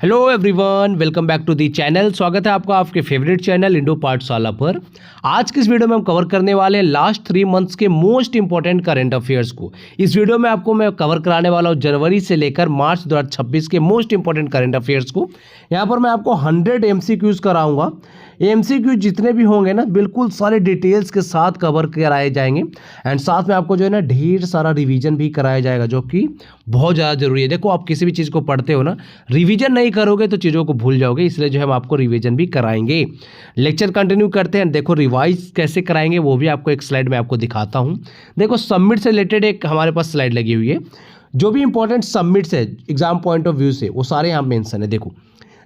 Hello everyone, welcome back to the channel. स्वागत है आपका आपके फेवरेट चैनल इंडो पाठशाला पर। आज के इस वीडियो में हम कवर करने वाले हैं लास्ट 3 मंथ्स के मोस्ट इंपॉर्टेंट करंट अफेयर्स को। इस वीडियो में आपको मैं कवर कराने वाला हूं जनवरी से लेकर मार्च 2026 के मोस्ट इंपॉर्टेंट करंट अफेयर्स को। यहाँ पर मैं आपको 100 MCQs कराऊंगा। MCQ जितने भी होंगे ना, बिल्कुल सारे डिटेल्स के साथ कवर कराए जाएंगे एंड साथ में आपको जो है ना ढेर सारा रिवीजन भी कराया जाएगा, जो कि बहुत ज़्यादा जरूरी है। देखो, आप किसी भी चीज़ को पढ़ते हो ना, रिवीजन नहीं करोगे तो चीज़ों को भूल जाओगे, इसलिए जो है हम आपको रिवीजन भी कराएंगे। लेक्चर कंटिन्यू करते हैं। देखो, रिवाइज कैसे कराएंगे वो भी आपको एक स्लाइड में आपको दिखाता हूँ। देखो, सबमिट से रिलेटेड एक हमारे पास स्लाइड लगी हुई है। जो भी इंपॉर्टेंट सबमिट्स है एग्जाम पॉइंट ऑफ व्यू से, वो सारे यहाँ मेंशन है। देखो,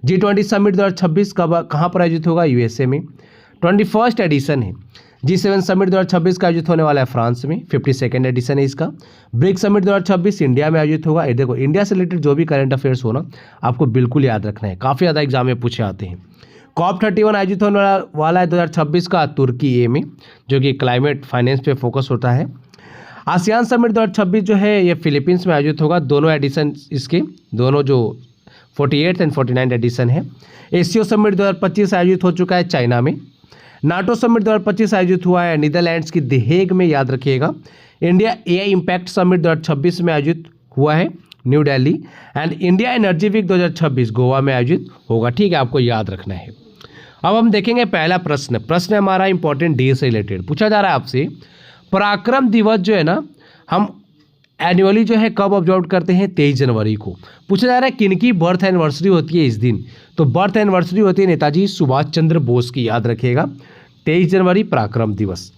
G20 समिट 2026 कहाँ पर आयोजित होगा? USA में। 21st एडिशन है। G7 समिट 2026 का आयोजित होने वाला है फ्रांस में। 52nd एडिशन है इसका। ब्रिक्स समिट 2026 इंडिया में आयोजित होगा। देखो, इंडिया से रिलेटेड जो भी करंट अफेयर्स हो ना, आपको बिल्कुल याद रखना है, काफ़ी ज़्यादा एग्जाम में पूछे आते हैं। COP31 आयोजित होने वाला है 2026 का तुर्की में, जो कि क्लाइमेट फाइनेंस पे फोकस होता है। आसियान समिट 2026 जो है ये फिलीपींस में आयोजित होगा। दोनों एडिशन इसके, दोनों जो 48th एंड 49th एडिशन है। एशियो समिट 2025 आयोजित हो चुका है चाइना में। नाटो समिट 2025 आयोजित हुआ है नीदरलैंड्स की द हेग में, याद रखिएगा। इंडिया AI इम्पैक्ट समिट 2026 में आयोजित हुआ है New Delhi. And India Energy Week 2026 Goa में आयोजित होगा। ठीक है, आपको याद रखना है। अब हम देखेंगे पहला प्रश्न हमारा इंपॉर्टेंट डे से रिलेटेड पूछा जा रहा है आपसे। पराक्रम दिवस जो है ना, हम एनुअली जो है कब ऑब्जर्व करते हैं? 23 जनवरी को। पूछा जा रहा है किनकी बर्थ एनिवर्सरी होती है इस दिन? तो बर्थ एनिवर्सरी होती है नेताजी सुभाष चंद्र बोस की, याद रखिएगा। 23 जनवरी पराक्रम दिवस।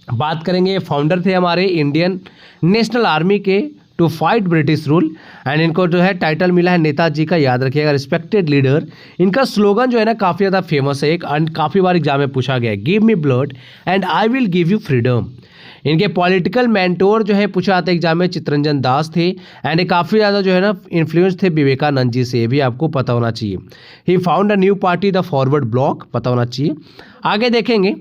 बात करेंगे, फाउंडर थे हमारे इंडियन नेशनल आर्मी के to fight British rule and इनको जो है टाइटल मिला है नेताजी का, याद रखिएगा, रिस्पेक्टेड लीडर। इनका स्लोगन जो है ना काफ़ी ज़्यादा फेमस है, एक काफ़ी बार एग्जाम में पूछा गया है, give me blood and I will give you freedom. इनके पॉलिटिकल मेंटोर जो है पूछा जाता है एग्जाम में, चित्तरंजन दास थे एंड काफ़ी ज़्यादा जो है ना इन्फ्लुएंस थे विवेकानंद जी से, ये भी आपको पता होना चाहिए। He found a new party the forward block, पता होना चाहिए। आगे देखेंगे,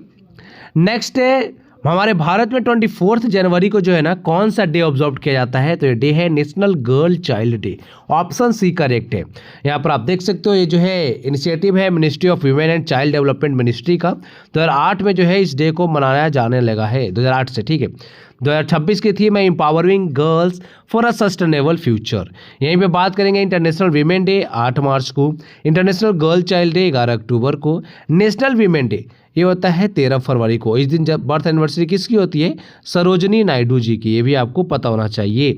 नेक्स्ट है हमारे भारत में 24 जनवरी को जो है ना कौन सा डे ऑब्जर्व किया जाता है? तो ये डे है National Girl Child Day. Option C correct है। यहाँ पर आप देख सकते हो, ये जो है इनिशिएटिव है ministry of women and child development ministry का। 2008 में जो है इस डे को मनाया जाने लगा है, 2008 से। ठीक है, 2026 की थीम है empowering girls for a sustainable future. यहीं पे बात करेंगे इंटरनेशनल वीमेन डे 8 मार्च को, इंटरनेशनल गर्ल चाइल्ड डे 11 अक्टूबर को, नेशनल वीमेन डे ये होता है 13 फरवरी को। इस दिन जब बर्थ एनिवर्सरी किसकी होती है? सरोजनी नायडू जी की, ये भी आपको पता होना चाहिए।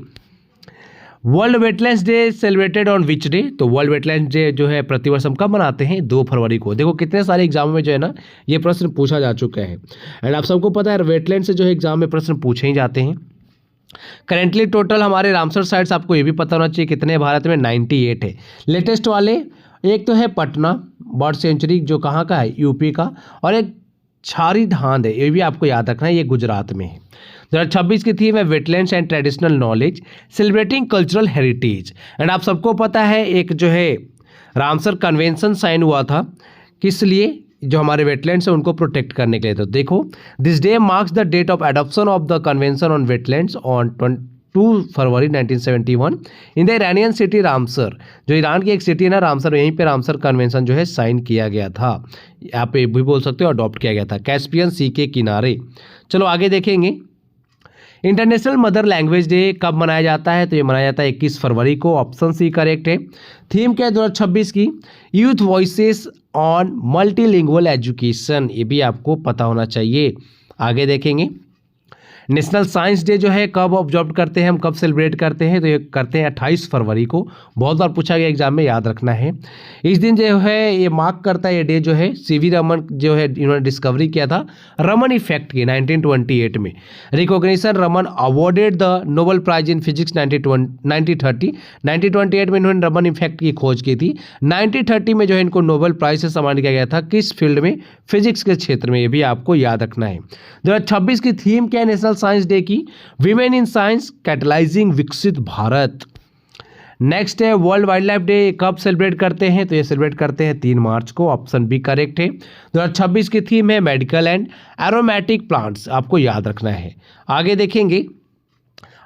World wetlands day celebrated on which day? तो वर्ल्ड वेटलैंड्स डे जो है प्रतिवर्ष हम कब मनाते हैं? 2 फरवरी को। देखो, कितने सारे एग्जाम में जो है ना ये प्रश्न पूछा जा चुका है एंड आप सबको पता है वेटलैंड से जो है एग्जाम में प्रश्न पूछे ही जाते हैं। करेंटली टोटल हमारे रामसर साइट्स आपको ये भी पता होना चाहिए कितने भारत में? 98 है। लेटेस्ट वाले एक तो है पटना बर्ड सेंचुरी, जो कहाँ का है? यूपी का। और एक छारी धांध है, ये भी आपको याद रखना है, ये गुजरात में है। 2026 की थीम है wetlands and traditional knowledge celebrating cultural heritage. And आप सबको पता है एक जो है रामसर कन्वेंशन साइन हुआ था, किस लिए? जो हमारे वेटलैंड्स है उनको प्रोटेक्ट करने के लिए। तो देखो, this day marks the date of adoption of the convention on wetlands on 2 February 1971 in the Iranian city Ramsar. जो ईरान की एक सिटी है ना रामसर, यहीं पे रामसर कन्वेंशन जो है साइन किया गया था। यहाँ पे भी बोल सकते हो अडॉप्ट किया गया था, कैस्पियन सी के किनारे। चलो आगे देखेंगे, इंटरनेशनल मदर लैंग्वेज डे कब मनाया जाता है? तो ये मनाया जाता है 21 फरवरी को। ऑप्शन सी करेक्ट है। थीम क्या है 2026 की? Youth voices on multilingual education, ये भी आपको पता होना चाहिए। आगे देखेंगे, नेशनल साइंस डे जो है कब ऑब्जर्व करते हैं, हम कब सेलिब्रेट करते हैं? तो ये करते हैं 28 फरवरी को। बहुत बार पूछा गया एग्जाम में, याद रखना है। इस दिन जो है ये मार्क करता है, ये डे जो है CV रमन जो है इन्होंने डिस्कवरी किया था रमन इफेक्ट की 1928 में। Recognition, Raman awarded the Nobel Prize in physics 1930। 1928 में इन्होंने रमन इफेक्ट की खोज की थी। 1930 में जो है इनको नोबेल प्राइज से सम्मानित किया गया था, किस फील्ड में? फिजिक्स के क्षेत्र में, ये भी आपको याद रखना है। 2026 की थीम क्या है नेशनल साइंस डे की? विमेन इन साइंस कैटलाइजिंग विकसित भारत। नेक्स्ट है वर्ल्ड वाइल्ड लाइफ डे कब सेलिब्रेट करते हैं? तो ये सेलिब्रेट करते हैं 3 मार्च को। ऑप्शन बी करेक्ट है। 2026 की थीम है मेडिकल एंड एरोमेटिक प्लांट्स, आपको याद रखना है। आगे देखेंगे,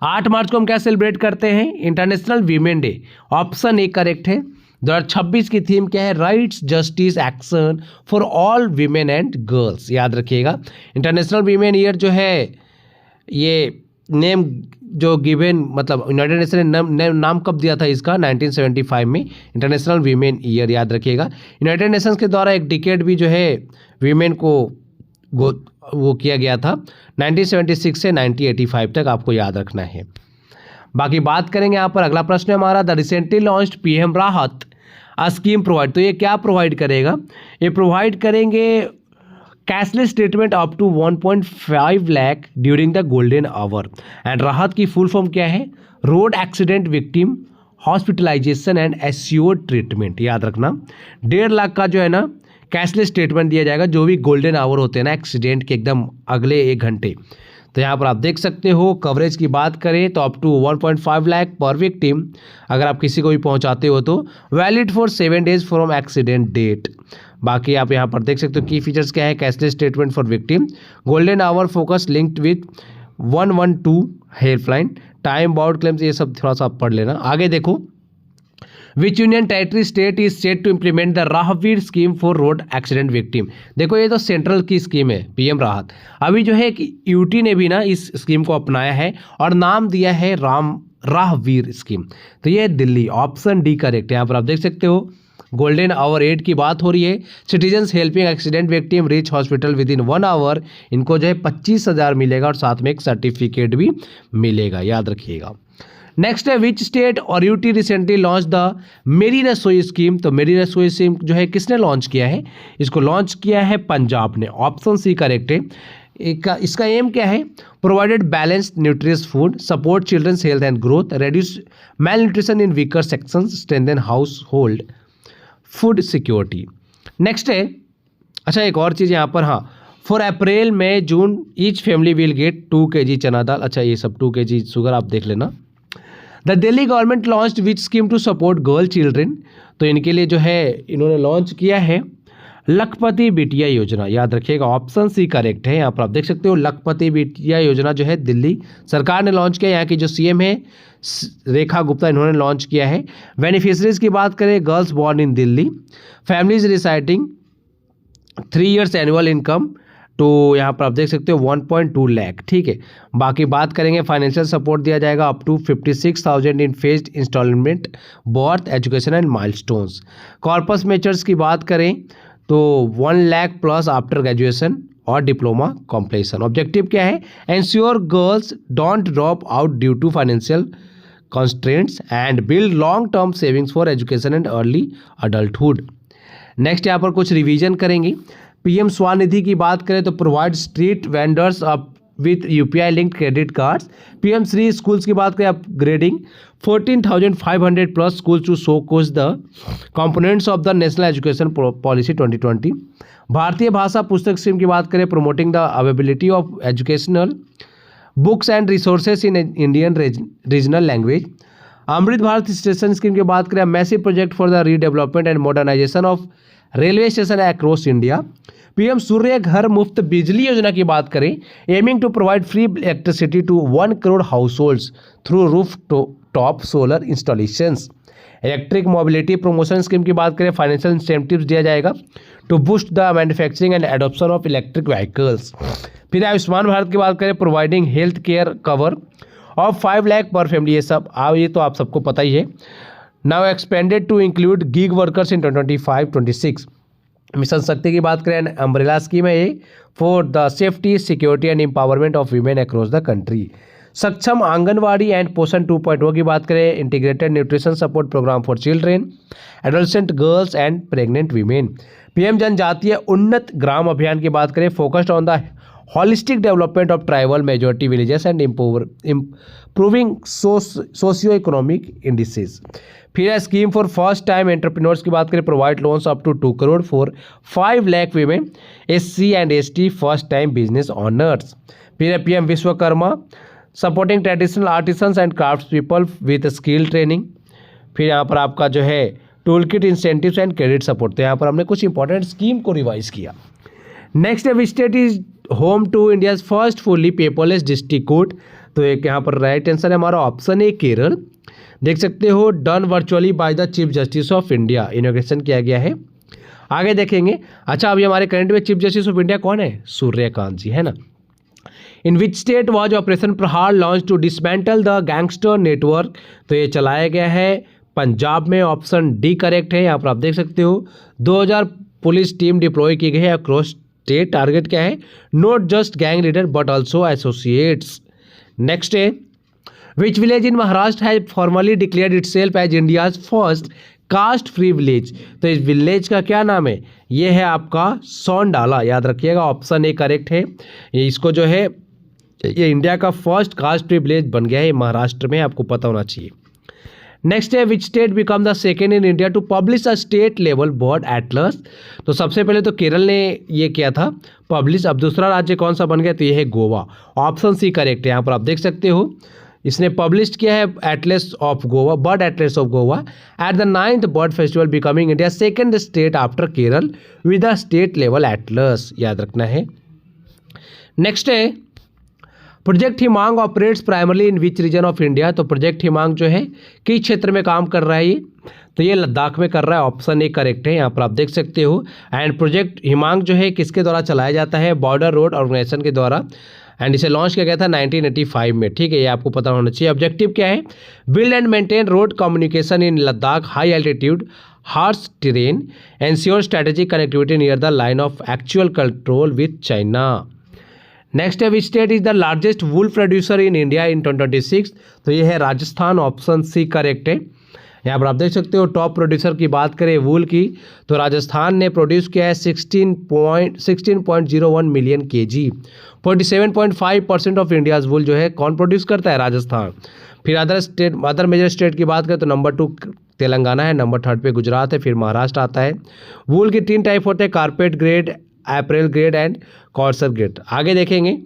8 मार्च को हम क्या सेलिब्रेट करते हैं? International women day. Option A correct है। 2026 की थीम क्या है? Rights, justice, action for all women and girls. याद रखिएगा। इंटरनेशनल वीमेन ईयर जो है, ये नेम जो गिवन, मतलब यूनाइटेड नेशन ने नाम कब दिया था इसका? 1975 में, इंटरनेशनल वीमेन ईयर। याद रखिएगा। यूनाइटेड नेशंस के द्वारा एक डिकेड भी जो है वीमेन को वो किया गया था 1976 से 1985 तक, आपको याद रखना है। बाकी बात करेंगे यहाँ पर। अगला प्रश्न है हमारा, the recently launched PM Rahat scheme provide. तो ये क्या प्रोवाइड करेगा? ये प्रोवाइड करेंगे cashless treatment up to 1.5 lakh during the golden hour. And Rahat की फुल फॉर्म क्या है? Road accident victim hospitalisation and assured treatment. याद रखना, 1.5 लाख का जो है ना कैशलेस ट्रीटमेंट दिया जाएगा, जो भी गोल्डन आवर होते हैं ना एक्सीडेंट के एकदम अगले 1 घंटे। तो यहाँ पर आप देख सकते हो। कवरेज की बात करें तो अप टू 1.5 लाख पर विक्टिम, अगर आप किसी को भी पहुँचाते हो तो, valid for 7 days from accident date. बाकी आप यहाँ पर देख सकते हो की फीचर्स क्या है? Cashless treatment for victim, golden hour focus linked with 112 helpline, time bound claims, ये सब थोड़ा सा आप पढ़ लेना। आगे देखो, which union territory state is set to implement the Rahveer scheme for road accident victim. देखो ये तो सेंट्रल की स्कीम है पीएम राहत। अभी जो है कि यूटी ने भी ना इस स्कीम को अपनाया है और नाम दिया है राहवीर स्कीम। तो ये दिल्ली, ऑप्शन डी करेक्ट है। यहाँ पर आप देख सकते हो गोल्डन आवर एड की बात हो रही है। Citizens helping accident victim reach hospital within 1 hour, इनको जो है 25,000 मिलेगा और साथ में एक सर्टिफिकेट भी मिलेगा। याद रखिएगा। नेक्स्ट है, विच स्टेट और यूटी रिसेंटली लॉन्च द मेरी रसोई स्कीम। तो मेरी रसोई स्कीम जो है किसने लॉन्च किया है? इसको लॉन्च किया है पंजाब ने। ऑप्शन सी करेक्ट है। इसका एम क्या है? Provided balanced nutritious food, support children's health and growth, reduce malnutrition in weaker sections, strengthen household food security. Next है, अच्छा एक और चीज़ यहाँ पर, हाँ, for April May June each family will get 2 kg चना दाल। अच्छा ये सब 2 kg शुगर आप देख लेना। The Delhi government launch which scheme to support girl children. तो इनके लिए जो है इन्होंने लॉन्च किया है लखपति बिटिया योजना। याद रखिएगा, ऑप्शन सी करेक्ट है। यहाँ पर आप देख सकते हो लखपति बिटिया योजना जो है दिल्ली सरकार ने लॉन्च किया। यहाँ की जो सीएम है रेखा गुप्ता, इन्होंने लॉन्च किया है। बेनिफिशरीज की बात करें, girls born in Delhi, families residing 3 years annual income, तो यहाँ पर आप देख सकते हो 1.2 लाख। ठीक है। बाकी बात करेंगे, फाइनेंशियल सपोर्ट दिया जाएगा up to 56,000 in phased instalment, birth, education and milestones. Corpus measures की बात करें तो 1 लाख प्लस आफ्टर ग्रेजुएशन और डिप्लोमा कॉम्प्लीशन। ऑब्जेक्टिव क्या है? Ensure girls don't drop out due to financial constraints and build long term savings for education and early adulthood. Next यहाँ पर कुछ रिवीजन करेंगे। पीएम स्वनिधि की बात करें तो provide street vendors up with UPI linked credit cards. PM Shri schools की बात करें, upgrading 14,500 plus schools to showcase the components of the National Education Policy 2020। Bharatiya Bhasha Pustak scheme की बात करें, promoting the availability of educational books and resources in Indian regional language. Amrit Bharat station scheme की बात करें, massive project for the redevelopment and modernisation of railway station across India. PM Surya Ghar Muft Bijli Yojana की बात करें, aiming to provide free electricity to 1 crore households through rooftop solar installations. Electric mobility promotion scheme की बात करें, financial incentives दिया जाएगा to boost the manufacturing and adoption of electric vehicles. फिर आयुष्मान भारत की बात करें, providing health care cover of 5 lakh per family. ये तो आप सबको पता ही है। Now expanded to include gig workers in 2025-26। Mission Shakti की बात करें, अम्ब्रेला स्कीम है ये for the safety, security and empowerment of women across the country. Saksham Anganwadi and Poshan 2.0 की बात करें, integrated nutrition support programme for children, adolescent girls and pregnant women. PM Janjatiya Unnat Gram Abhiyan की बात करें, focused on the holistic development of tribal majority villages and improving socio-economic indices। फिर है scheme for first time entrepreneurs की बात करें, provide loans up to 2 crore for 5 lakh women, SC and ST first time business owners. फिर है PM Vishwakarma, supporting traditional artisans and craft people with skill training. फिर यहाँ पर आपका जो है tool kit incentives and credit support. तो यहाँ पर हमने कुछ इंपॉर्टेंट स्कीम को रिवाइज किया। नेक्स्ट है, which state is home to India's first fully paperless district court. तो एक यहाँ पर राइट आंसर है हमारा ऑप्शन ए केरल। देख सकते हो, done virtually by the chief justice of India, inauguration किया गया है। आगे देखेंगे। अच्छा, अभी हमारे करंट में चीफ जस्टिस ऑफ इंडिया कौन है? सूर्यकांत जी, है ना। In which state was operation Prahar launch to dismantle the gangster network? तो ये चलाया गया है पंजाब में, ऑप्शन डी करेक्ट है। यहाँ पर आप देख सकते हो 2000 पुलिस टीम डिप्लॉय की गई है अक्रॉस स्टेट। टारगेट क्या है? Not just gang leader but also associates. Next है, which village in Maharashtra has formally declared itself as India's first caste free village? तो इस विलेज का क्या नाम है? ये है आपका सौंडाला, याद रखिएगा, ऑप्शन ए करेक्ट है। इसको जो है ये इंडिया का फर्स्ट कास्ट फ्री विलेज बन गया है, महाराष्ट्र में, आपको पता होना चाहिए। नेक्स्ट है, which state become the second in India to publish a state level bird atlas? तो सबसे पहले तो केरल ने ये किया था पब्लिश, अब दूसरा राज्य कौन सा बन गया? तो ये है गोवा, ऑप्शन सी करेक्ट है। यहाँ पर आप देख सकते हो इसने पब्लिश किया है Atlas of Goa, bird Atlas of Goa at the 9th bird festival, becoming India second state after Kerala with a state level Atlas, याद रखना है। नेक्स्ट है, project Himang operates primarily in which region of India? तो प्रोजेक्ट हिमांग जो है किस क्षेत्र में काम कर रहा है ये? तो ये लद्दाख में कर रहा है, ऑप्शन ए करेक्ट है। यहाँ पर आप देख सकते हो। एंड प्रोजेक्ट हिमांग जो है किसके द्वारा चलाया जाता है? बॉर्डर रोड ऑर्गेनाइजेशन के द्वारा, एंड इसे लॉन्च किया गया था 1985 में, ठीक है, ये आपको पता होना चाहिए। ऑब्जेक्टिव क्या है? Build and maintain road communication in Ladakh high altitude harsh terrain, ensure strategic connectivity near the line of actual control with China. Next है, which state is the largest wool producer in India in 2026? तो ये है Rajasthan, option C correct है। यहाँ पर आप देख सकते हो टॉप प्रोड्यूसर की बात करें वूल की, तो राजस्थान ने प्रोड्यूस किया है 16.01 मिलियन केजी। 47.5% ऑफ इंडियाज वूल जो है कौन प्रोड्यूस करता है? राजस्थान। फिर अदर मेजर स्टेट की बात करें तो नंबर 2 तेलंगाना है, नंबर 3 पे गुजरात है, फिर महाराष्ट्र आता है। वूल के 3 टाइप होते हैं, carpet grade, April grade and Corsair grade. आगे देखेंगे,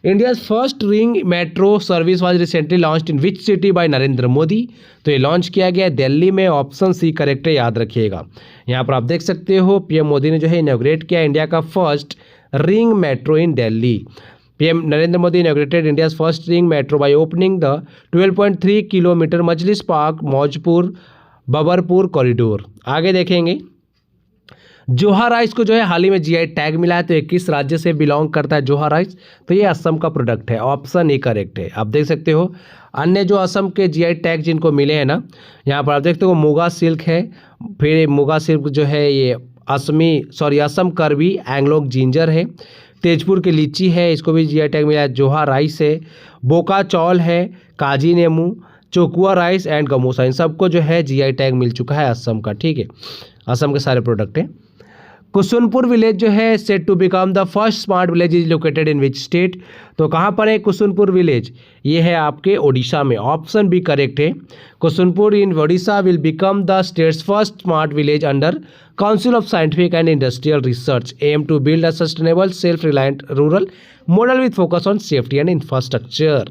India's first ring metro service was recently launched in which city bye Narendra Modi? तो ये लॉन्च किया गया है दिल्ली में, ऑप्शन सी करेक्ट है, याद रखिएगा। यहाँ पर आप देख सकते हो पीएम मोदी ने जो है इनॉग्रेट किया इंडिया का first ring metro in Delhi. PM Narendra Modi inaugurated India's first ring metro by opening the 12.3 kilometre Majlis park Maujpur Babarpur corridor. आगे देखेंगे, जोहा राइस को जो है हाल ही में जीआई टैग मिला है, तो ये किस राज्य से बिलोंग करता है जोहा राइस? तो ये असम का प्रोडक्ट है, ऑप्शन ए करेक्ट है। आप देख सकते हो अन्य जो असम के जीआई टैग जिनको मिले हैं ना, यहाँ पर आप देखते हो मुगा सिल्क है, फिर मुगा सिल्क जो है ये असम करबी एंग्लोक जिंजर है, तेजपुर की लीची है, इसको भी जीआई टैग मिला है, जोहा राइस है, बोका चौल है, काजी नेमू, चोकुआ राइस एंड गमोसा, इन सबको जो है जीआई टैग मिल चुका है असम का, ठीक है, असम के सारे प्रोडक्ट हैं। कुसुनपुर विलेज जो है set to become the first smart village is located in which state? तो कहाँ पर है कुसुनपुर विलेज? ये है आपके ओडिशा में, ऑप्शन बी करेक्ट है। Kusunpur in Odisha will become the state's first smart village under council of scientific and industrial research aim to build a sustainable self reliant rural model with focus on safety and infrastructure.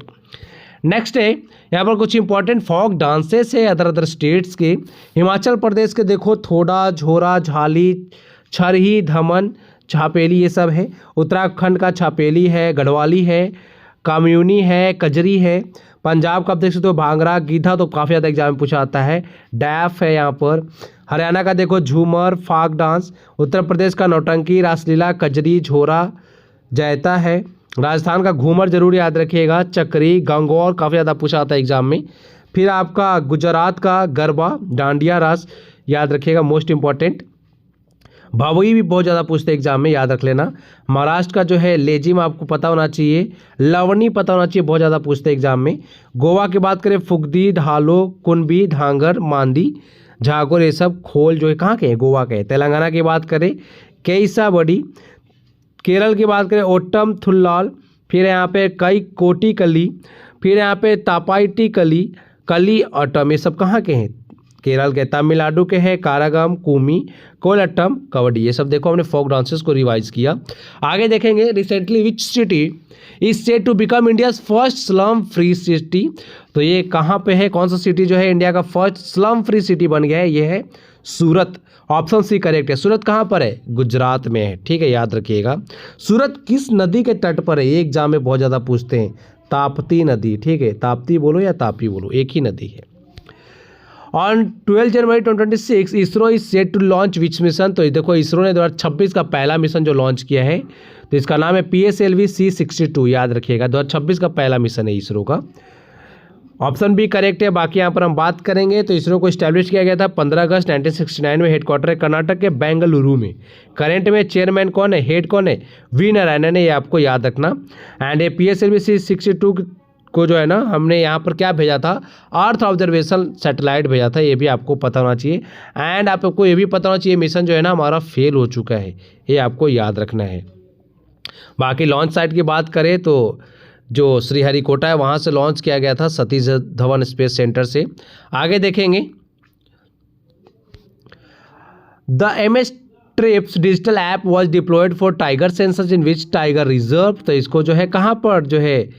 Next है, यहाँ पर कुछ important folk dances है other states के। हिमाचल प्रदेश के देखो थोड़ा, झोरा, झाली, छरही, धमन, छापेली, ये सब है। उत्तराखंड का छापेली है, गढ़वाली है, काम्यूनी है, कजरी है। पंजाब का आप देख सकते हो भांगड़ा, गीधा, तो काफ़ी ज़्यादा एग्जाम में पूछा आता है। डैफ है यहाँ पर। हरियाणा का देखो झूमर, फाक डांस। उत्तर प्रदेश का नौटंकी, रासलीला, कजरी, झोरा, जैता है। राजस्थान का घूमर जरूर याद रखिएगा, चक्री, गंगौर, काफ़ी ज़्यादा पूछा आता है एग्जाम में। फिर आपका गुजरात का गरबा, डांडिया रास, याद रखिएगा, मोस्ट इंपॉर्टेंट। भावई भी बहुत ज़्यादा पूछते हैं एग्जाम में, याद रख लेना। महाराष्ट्र का जो है लेजिम आपको पता होना चाहिए, लवणी पता होना चाहिए, बहुत ज़्यादा पूछते हैं एग्जाम में। गोवा की बात करें फुगदी, ढालो, कुनबी, धांगर, मांदी, झागोर, ये सब खोल जो है कहाँ के हैं? गोवा के हैं। तेलंगाना की बात करें केइसा बड़ी। केरल की बात करें ओट्टम थुल्लाल। फिर यहाँ पे कई कोटी कली। फिर यहाँ पे तापाइटी कली, कली ऑटम, ये सब कहाँ के हैं? केरल के। तमिलनाडु के हैं कारागम, कुमी, कोलट्टम, कबड्डी, ये सब देखो हमने फोक डांसेस को रिवाइज किया। आगे देखेंगे, recently which city is said to become India's first slum free city? तो ये कहाँ पे है, कौन सा सिटी जो है इंडिया का फर्स्ट स्लम फ्री सिटी बन गया है? ये है सूरत, ऑप्शन सी करेक्ट है। सूरत कहाँ पर है? गुजरात में है, ठीक है, याद रखिएगा। सूरत किस नदी के तट पर है? ये एग्जाम में बहुत ज़्यादा पूछते हैं। ताप्ती नदी, ठीक है, ताप्ती बोलो या तापी बोलो, एक ही नदी है। On 12 January 2026 ISRO is set to launch which mission. तो देखो इसरो ने 2026 का पहला मिशन जो लॉन्च किया है तो इसका नाम है PSLV C62, याद रखिएगा 2026 का पहला मिशन है इसरो का। ऑप्शन बी करेक्ट है। बाकी यहाँ पर हम बात करेंगे तो इसरो को इस्टेब्लिश किया गया था 15 अगस्त 1969 में। हेडक्वार्टर है कर्नाटक के बेंगलुरु में। करेंट में चेयरमैन कौन है, हेड कौन है, वी नारायणन है, ये आपको याद रखना। एंड ये PSLV C62 को जो है ना हमने यहाँ पर क्या भेजा था, अर्थ ऑब्जर्वेशन सैटेलाइट भेजा था, ये भी आपको पता होना चाहिए। एंड आपको ये भी पता होना चाहिए मिशन जो है ना हमारा फेल हो चुका है, ये आपको याद रखना है। बाकी लॉन्च साइट की बात करें तो जो श्रीहरिकोटा है वहाँ से लॉन्च किया गया था सतीश धवन स्पेस सेंटर से। आगे देखेंगे the MS trips digital app was deployed for tiger census in which tiger reserve. तो इसको जो है कहाँ पर जो है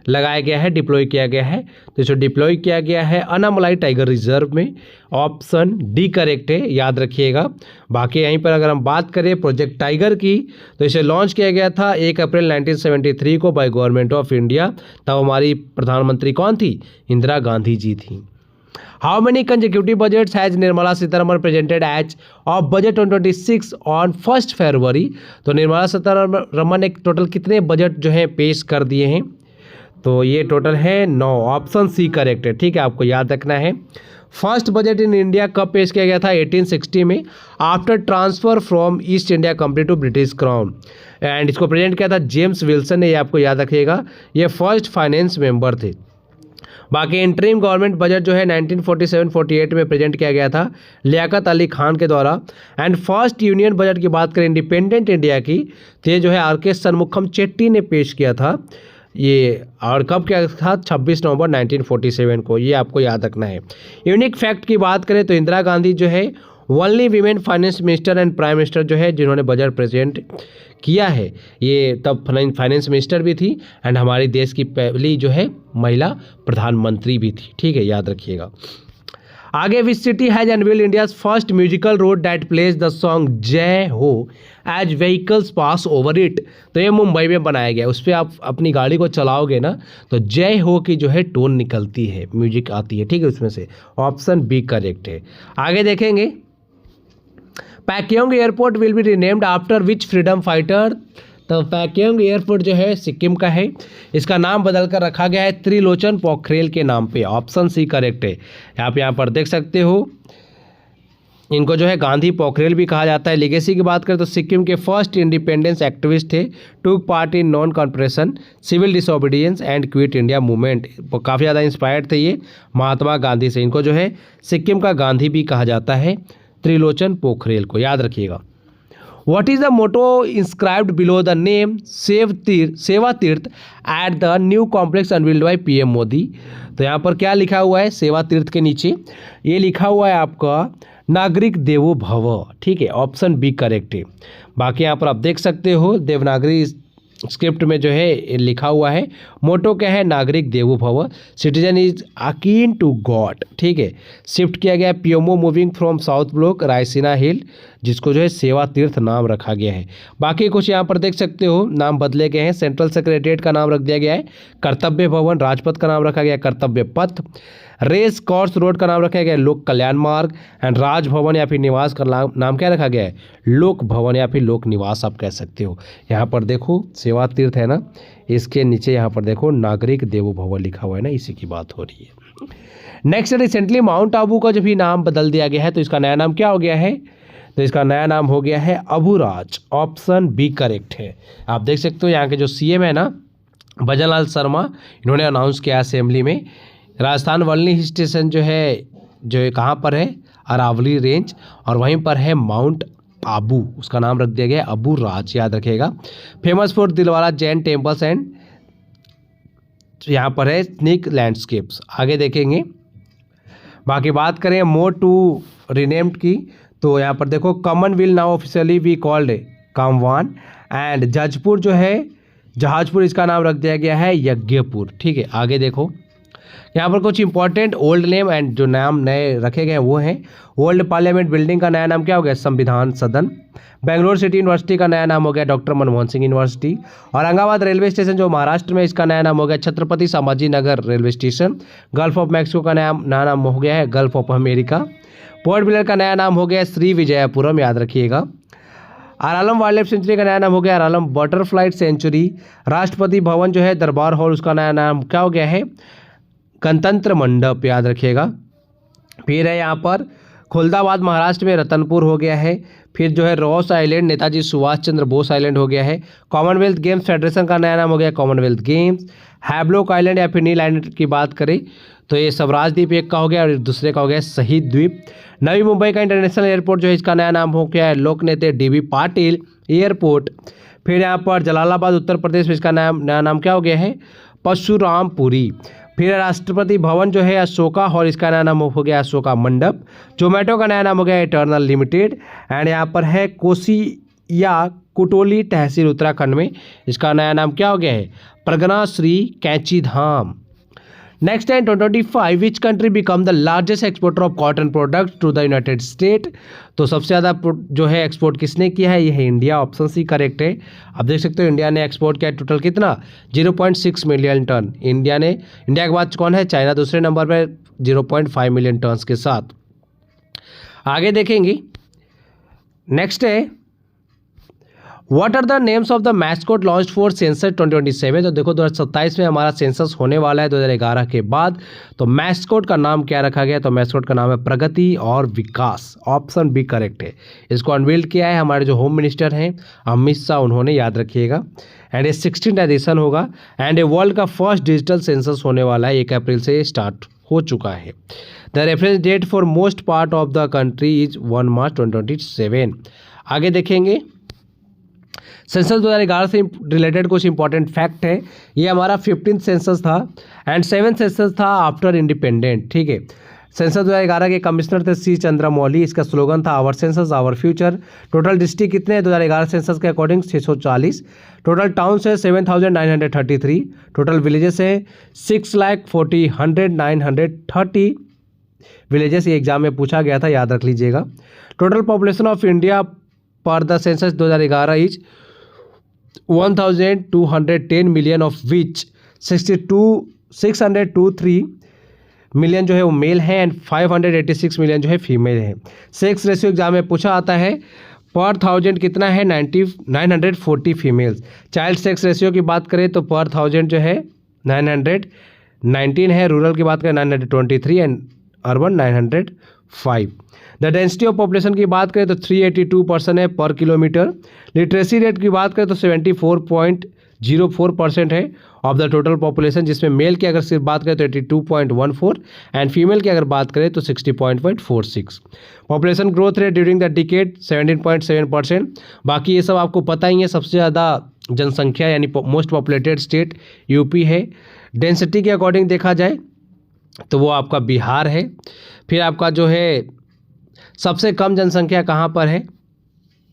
लगाया गया है, डिप्लॉय किया गया है, तो इसको डिप्लॉय किया गया है अनामलाई टाइगर रिजर्व में। ऑप्शन डी करेक्ट है, याद रखिएगा। बाकी यहीं पर अगर हम बात करें प्रोजेक्ट टाइगर की तो इसे लॉन्च किया गया था 1 अप्रैल 1973 को बाय गवर्नमेंट ऑफ इंडिया। तब हमारी प्रधानमंत्री कौन थी, इंदिरा गांधी जी थी। How many consecutive budgets has Nirmala Sitharaman presented as of budget 2026 on 1 February. तो निर्मला सीतारमण ने टोटल कितने बजट जो है पेश कर दिए हैं, तो ये टोटल है 9। ऑप्शन सी करेक्ट है, ठीक है, आपको याद रखना है। फर्स्ट बजट इन इंडिया कब पेश किया गया था, 1860 में, after transfer from East India Company to British crown. And इसको प्रेजेंट किया था जेम्स विल्सन ने, ये आपको याद रखिएगा, ये फर्स्ट फाइनेंस मेंबर थे। बाकी इंटरिम गवर्नमेंट बजट जो है 1947-48 में प्रेजेंट किया गया था लियाकत अली खान के द्वारा। एंड फर्स्ट यूनियन बजट की बात करें इंडिपेंडेंट इंडिया की तो ये जो है RK सन्मुखम चेट्टी ने पेश किया था ये, और कब क्या था, 26 नवंबर 1947 को, ये आपको याद रखना है। यूनिक फैक्ट की बात करें तो इंदिरा गांधी जो है only women finance minister and prime minister जो है जिन्होंने बजट प्रेजेंट किया है, ये तब फाइनेंस मिनिस्टर भी थी एंड हमारे देश की पहली जो है महिला प्रधानमंत्री भी थी, ठीक है, याद रखिएगा। आगे which city has unveiled India's first musical road that plays the song Jai Ho as vehicles pass over it. तो ये मुंबई में बनाया गया, उस पर आप अपनी गाड़ी को चलाओगे ना तो जय हो की जो है टोन निकलती है, म्यूजिक आती है, ठीक है, उसमें से। ऑप्शन बी करेक्ट है। आगे देखेंगे Pakyong airport will be renamed after which freedom fighter. तो पैक्योंग एयरपोर्ट जो है सिक्किम का है, इसका नाम बदलकर रखा गया है त्रिलोचन पोखरेल के नाम पे। ऑप्शन सी करेक्ट है। आप यहाँ पर देख सकते हो इनको जो है गांधी पोखरेल भी कहा जाता है। लेगेसी की बात करें तो सिक्किम के फर्स्ट इंडिपेंडेंस एक्टिविस्ट थे, took part in non cooperation civil disobedience and quit India movement. काफ़ी ज़्यादा इंस्पायर्ड थे ये महात्मा गांधी से। इनको जो है सिक्किम का गांधी भी कहा जाता है, त्रिलोचन पोखरेल को, याद रखिएगा। What is the motto inscribed below the name सेवा तीर्थ at the new complex unveiled by PM Modi. तो यहाँ पर क्या लिखा हुआ है, सेवा तीर्थ के नीचे ये लिखा हुआ है आपका नागरिक देवो भव, ठीक है, ऑप्शन बी करेक्ट है। बाकी यहाँ पर आप देख सकते हो देवनागरी स्क्रिप्ट में जो है लिखा हुआ है मोटो क्या है, नागरिक देवो भव, citizen is akin to god, ठीक है। शिफ्ट किया गया PMO moving from south block Raisina hill, जिसको जो है सेवा तीर्थ नाम रखा गया है। बाकी कुछ यहाँ पर देख सकते हो नाम बदले गए हैं। सेंट्रल सेक्रेटरीट का नाम रख दिया गया है कर्तव्य भवन, राजपथ का नाम रखा गया कर्तव्य पथ, रेस कोर्स रोड का नाम रखा गया लोक कल्याण मार्ग, एंड राजभवन या फिर निवास का नाम क्या रखा गया है, लोक भवन या फिर लोक निवास आप कह सकते हो। यहाँ पर देखो सेवा तीर्थ है ना, इसके नीचे यहाँ पर देखो नागरिक देवो भवन लिखा हुआ है ना, इसी की बात हो रही है। नेक्स्ट, रिसेंटली माउंट आबू का जो भी नाम बदल दिया गया है तो इसका नया नाम क्या हो गया है, तो इसका नया नाम हो गया है अबूराज। ऑप्शन बी करेक्ट है। आप देख सकते हो यहाँ के जो CM है ना भजनलाल शर्मा, इन्होंने अनाउंस किया असेंबली में। राजस्थान वल्ली हिल स्टेशन जो है कहाँ पर है, अरावली रेंज, और वहीं पर है माउंट आबू, उसका नाम रख दिया गया है अबू राज, याद रखिएगा। Famous for Dilwara Jain temples and यहाँ पर है स्नीक लैंडस्केप्स। आगे देखेंगे। बाकी बात करें मोर टू रिनेम्ड की तो यहाँ पर देखो Kaman will now officially we called Kamvan, and Jajpur जो है जहाजपुर, इसका नाम रख दिया गया है यज्ञपुर, ठीक है। आगे देखो यहाँ पर कुछ इंपॉर्टेंट ओल्ड नेम एंड जो नाम नए रखे गए हैं वो हैं, ओल्ड पार्लियामेंट बिल्डिंग का नया नाम क्या हो गया, संविधान सदन। बेंगलोर सिटी यूनिवर्सिटी का नया नाम हो गया doctor Manmohan Singh university. Aurangabad railway station जो महाराष्ट्र में, इसका नया नाम हो गया Chhatrapati Sambhaji Nagar railway station. Gulf of Mexico का नया नाम हो गया है gulf of America. Port Blair का नया नाम हो गया श्री विजयपुरम, याद रखिएगा। आरालम वाइल्ड लाइफ सेंचुरी का नया नाम हो गया आरालम बटरफ्लाई सेंचुरी। राष्ट्रपति भवन जो है दरबार हॉल, उसका नया नाम क्या हो गया है, गणतंत्र मंडप, याद रखिएगा। फिर है यहाँ पर खुलदाबाद महाराष्ट्र में रतनपुर हो गया है। फिर जो है Ross island Netaji Subhash Chandra Bose island हो गया है। कॉमनवेल्थ गेम्स फेडरेशन का नया नाम हो गया कॉमनवेल्थ गेम्स। हैवलॉक आइलैंड या फिर नील आइलैंड की बात करें तो ये स्वराज द्वीप एक का हो गया और दूसरे का हो गया शहीद द्वीप। नवी मुंबई का इंटरनेशनल एयरपोर्ट जो है इसका नया नाम हो गया है लोकनेता DB पाटिल एयरपोर्ट। फिर यहाँ पर जलालाबाद उत्तर प्रदेश में इसका नया नाम क्या हो गया है, परशुरामपुरी। फिर राष्ट्रपति भवन जो है अशोका हॉल, इसका नया नाम हो गया अशोका मंडप। जोमेटो का नया नाम हो गया इटर्नल लिमिटेड। एंड यहाँ पर है कोसिया कुटोली तहसील उत्तराखंड में, इसका नया नाम क्या हो गया है, प्रगना श्री कैंची धाम। नेक्स्ट है 2025 which country become the largest exporter of cotton product to the United State. तो सबसे ज़्यादा जो है एक्सपोर्ट किसने किया है, ये है इंडिया, ऑप्शन सी करेक्ट है। आप देख सकते हो इंडिया ने एक्सपोर्ट किया टोटल कितना, 0.6 मिलियन टन। इंडिया के बाद कौन है, चाइना दूसरे नंबर पर 0.5 मिलियन टन के साथ। आगे देखेंगे, नेक्स्ट है what are the names of the mascot launch for census 2027। तो देखो 2027 में हमारा सेंसस होने वाला है 2011 के बाद। तो मैस्कॉट का नाम क्या रखा गया, तो मैस्कॉट का नाम है प्रगति और विकास, ऑप्शन बी करेक्ट है। इसको अनवील्ड किया है हमारे जो होम मिनिस्टर हैं अमित शाह, उन्होंने, याद रखिएगा। एंड ये 16th एडिशन होगा एंड ए वर्ल्ड का फर्स्ट डिजिटल सेंसस होने वाला है, 1 अप्रैल से स्टार्ट हो चुका है। The reference date for most part of the country is 1 March 2027। आगे देखेंगे, सेंसस 2011 से रिलेटेड कुछ इंपॉर्टेंट फैक्ट है। ये हमारा 15th सेंसस था एंड 7th सेंसस था आफ्टर इंडिपेंडेंट, ठीक है। सेंसस 2011 के कमिश्नर थे C चंद्रमौली। इसका स्लोगन था our census our future. Total district कितने हैं 2011 सेंसस के अकॉर्डिंग, 640। टोटल टाउन्स है 7,933। टोटल विलेजेस है 6,40,930 विलेजेस। ये एग्जाम में पूछा गया था, याद रख लीजिएगा। टोटल पॉपुलेशन ऑफ इंडिया पर the census 2011 is 1,210 million, of which 623 million जो है वो मेल है एंड 586 मिलियन जो है फीमेल है। सेक्स रेशियो एग्जाम में पूछा आता है पर 1000 कितना है, 940 फीमेल्स। चाइल्ड सेक्स रेशियो की बात करें तो पर 1000 जो है 919 है। रूरल की बात करें 923 and urban 905। The density of population की बात करें तो 382% है पर किलोमीटर। लिटरेसी रेट की बात करें तो 74.04% है ऑफ द टोटल पॉपुलेशन, जिसमें मेल की अगर सिर्फ बात करें तो 82.14 एंड फीमेल की अगर बात करें तो 60.46। Population growth rate during the decade 17.7%। बाकी ये सब आपको पता ही है। सबसे ज़्यादा जनसंख्या यानी मोस्ट पॉपुलेटेड स्टेट यूपी है। डेंसिटी के अकॉर्डिंग देखा जाए तो वो आपका बिहार है। फिर आपका जो है सबसे कम जनसंख्या कहाँ पर है,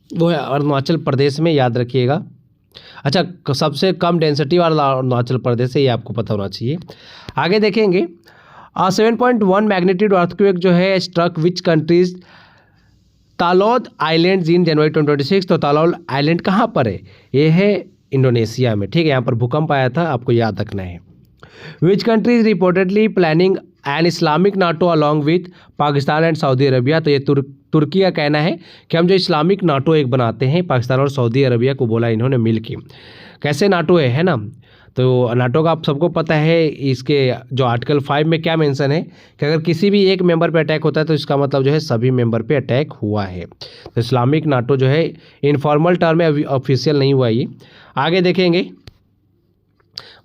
वो है अरुणाचल प्रदेश में, याद रखिएगा। अच्छा, सबसे कम डेंसिटी वाला अरुणाचल प्रदेश है, ये आपको पता होना चाहिए। आगे देखेंगे 7.1 मैग्नीट्यूड अर्थक्वेक जो है स्ट्रक विच कंट्रीज तालौद आइलैंड्स इन जनवरी 2026। तो तालौद आइलैंड कहाँ पर है, ये है इंडोनेशिया में, ठीक है। यहाँ पर भूकंप आया था, आपको याद रखना है। Which country is reportedly planning an Islamic NATO along with Pakistan and Saudi Arabia. तो ये तुर्की का कहना है कि हम जो इस्लामिक नाटो एक बनाते हैं, पाकिस्तान और सऊदी अरबिया को बोला इन्होंने मिल के। कैसे नाटो है ना, तो नाटो का आप सबको पता है। इसके जो आर्टिकल 5 में क्या मेंशन है कि अगर किसी भी एक मेंबर पे अटैक होता है तो इसका मतलब जो है सभी मेंबर पे अटैक हुआ है। तो इस्लामिक नाटो जो है इनफॉर्मल टर्म में, अभी ऑफिशियल नहीं हुआ ये। आगे देखेंगे,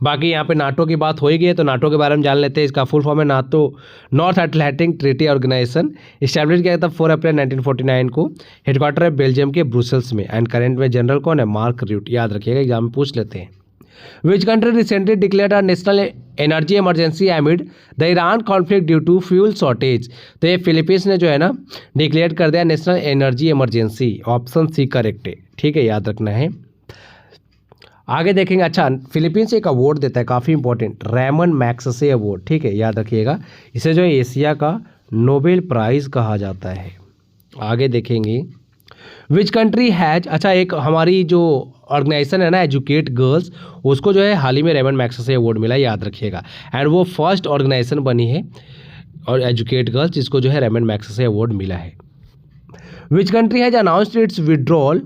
बाकी यहाँ पे नाटो की बात हो ही गई है तो नाटो के बारे में जान लेते हैं। इसका फुल फॉर्म है NATO, North Atlantic Treaty Organisation. Establish किया था 4 अप्रैल 1949 को। हेडक्वार्टर है बेल्जियम के ब्रुसेल्स में एंड करेंट में जनरल कौन है, मार्क रूट, याद रखिएगा, एग्जाम में पूछ लेते हैं। Which country recently declared a national energy emergency amid the Iran conflict due to fuel shortage. तो ये फिलीपींस ने जो है ना डिक्लेयर कर दिया national energy emergency, option C correct है, ठीक है, याद रखना है। आगे देखेंगे, अच्छा फिलीपींस एक अवार्ड देता है काफ़ी इंपॉर्टेंट, रेमन मैग्सेसे अवार्ड, ठीक है, याद रखिएगा। इसे जो है एशिया का नोबेल प्राइज़ कहा जाता है। आगे देखेंगे, विच कंट्री हैज, अच्छा एक हमारी जो ऑर्गेनाइजेशन है ना एजुकेट गर्ल्स, उसको जो है हाल ही में रेमन मैग्सेसे अवार्ड मिला, याद रखिएगा। एंड वो फर्स्ट ऑर्गेनाइजेशन बनी है और एजुकेट गर्ल्स जिसको जो है रेमन मैग्सेसे अवार्ड मिला है। Which country has announced it's withdrawal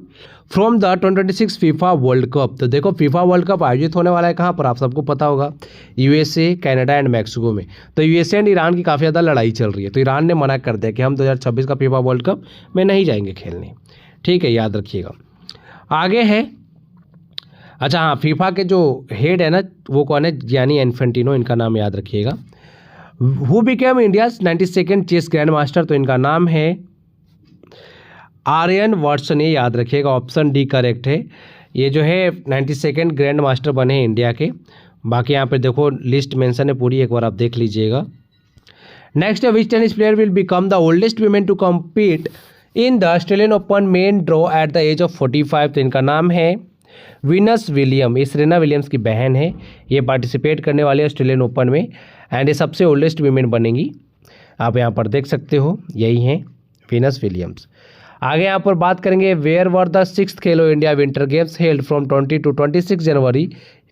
from the 2026 FIFA world cup. तो देखो फीफा वर्ल्ड कप आयोजित होने वाला है कहाँ पर, आप सबको पता होगा, यूएसए, कनाडा एंड मैक्सिको में। तो यूएसए एंड ईरान की काफ़ी ज़्यादा लड़ाई चल रही है, तो ईरान ने मना कर दिया कि हम 2026 का फीफा वर्ल्ड कप में नहीं जाएंगे खेलने, ठीक है, याद रखिएगा। आगे है, अच्छा हाँ, फीफा के जो हेड है ना वो कौन है, गियानी इन्फेंटिनो, इनका नाम याद रखिएगा। Who became India's 92nd chess grand master, तो इनका नाम है आर्यन वाटसन, ये याद रखिएगा, ऑप्शन डी करेक्ट है। ये जो है 92nd ग्रैंड मास्टर बने हैं इंडिया के। बाकी यहाँ पे देखो लिस्ट मेंशन है पूरी, एक बार आप देख लीजिएगा। नेक्स्ट है, which tennis player will become the oldest women to compete in the Australian open men draw at the age of 45। तो इनका नाम है वीनस विलियम, ये सेरेना विलियम्स की बहन है, ये पार्टिसिपेट करने वाले ऑस्ट्रेलियन ओपन में एंड ये सबसे ओल्डेस्ट वीमेन बनेंगी। आप यहाँ पर देख सकते हो, यही हैं वीनस विलियम्स। आगे यहाँ पर बात करेंगे, where were the 6th Khelo India winter games held from 20 to 26 जनवरी,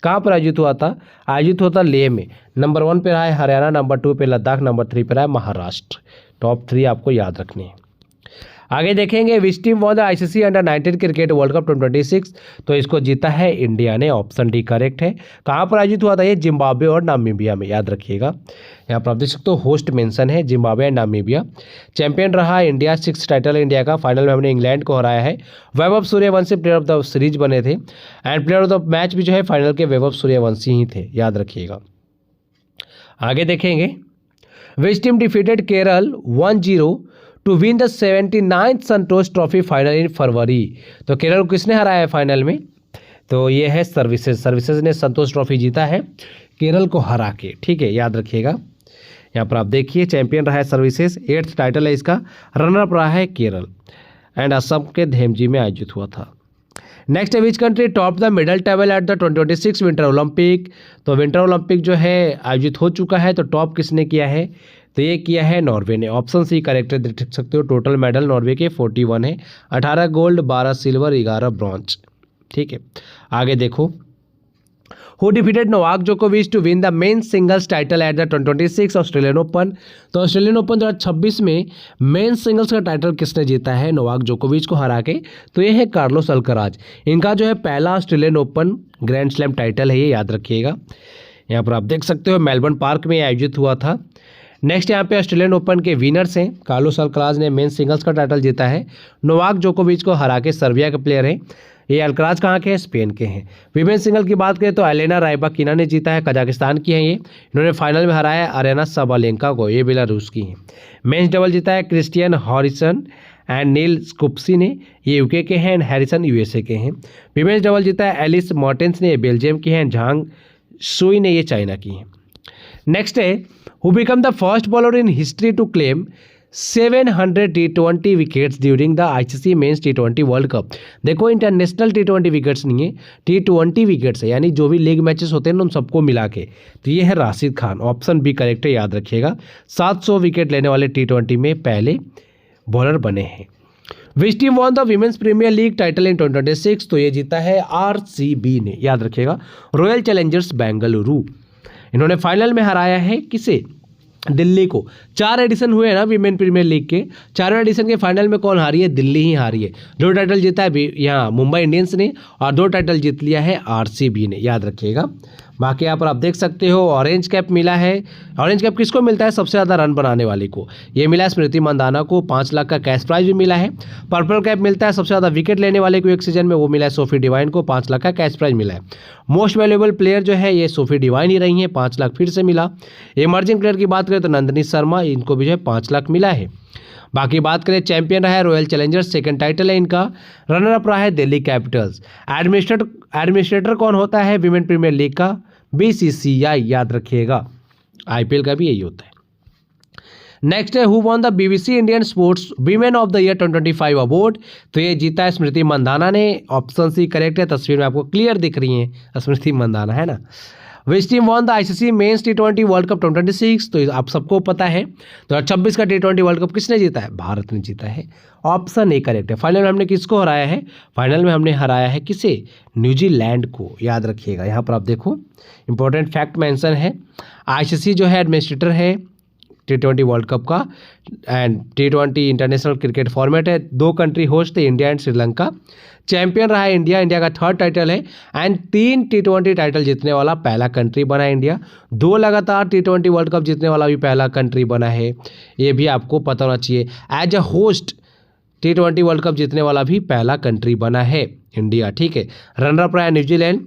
कहाँ पर आयोजित हुआ था, आयोजित हुआ था लेह में। नंबर 1 पे रहा है हरियाणा, नंबर 2 पे लद्दाख, नंबर 3 पे रहा है महाराष्ट्र। टॉप 3 आपको याद रखने हैं। आगे देखेंगे, which team won the ICC under 19 cricket world cup 2026, तो इसको जीता है इंडिया ने, ऑप्शन डी करेक्ट है। कहाँ पर आयोजित हुआ था ये, जिम्बाब्वे और नामीबिया में, याद रखिएगा। यहाँ पर आप देख सकते हो होस्ट मेंशन है, जिम्बाब्वे एंड नामीबिया। चैंपियन रहा इंडिया, 6th टाइटल है इंडिया का। फाइनल में हमने इंग्लैंड को हराया है। Vaibhav Suryavanshi player of the series बने थे and player of the match भी जो है फाइनल के वैभव सूर्यवंशी ही थे, याद रखिएगा। आगे देखेंगे, which team defeated Kerala 1-0 to win the 79th Santosh trophy final in February. तो केरल को किसने हराया है फाइनल में, तो ये है सर्विसेज ने संतोष ट्रॉफी जीता है केरल को हरा के, ठीक है, याद रखिएगा। यहाँ पर आप देखिए, चैंपियन रहा है सर्विसेज, 8th टाइटल है इसका, रनर अप रहा है केरल एंड असम के धेमजी में आयोजित हुआ था। नेक्स्ट है, which country top the medal table eight the 2026 winter Olympic. तो विंटर ओलंपिक जो है आयोजित हो चुका है, तो टॉप किसने किया है, तो ये किया है नॉर्वे ने, ऑप्शन सी करेक्ट है, देख सकते हो। टोटल मेडल नॉर्वे के 41 है, 18 गोल्ड, 12 सिल्वर, 11 ब्रॉन्ज, ठीक है। आगे देखो, हु डिफीटेड नोवाक जोकोविच to win the men's singles title at the 2026 Australian Open. तो ऑस्ट्रेलियन ओपन 2026 में मेंस सिंगल्स का टाइटल किसने जीता है नोवाक जोकोविच को हरा के, तो ये है कार्लोस अल्कराज। इनका जो है पहला Australian open grand slam title है, ये याद रखिएगा। यहाँ पर आप देख सकते हो मेलबर्न पार्क में आयोजित हुआ था। नेक्स्ट यहाँ पे ऑस्ट्रेलियन ओपन के विनर्स हैं, कार्लोस अल्कराज ने मेंस सिंगल्स का टाइटल जीता है, नोवाक जोकोविच को हरा के सर्बिया के प्लेयर हैं। ये अल्कराज कहाँ के हैं, स्पेन के हैं। वीमेन सिंगल की बात करें तो एलेना राइबाकिना ने जीता है, कजाकिस्तान की हैं ये, इन्होंने फाइनल में हराया है अरेना साबालेंका को, ये बेलारूस की हैं। मेंस डबल जीता है क्रिस्टियन हॉरिसन एंड नील स्कुप्सी ने, ये यूके के हैं, एंड हैरिसन यूएसए के हैं। वीमेंस डबल जीता है एलिस मॉर्टेंस ने, ये बेल्जियम की हैं, झांग सुई ने, ये चाइना की हैं। नेक्स्ट है, who become the first bowler in history to claim 700 T20 wickets during the ICC men's T20 world cup. देखो इंटरनेशनल T20 विकेट्स नहीं है, T20 विकेट्स है, यानी जो भी लीग मैचेस होते हैं ना उन सबको मिला के। तो ये है Rashid Khan, option B correct है, याद रखिएगा। 700 विकेट लेने वाले T20 में पहले बॉलर बने हैं। Which team won the women's premier league title in 2026, तो ये जीता है आरसीबी ने, याद रखिएगा, रॉयल चैलेंजर्स बेंगलुरु। इन्होंने फाइनल में हराया है किसे, दिल्ली को। 4 एडिशन हुए हैं ना वीमेन प्रीमियर लीग के, 4वें एडिशन के फाइनल में कौन हारी है, दिल्ली ही हारी है। 2 टाइटल जीता है यहाँ मुंबई इंडियंस ने और 2 टाइटल जीत लिया है आरसीबी ने, याद रखिएगा। बाकी यहाँ पर आप देख सकते हो ऑरेंज कैप मिला है। ऑरेंज कैप किसको मिलता है, सबसे ज़्यादा रन बनाने वाले को। ये मिला है स्मृति मंदाना को, 5 लाख का कैश प्राइज भी मिला है। पर्पल कैप मिलता है सबसे ज़्यादा विकेट लेने वाले को एक सीजन में, वो मिला है सोफी डिवाइन को, 5 लाख का कैश प्राइज मिला है। मोस्ट वैल्यूएबल प्लेयर जो है ये सोफी डिवाइन ही रही है, 5 लाख फिर से मिला। इमर्जिंग प्लेयर की बात करें तो नंदिनी शर्मा, इनको भी जो है 5 लाख मिला है। बाकी बात करें, चैंपियन रहा है रॉयल चैलेंजर्स, 2nd टाइटल है इनका। रनर अप रहा है दिल्ली कैपिटल्स। एडमिनिस्ट्रेटर कौन होता है वीमेन प्रीमियर लीग का, बीसीसीआई, याद रखिएगा। आईपीएल का भी यही होता है। नेक्स्ट है who won the BBC Indian sports women of the year 2025 award. तो ये जीता है स्मृति मंदाना ने। ऑप्शन सी करेक्ट है, तस्वीर में आपको क्लियर दिख रही है स्मृति मंदाना, है ना। विच team won the ICC mains T20 world cup 2026। तो आप सबको पता है 2026 का टी20 वर्ल्ड कप किसने जीता है? भारत ने जीता है। ऑप्शन ए करेक्ट है। फाइनल में हमने किसको हराया है? फाइनल में हमने हराया है किसे? न्यूजीलैंड को, याद रखिएगा। यहाँ पर आप देखो इंपॉर्टेंट फैक्ट मेंशन है। आईसीसी जो है एडमिनिस्ट्रेटर है टी20 वर्ल्ड कप का, and T20 international cricket format है। 2 कंट्री होस्ट है, इंडिया एंड श्रीलंका। चैंपियन रहा है इंडिया, इंडिया का 3rd टाइटल है, एंड 3 टी20 टाइटल जीतने वाला पहला कंट्री बना है इंडिया। 2 लगातार टी20 वर्ल्ड कप जीतने वाला भी पहला कंट्री बना है, ये भी आपको पता होना चाहिए। एज अ होस्ट टी20 वर्ल्ड कप जीतने वाला भी पहला कंट्री बना है इंडिया, ठीक है। रनर अप रहा है New Zealand.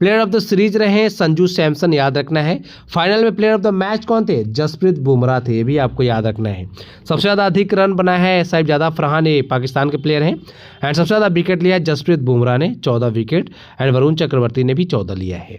Player of the series रहे संजू सैमसन, याद रखना है। फाइनल में प्लेयर ऑफ द मैच कौन थे? जसप्रीत बुमराह थे, ये भी आपको याद रखना है। सबसे ज़्यादा अधिक रन बना है साहिबजादा फरहान, ये पाकिस्तान के प्लेयर हैं। एंड सबसे ज़्यादा विकेट लिया है जसप्रीत बुमराह ने 14 विकेट, एंड वरुण चक्रवर्ती ने भी 14 लिया है।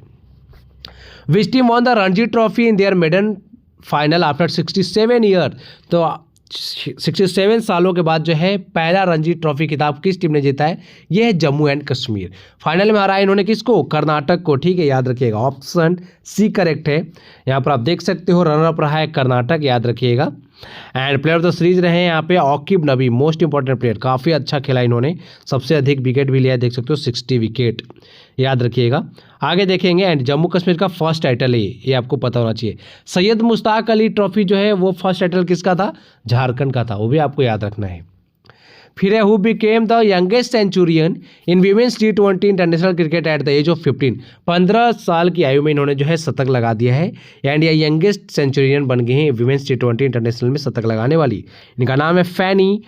Which team won the Ranji trophy in their maiden final after 67 year. तो 67 सालों के बाद जो है पहला रणजी ट्रॉफी खिताब किस टीम ने जीता है? ये है जम्मू एंड कश्मीर। फाइनल में हराया इन्होंने किसको? कर्नाटक को, ठीक है, याद रखिएगा। ऑप्शन सी करेक्ट है। यहाँ पर आप देख सकते हो रनर अप रहा है कर्नाटक, याद रखिएगा। And player of the series रहे हैं यहाँ पे आकिब नबी, मोस्ट इंपॉर्टेंट प्लेयर, काफ़ी अच्छा खेला इन्होंने, सबसे अधिक विकेट भी लिया है, देख सकते हो 60 विकेट, याद रखिएगा। आगे देखेंगे। एंड जम्मू कश्मीर का 1st टाइटल है ये आपको पता होना चाहिए। सैयद मुश्ताक अली ट्रॉफी जो है वो 1st टाइटल किसका था? झारखंड का था, वो भी आपको याद रखना है। फिर है who became the youngest centurion in women's टी20 international cricket at the age of 15। 15 साल की आयु में इन्होंने जो है शतक लगा दिया है, एंड ये यंगेस्ट सेंचुरियन बन गए हैं वीमेंस टी20 इंटरनेशनल में शतक लगाने वाली। इनका नाम है फैनी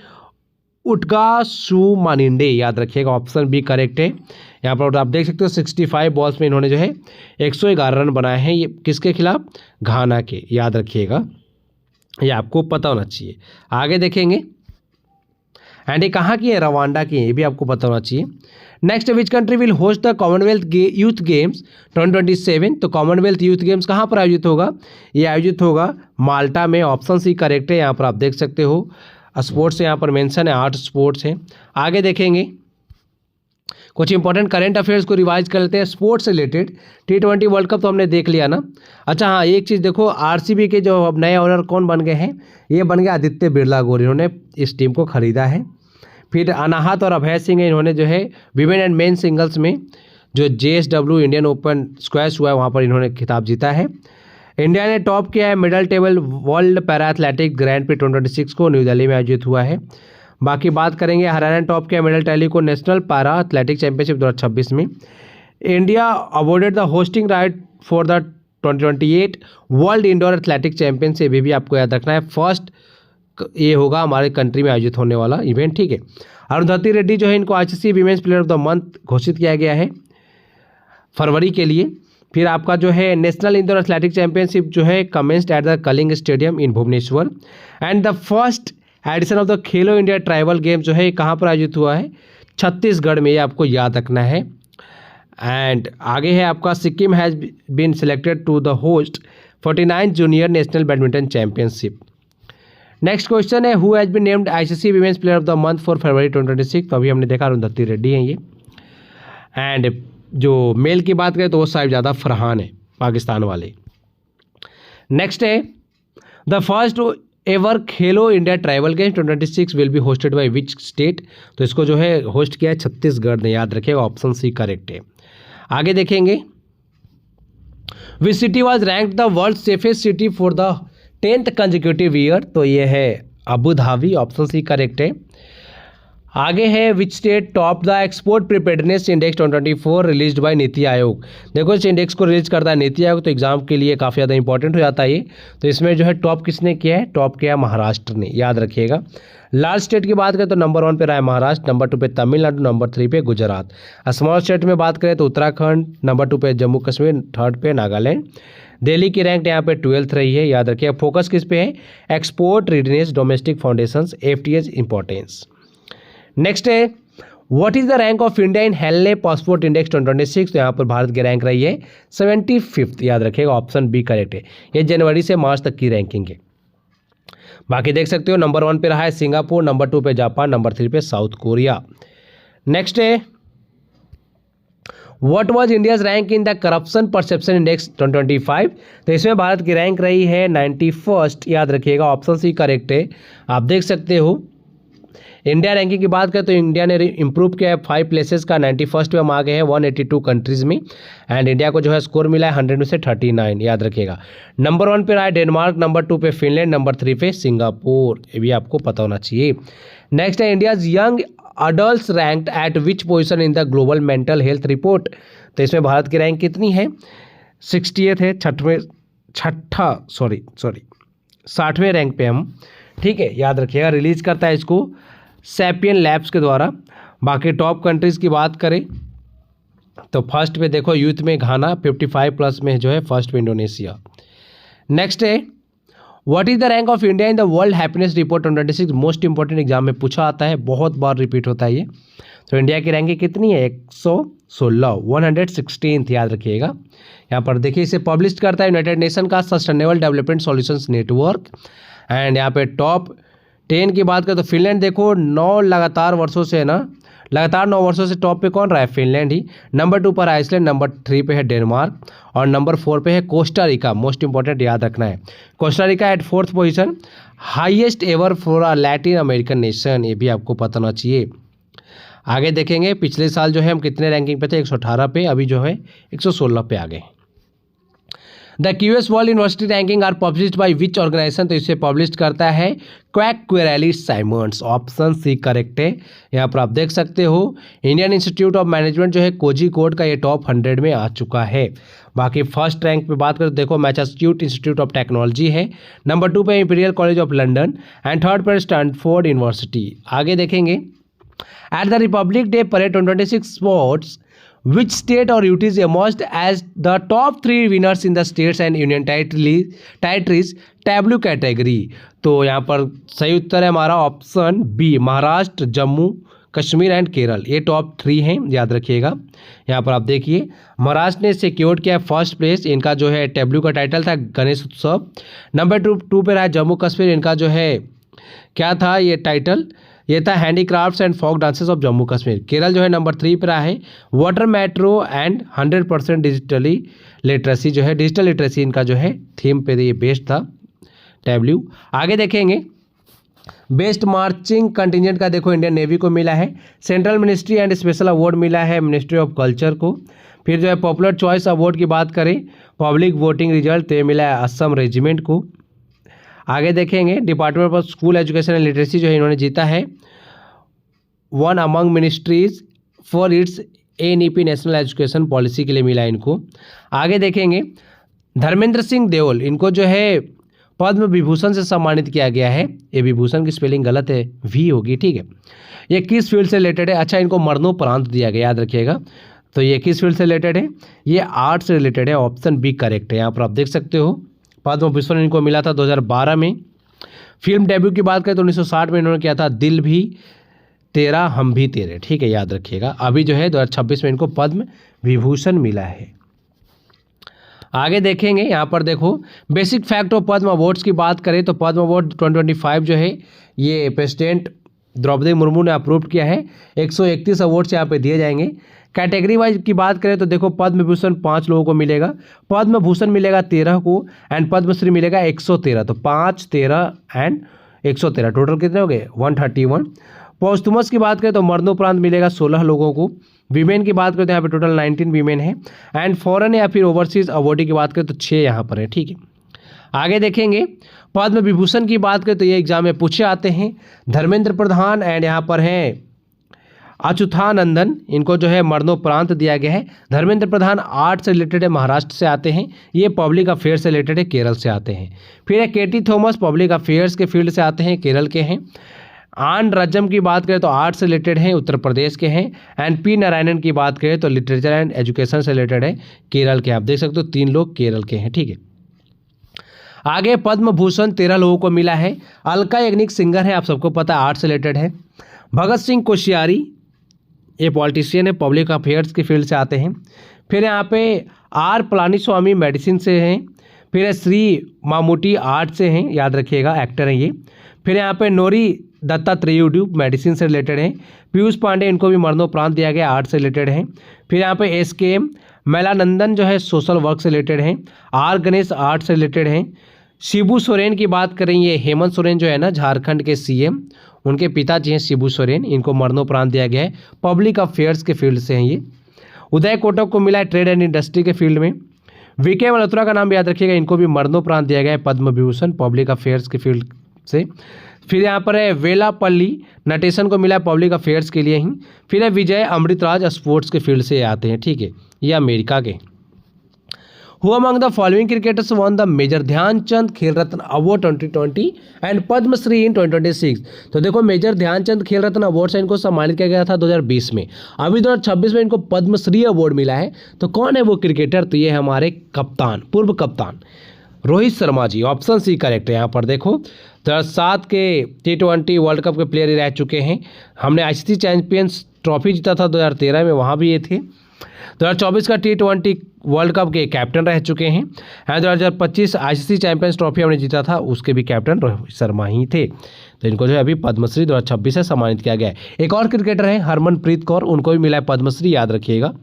उटगासुमानिंडे, याद रखिएगा। ऑप्शन बी करेक्ट है। यहाँ पर आप देख सकते हो 65 बॉल्स में इन्होंने जो है 111 रन बनाए हैं, ये किसके खिलाफ? घाना के, याद रखिएगा, ये आपको पता होना चाहिए। आगे देखेंगे। एंड ये कहाँ की है? रवांडा की है, ये भी आपको पता होना चाहिए। Next, which country will host the Commonwealth youth games 2027। तो कॉमनवेल्थ यूथ गेम्स कहाँ पर आयोजित होगा? ये आयोजित होगा माल्टा में। ऑप्शन सी करेक्ट है। यहाँ पर आप देख सकते हो स्पोर्ट्स यहाँ पर मेंशन है, 8 स्पोर्ट्स हैं। आगे देखेंगे कुछ इंपॉर्टेंट करंट अफेयर्स को रिवाइज कर लेते हैं स्पोर्ट्स रिलेटेड। टी20 वर्ल्ड कप तो हमने देख लिया ना। अच्छा हाँ, एक चीज़ देखो, आरसीबी के जो अब नए ओनर कौन बन गए हैं? ये बन गया आदित्य बिरला गौर, इन्होंने इस टीम को खरीदा है। फिर अनाहत और अभय सिंह इन्होंने जो है विमेन एंड मेन सिंगल्स में जो JSW इंडियन ओपन स्क्वैश हुआ है वहाँ पर इन्होंने खिताब जीता है। इंडिया ने टॉप किया है middle table world para athletic grand pre 2026 को, न्यू दिल्ली में आयोजित हुआ है। बाकी बात करेंगे, हरियाणा ने टॉप किया मिडल टैली को नेशनल पैरा एथलेटिक चैंपियनशिप 2026 में। India awarded the hosting right for the 2028 world indoor athletic championship, ये भी आपको याद रखना है। फर्स्ट ये होगा हमारे कंट्री में आयोजित होने वाला इवेंट, ठीक है। अरुंधति रेड्डी जो है इनको ICC women's player of the month घोषित किया गया है फरवरी के लिए। फिर आपका जो है नेशनल इंडोर एथलेटिक चैंपियनशिप जो है commenced at the Kalinga stadium in Bhubaneswar. And the first edition of the Khelo India tribal game जो है कहाँ पर आयोजित हुआ है? छत्तीसगढ़ में, ये आपको याद रखना है। एंड आगे है आपका Sikkim has been selected to the host 49 junior national badminton championship. Next question है who has been named ICC women's player of the month for February 2026। तो अभी हमने देखा अरुंधति रेड्डी हैं ये। एंड जो मेल की बात करें तो वो साहिबजादा फरहान है, पाकिस्तान वाले। नेक्स्ट है the first ever Khelo India tribal games 2026 will be hosted by which state. तो इसको जो है होस्ट किया है छत्तीसगढ़ ने, याद रखिएगा। ऑप्शन सी करेक्ट है। आगे देखेंगे which city was ranked the world safest city for the 10th consecutive year. तो ये है Abu Dhabi, option C correct है। आगे है which state top the export preparedness index 2024 released by NITI Aayog. देखो इस इंडेक्स को रिलीज करता है नीति आयोग, तो एग्जाम के लिए काफ़ी ज़्यादा इंपॉर्टेंट हो जाता है ये। तो इसमें जो है टॉप किसने किया है? टॉप किया है महाराष्ट्र ने, याद रखिएगा। लार्ज स्टेट की बात करें तो नंबर 1 पे रहा है महाराष्ट्र, नंबर 2 पे तमिलनाडु, नंबर 3 पे गुजरात। स्मॉल स्टेट में बात करें तो उत्तराखंड, नंबर 2 पे जम्मू कश्मीर, 3rd पे नागालैंड। दिल्ली की रैंक यहाँ पे 12th रही है, याद रखिएगा। फोकस किस पे है? Export readiness, domestic foundations, FTA's importance. Next है what is the rank of India in Henley passport index 2026। तो यहाँ पर भारत की रैंक रही है 75th, याद रखिएगा। ऑप्शन बी करेक्ट है। ये जनवरी से मार्च तक की रैंकिंग है। बाकी देख सकते हो नंबर 1 पे रहा है सिंगापुर, नंबर 2 पे जापान, नंबर 3 पे साउथ कोरिया। नेक्स्ट है what was India's rank in the corruption perception index 2025। तो इसमें भारत की रैंक रही है 91st, याद रखिएगा, ऑप्शन सी करेक्ट है। आप देख सकते हो इंडिया रैंकिंग की बात करें तो इंडिया ने इंप्रूव किया है 5 प्लेसेस का, 91st पे हम आ गए हैं 182 कंट्रीज़ में। एंड इंडिया को जो है स्कोर मिला है 100 में से 39, याद रखिएगा। नंबर 1 पे रहा है डेनमार्क, नंबर 2 पे फिनलैंड, नंबर 3 पे सिंगापुर, ये भी आपको पता होना चाहिए। नेक्स्ट है India's young adult ranked eight which position in the global mental health report. तो इसमें भारत की रैंक कितनी है, 60th है, 60वें रैंक पे हम, ठीक है, याद रखिएगा। रिलीज करता है इसको सैपियन लैब्स के द्वारा। बाकी टॉप कंट्रीज़ की बात करें तो फर्स्ट पे देखो यूथ में घाना, 55+ में जो है फर्स्ट पे इंडोनेशिया। नेक्स्ट है what is the rank of India in the world happiness report 2026। Most important exam में पूछा आता है, बहुत बार रिपीट होता है ये। तो इंडिया की रैंकिंग कितनी है, 116, 116th, याद रखिएगा। यहाँ पर देखिए इसे पब्लिश करता है यूनाइटेड नेशन का sustainable development solutions network. And यहाँ पे टॉप 10 की बात करें तो फिनलैंड देखो 9 लगातार वर्षों से है ना, लगातार 9 वर्षों से टॉप पे कौन रहा है, फिनलैंड ही। नंबर 2 पर आइसलैंड, नंबर 3 पे है डेनमार्क और नंबर 4 पे है कोस्टा रिका। मोस्ट इंपॉर्टेंट याद रखना है, Costa Rica at 4th position, highest ever for a Latin American nation, ये भी आपको पता होना चाहिए। आगे देखेंगे पिछले साल जो है हम कितने रैंकिंग पे थे, 118 पे, अभी जो है 116 पे आ गए। The QS world university ranking are published by which organisation. तो इसे पब्लिश करता है Quacquarelli Symonds, option C correct है। यहाँ पर आप देख सकते हो इंडियन इंस्टीट्यूट ऑफ मैनेजमेंट जो है कोझिकोड का ये टॉप 100 में आ चुका है। बाकी फर्स्ट रैंक पे बात करें तो देखो मैसाचुसेट्स इंस्टीट्यूट ऑफ टेक्नोलॉजी है, नंबर 2 पे imperial college of London and 3rd पर स्टैनफोर्ड यूनिवर्सिटी। आगे देखेंगे at the Republic day parade 2026 sports which state or UTs emerged as the top 3 winners in the states and union territories tableau category। तो यहाँ पर सही उत्तर है हमारा option B, Maharashtra, Jammu Kashmir and Kerala, ये टॉप 3 हैं, याद रखिएगा। यहाँ पर आप देखिए महाराष्ट्र ने सिक्योर्ड किया फर्स्ट प्लेस, इनका जो है टेबलू का टाइटल था गणेश उत्सव। नंबर 2 पे रहा जम्मू कश्मीर, इनका जो है क्या था ये टाइटल, ये था handicrafts and folk dances of Jammu Kashmir. Kerala जो है नंबर 3 पर रहा है water metro and 100% digitally literacy, जो है डिजिटल लिटरेसी इनका जो है थीम पे ये बेस्ट था टैब्ल्यू। आगे देखेंगे बेस्ट मार्चिंग कंटिजेंट का देखो इंडियन नेवी को मिला है, central ministry and special award मिला है मिनिस्ट्री ऑफ कल्चर को। फिर जो है पॉपुलर चॉइस अवार्ड की बात करें पब्लिक वोटिंग रिजल्ट तो ये मिला है असम रेजिमेंट को। आगे देखेंगे department of school education and literacy जो है इन्होंने जीता है 1 among ministries for its NEP national Education policy के लिए मिला इनको। आगे देखेंगे धर्मेंद्र सिंह देओल, इनको जो है पद्म विभूषण से सम्मानित किया गया है। ये विभूषण की स्पेलिंग गलत है, वी होगी, ठीक है। ये किस फील्ड से रिलेटेड है, अच्छा इनको मरणोपरांत दिया गया, याद रखिएगा। तो ये किस फील्ड से रिलेटेड है, ये आर्ट से रिलेटेड है, ऑप्शन बी करेक्ट है। यहाँ पर आप देख सकते हो पद्म विभूषण इनको मिला था 2012 में। फिल्म डेब्यू की बात करें तो 1960 में इन्होंने किया था दिल भी तेरा हम भी तेरे, ठीक है, याद रखिएगा। अभी जो है 2026 में इनको पद्म विभूषण मिला है। आगे देखेंगे यहाँ पर देखो basic fact of Padma awards की बात करें तो पद्म अवार्ड 2025 जो है ये प्रेसिडेंट द्रौपदी मुर्मू ने अप्रूव किया है। 131 अवार्ड्स यहाँ पे दिए जाएंगे। कैटेगरी वाइज की बात करें तो देखो पद्म विभूषण 5 लोगों को मिलेगा, पद्म भूषण मिलेगा 13 को एंड पद्मश्री मिलेगा 113। तो 5, 13 एंड 113 टोटल कितने हो गए 131। पॉस्टुमस की बात करें तो मरणोपरांत मिलेगा 16 लोगों को। वीमेन की बात करें तो यहाँ पे टोटल 19 वीमेन है एंड फॉरेन या फिर ओवरसीज अवॉर्डी की बात करें तो 6 यहाँ पर है, ठीक है। आगे देखेंगे पद्म विभूषण की बात करें तो ये एग्जाम में पूछे आते हैं धर्मेंद्र प्रधान एंड यहाँ पर हैं अच्युतानंदन, इनको जो है मरणोपरांत दिया गया है। धर्मेंद्र प्रधान आर्ट से रिलेटेड है, महाराष्ट्र से आते हैं। ये पब्लिक अफेयर से रिलेटेड है, केरल से आते हैं। फिर है केटी थॉमस, पब्लिक अफेयर्स के फील्ड से आते हैं, केरल के हैं। आन रजम की बात करें तो आर्ट से रिलेटेड हैं, उत्तर प्रदेश के हैं। एंड पी नारायणन की बात करें तो लिटरेचर एंड एजुकेशन से रिलेटेड है, केरल के। आप देख सकते हो 3 लोग केरल के हैं, ठीक है। आगे पद्म भूषण 13 लोगों को मिला है। अलका याग्निक सिंगर है, आप सबको पता है, आर्ट से रिलेटेड है। भगत सिंह कोश्यारी ये पॉलिटिशियन है, पब्लिक अफेयर्स के फील्ड से आते हैं। फिर यहाँ पे आर पलानीस्वामी मेडिसिन से हैं। फिर है श्री मामूटी आर्ट से हैं, याद रखिएगा, एक्टर हैं ये। फिर यहाँ पे नोरी दत्ता त्रियुडू मेडिसिन से रिलेटेड हैं। पीयूष पांडे इनको भी मरणोपरांत दिया गया, आर्ट से रिलेटेड हैं। फिर यहाँ पे SKM मेलानंदन जो है सोशल वर्क से रिलेटेड हैं। R गणेश आर्ट से रिलेटेड हैं। शिबू सोरेन की बात करें, ये हेमंत सोरेन जो है ना झारखंड के CM, उनके पिताजी हैं शिबू सोरेन, इनको मरणोपरांत दिया गया है, पब्लिक अफेयर्स के फील्ड से हैं ये। उदय कोटक को मिला है ट्रेड एंड इंडस्ट्री के फील्ड में। VK मल्होत्रा का नाम याद रखिएगा, इनको भी मरणोपरांत दिया गया है पद्म विभूषण, पब्लिक अफेयर्स के फील्ड से। फिर यहाँ पर है वेलापल्ली नटेशन को मिला है पब्लिक अफेयर्स के लिए ही। फिर है विजय अमृतराज स्पोर्ट्स के फील्ड से आते हैं, ठीक है, ये अमेरिका के। Who among the following cricketers won the major Dhyan Chand Khel Ratna award 2020 and Padma Shri in 2026। तो देखो मेजर ध्यानचंद खेल रत्न अवार्ड से इनको सम्मानित किया गया था 2020 में, अभी 2026 में इनको पद्मश्री अवार्ड मिला है। तो कौन है वो क्रिकेटर? तो ये है हमारे कप्तान, पूर्व कप्तान Rohit Sharma ji. Option C correct है। यहाँ पर देखो 2007 के T20 वर्ल्ड कप के प्लेयर रह चुके हैं। हमने ICC चैंपियंस ट्रॉफी जीता था 2013 में, वहाँ भी ये थे। 2024 का T20 वर्ल्ड कप के कैप्टन रह चुके हैं। 2025 ICC चैंपियंस ट्रॉफी हमने जीता था, उसके भी कैप्टन रोहित शर्मा ही थे। तो इनको जो है अभी पद्मश्री 2026 से सम्मानित किया गया है। एक और क्रिकेटर है हरमनप्रीत कौर, उनको भी मिला है पद्मश्री, याद रखिएगा।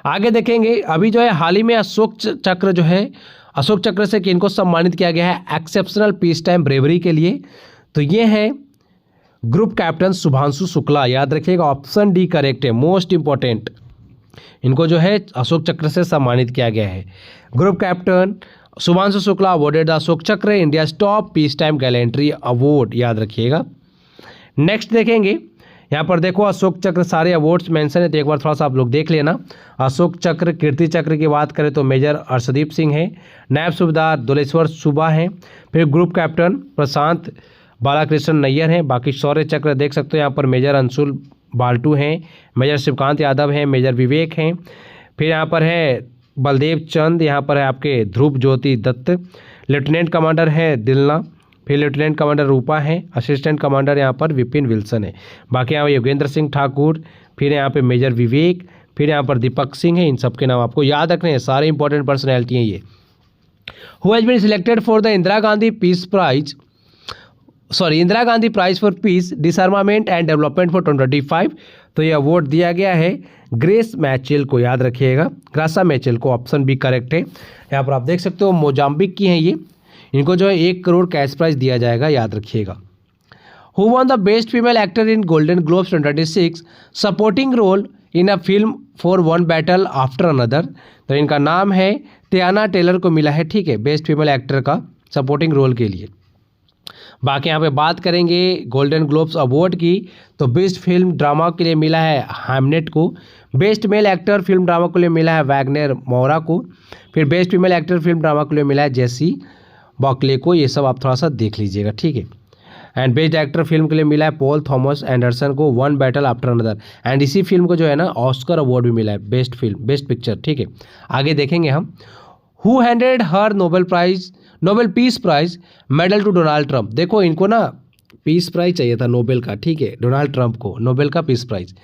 आगे देखेंगे, अभी जो है हाल ही में अशोक चक्र जो है, अशोक चक्र से किनको सम्मानित किया गया है एक्सेप्शनल पीस टाइम ब्रेवरी के लिए? तो ये है ग्रुप कैप्टन शुभांशु शुक्ला, याद रखिएगा। ऑप्शन डी करेक्ट है, मोस्ट इंपॉर्टेंट। इनको जो है अशोक चक्र से सम्मानित किया गया है। Group captain Shubhanshu Shukla awarded the Ashok Chakra, India top peace time gallantry award, याद रखिएगा। नेक्स्ट देखेंगे, यहाँ पर देखो अशोक चक्र सारे अवार्ड्स मेंशन है, तो एक बार थोड़ा सा आप लोग देख लेना। अशोक चक्र, कीर्ति चक्र की बात करें तो मेजर अर्शदीप सिंह है, नायब सूबेदार दुलेश्वर सुबा हैं, फिर ग्रुप कैप्टन प्रशांत बालाकृष्ण नैयर हैं। बाकी शौर्य चक्र देख सकते हो यहाँ पर मेजर अंशुल बाल्टू हैं, मेजर शिवकांत यादव हैं, मेजर विवेक हैं। फिर यहाँ पर है बलदेव चंद, यहाँ पर है आपके ध्रुव ज्योति दत्त, लेफ्टिनेंट कमांडर है दिलना, फिर लेफ्टिनेंट कमांडर रूपा हैं, असिस्टेंट कमांडर यहाँ पर विपिन विल्सन है। बाकी यहाँ योगेंद्र सिंह ठाकुर, फिर यहाँ पे मेजर विवेक, फिर यहाँ पर दीपक सिंह है। इन सब के नाम आपको याद रखने हैं, सारे इंपॉर्टेंट पर्सनैलिटी हैं ये। Who has been selected for the Indira Gandhi prize for peace disarmament and development for 2025? तो ये अवार्ड दिया गया है ग्रेस मैचेल को, याद रखिएगा, ग्रासा मैचेल को। ऑप्शन बी करेक्ट है। यहाँ पर आप देख सकते हो मोजाम्बिक की हैं ये, इनको जो है 1 करोड़ कैश प्राइज दिया जाएगा, याद रखिएगा। Who won the best female actor in Golden Globes 2026 supporting role in a film for One Battle After Another? तो इनका नाम है टियाना टेलर को मिला है, ठीक है, बेस्ट फीमेल एक्टर का सपोर्टिंग रोल के लिए। बाकी यहाँ पे बात करेंगे गोल्डन ग्लोब्स अवार्ड की, तो बेस्ट फिल्म ड्रामा के लिए मिला है हैमनेट को, best male actor film drama के लिए मिला है वैगनर मोरा को, फिर best female actor film drama के लिए मिला है जेसी बॉकले को। ये सब आप थोड़ा सा देख लीजिएगा, ठीक है। एंड बेस्ट एक्टर फिल्म के लिए मिला है पॉल थॉमस एंडरसन को, one Battle After another. And इसी फिल्म को जो है ना ऑस्कर अवार्ड भी मिला है, बेस्ट फिल्म, बेस्ट पिक्चर, ठीक है। आगे देखेंगे हम, who handed her Nobel peace prize medal to Donald Trump? देखो इनको ना पीस प्राइज चाहिए था नोबेल का, ठीक है, डोनाल्ड ट्रंप को नोबेल का पीस प्राइज।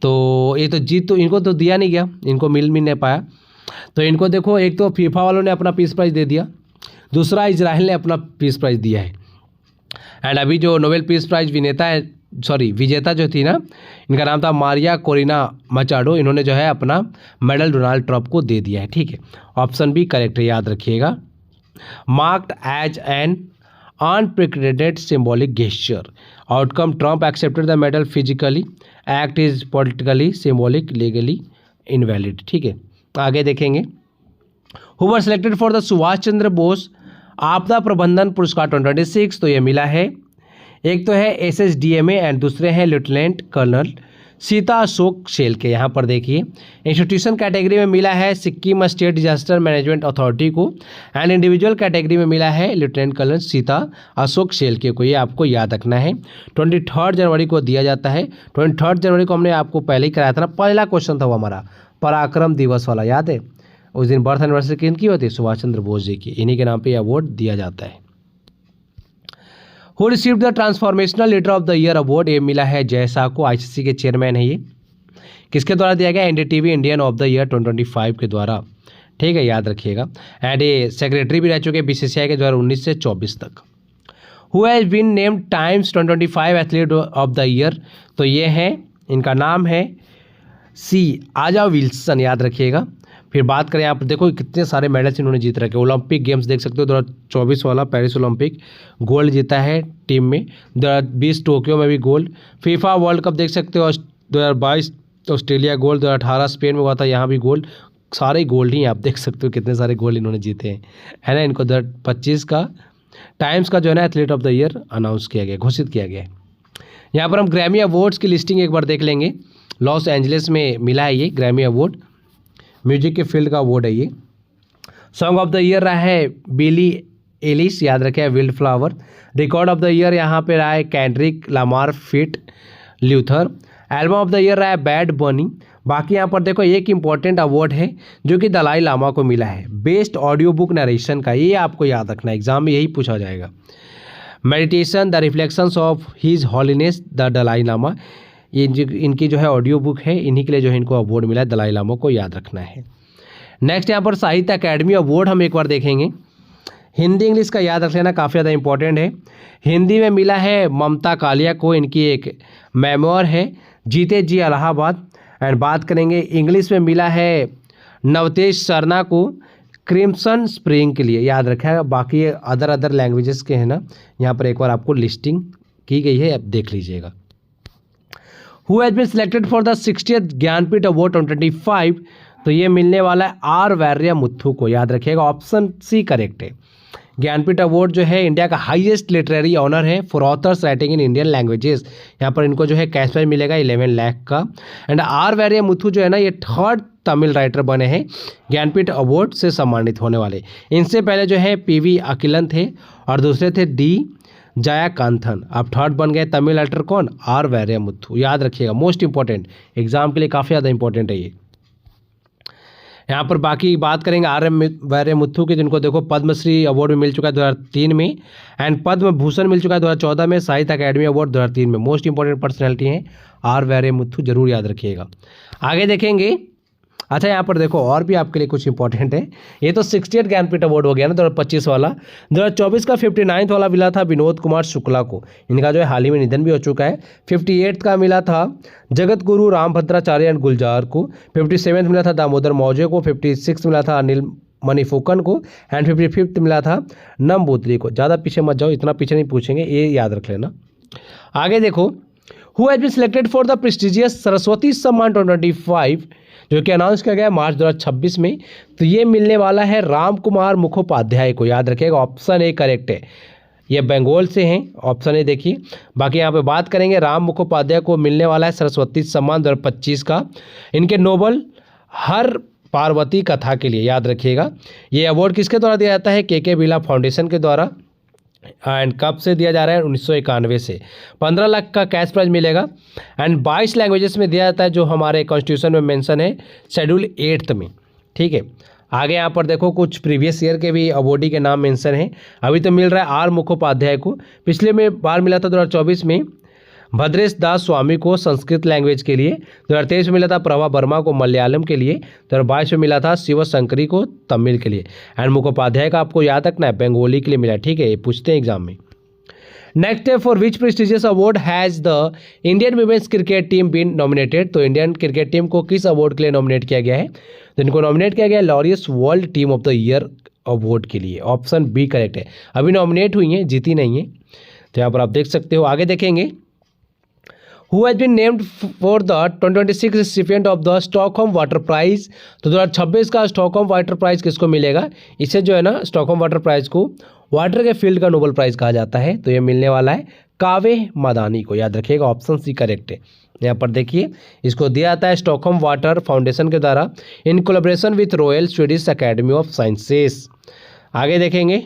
तो ये तो जीत तो इनको तो दिया नहीं गया, इनको मिल नहीं पाया। तो इनको देखो, एक तो फीफा वालों ने अपना पीस प्राइज दे दिया, दूसरा इजराइल ने अपना पीस प्राइज दिया है। एंड अभी जो नोबेल पीस प्राइज विजेता जो थी ना, इनका नाम था मारिया कोरिना मचाडो, इन्होंने जो है अपना मेडल डोनाल्ड ट्रंप को दे दिया है, ठीक है। ऑप्शन बी करेक्ट है, याद रखिएगा। Marked as an unprecedented symbolic gesture outcome Trump accepted the medal physically, act is politically symbolic legally invalid, ठीक है। आगे देखेंगे, who were selected for the Subhash Chandra Bose Aapda Prabandhan पुरस्कार 2026? तो ये मिला है, एक तो है SSDMA एंड दूसरे हैं lieutenant colonel Sita Ashok Shelke. यहाँ पर देखिए इंस्टीट्यूशन कैटेगरी में मिला है Sikkim state disaster management authority को, एंड इंडिविजुअल कैटेगरी में मिला है lieutenant colonel Sita Ashok Shelke को। ये आपको याद रखना है। 23 जनवरी को दिया जाता है। 23 जनवरी को हमने आपको पहले ही कराया था ना, पहला क्वेश्चन था वो हमारा पराक्रम दिवस वाला, याद है? उस दिन बर्थ एनिवर्सरी किनकी होती है? सुभाष चंद्र बोस जी की। इन्हीं के नाम पे अवार्ड दिया जाता है। Who received the transformational leader of the year award? ये मिला है जय शाह को, ICC के चेयरमैन है ये। किसके द्वारा दिया गया? NDTV Indian of the year 2025 के द्वारा, ठीक है, याद रखिएगा। एंड ये सेक्रेटरी भी रह चुके BCCI के 2019 से 24 तक। Who has been named Times 2025 athlete of the year, तो ये है, इनका नाम है सी आजा विल्सन, याद रखिएगा। फिर बात करें, यहाँ पर देखो कितने सारे मेडल्स इन्होंने जीत रखे। ओलंपिक गेम्स देख सकते हो, 2024 वाला पेरिस ओलंपिक गोल्ड जीता है टीम में, 2020 टोक्यो में भी गोल्ड, फीफा वर्ल्ड कप देख सकते हो 2022 ऑस्ट्रेलिया गोल्ड, 2018 स्पेन में हुआ था, यहाँ भी गोल्ड, सारे गोल्ड ही आप देख सकते हो कितने सारे गोल्ड इन्होंने जीते हैं, है ना। इनको 2025 का टाइम्स का जो है ना athlete of the year announce किया गया, घोषित किया गया है। यहाँ पर हम ग्रैमी अवार्ड्स की लिस्टिंग एक बार देख लेंगे। लॉस एंजलिस में मिला है ये ग्रैमी अवार्ड, म्यूजिक के फील्ड का अवार्ड है ये। सॉन्ग ऑफ द ईयर रहा है बिली एलिश, याद रखें, wildflower. Record of the year यहाँ पे रहा है Kendrick Lamar feat Luther. Album of the year रहा है बैड बनी। बाकी यहाँ पर देखो एक इंपॉर्टेंट अवार्ड है जो कि दलाई लामा को मिला है, बेस्ट ऑडियो बुक नरेशन का, ये आपको याद रखना है, एग्जाम में यही पूछा जाएगा। Meditation the reflections of his holiness the Dalai Lama, ये इनकी जो है ऑडियो बुक है, इन्हीं के लिए जो है इनको अवार्ड मिला है, दलाई लामा को याद रखना है। नेक्स्ट यहाँ पर साहित्य अकेडमी अवार्ड हम एक बार देखेंगे। हिंदी इंग्लिश का याद रख लेना, काफ़ी ज़्यादा इंपॉर्टेंट है। हिंदी में मिला है ममता कालिया को, इनकी एक मेमोर है जीते जी इलाहाबाद। एंड बात करेंगे इंग्लिश में मिला है नवतेज सरना को क्रिम्सन स्प्रिंग के लिए, याद रखा। बाकी अदर लैंग्वेजेस के हैं ना, यहाँ पर एक बार आपको लिस्टिंग की गई है, आप देख लीजिएगा। Who has been selected for the 60th Jnanpith award 2025, तो ये मिलने वाला है आर वैर्यमुथु को, याद रखिएगा, ऑप्शन सी करेक्ट है। ज्ञानपीठ अवार्ड जो है इंडिया का हाईएस्ट लिटरेरी ऑनर है for authors writing in Indian languages. यहाँ पर इनको जो है कैश प्राइज मिलेगा 11 लाख का। एंड आर वैर्यमुथु जो है ना, ये 3rd तमिल राइटर बने हैं ज्ञानपीठ अवार्ड से सम्मानित होने वाले। इनसे पहले जो है PV अकिलन थे और दूसरे थे D जयाकांथन। अब 3rd बन गए तमिल राइटर कौन, आर वैर्यमुथु, याद रखिएगा, मोस्ट इंपॉर्टेंट, एग्जाम के लिए काफ़ी ज़्यादा इंपॉर्टेंट है ये। यहाँ पर बाकी बात करेंगे आर वैर्यमुथु की, जिनको देखो पद्मश्री अवार्ड भी मिल चुका है 2003 में, एंड पद्म भूषण मिल चुका है 2014 में, साहित्य अकेडमी अवार्ड 2003 में। मोस्ट इंपॉर्टेंट पर्सनैलिटी हैं आर वैर्यमुथु, जरूर याद रखिएगा। आगे देखेंगे, अच्छा यहाँ पर देखो और भी आपके लिए कुछ इंपॉर्टेंट है। ये तो 60th ज्ञानपीठ अवार्ड हो गया ना 2025 वाला। 2024 का 59th वाला मिला था विनोद कुमार शुक्ला को, इनका जो है हाल ही में निधन भी हो चुका है। 58th का मिला था जगत गुरु रामभद्राचार्य एंड गुलजार को। 57th मिला था दामोदर मौर्य को। 56 मिला था अनिल मणिफुकन को। एंड 55th मिला था नम्बूदरी को। ज़्यादा पीछे मत जाओ, इतना पीछे नहीं पूछेंगे, ये याद रख लेना। आगे देखो, who has been selected for the prestigious Saraswati Samman 2025, जो कि अनाउंस किया गया मार्च 2026 में, तो ये मिलने वाला है राम कुमार मुखोपाध्याय को, याद रखिएगा, ऑप्शन ए करेक्ट है। ये बंगाल से हैं, ऑप्शन ए देखिए। बाकी यहाँ पे बात करेंगे, राम मुखोपाध्याय को मिलने वाला है सरस्वती सम्मान 2025 का, इनके नोबल हर पार्वती कथा के लिए, याद रखिएगा। ये अवार्ड किसके द्वारा दिया जाता है, के बिरला फाउंडेशन के द्वारा। एंड कब से दिया जा रहा है, 1991 से। 15 लाख का कैश प्राइज मिलेगा। एंड 22 लैंग्वेजेस में दिया जाता है, जो हमारे कॉन्स्टिट्यूशन में मेंशन है शेड्यूल 8th में, ठीक है। आगे यहाँ पर देखो कुछ प्रीवियस ईयर के भी अवॉर्डी के नाम मेंशन है। अभी तो मिल रहा है आर मुखोपाध्याय को, पिछले में बार मिला था 2024 में भद्रेश दास स्वामी को संस्कृत लैंग्वेज के लिए। 2023 में मिला था प्रभा वर्मा को मलयालम के लिए। 2022 में मिला था शिव शंकरी को तमिल के लिए। एंड मुखोपाध्याय का आपको याद रखना है बंगाली के लिए मिला, ठीक है, ये पूछते हैं एग्जाम में। नेक्स्ट है, for which prestigious award has the Indian women's cricket team been nominated, तो इंडियन क्रिकेट टीम को किस अवार्ड के लिए नॉमिनेट किया गया है, तो इनको नॉमिनेट किया गया है Laureus world team of the year award के लिए। ऑप्शन बी करेक्ट है, अभी नॉमिनेट हुई हैं, जीती नहीं है, तो यहाँ पर आप देख सकते हो। आगे देखेंगे, who has been named for the 2026 recipient of the Stockholm water prize, तो 2026 का स्टॉकहोम वाटर प्राइज किसको मिलेगा, इसे जो है ना स्टॉकहोम वाटर प्राइज को वाटर के फील्ड का नोबेल प्राइज कहा जाता है, तो ये मिलने वाला है कावे मदानी को, याद रखिएगा, ऑप्शन सी करेक्ट है। यहाँ पर देखिए, इसको दिया जाता है स्टॉकहोम वाटर फाउंडेशन के द्वारा in collaboration with royal Swedish academy of sciences. आगे देखेंगे,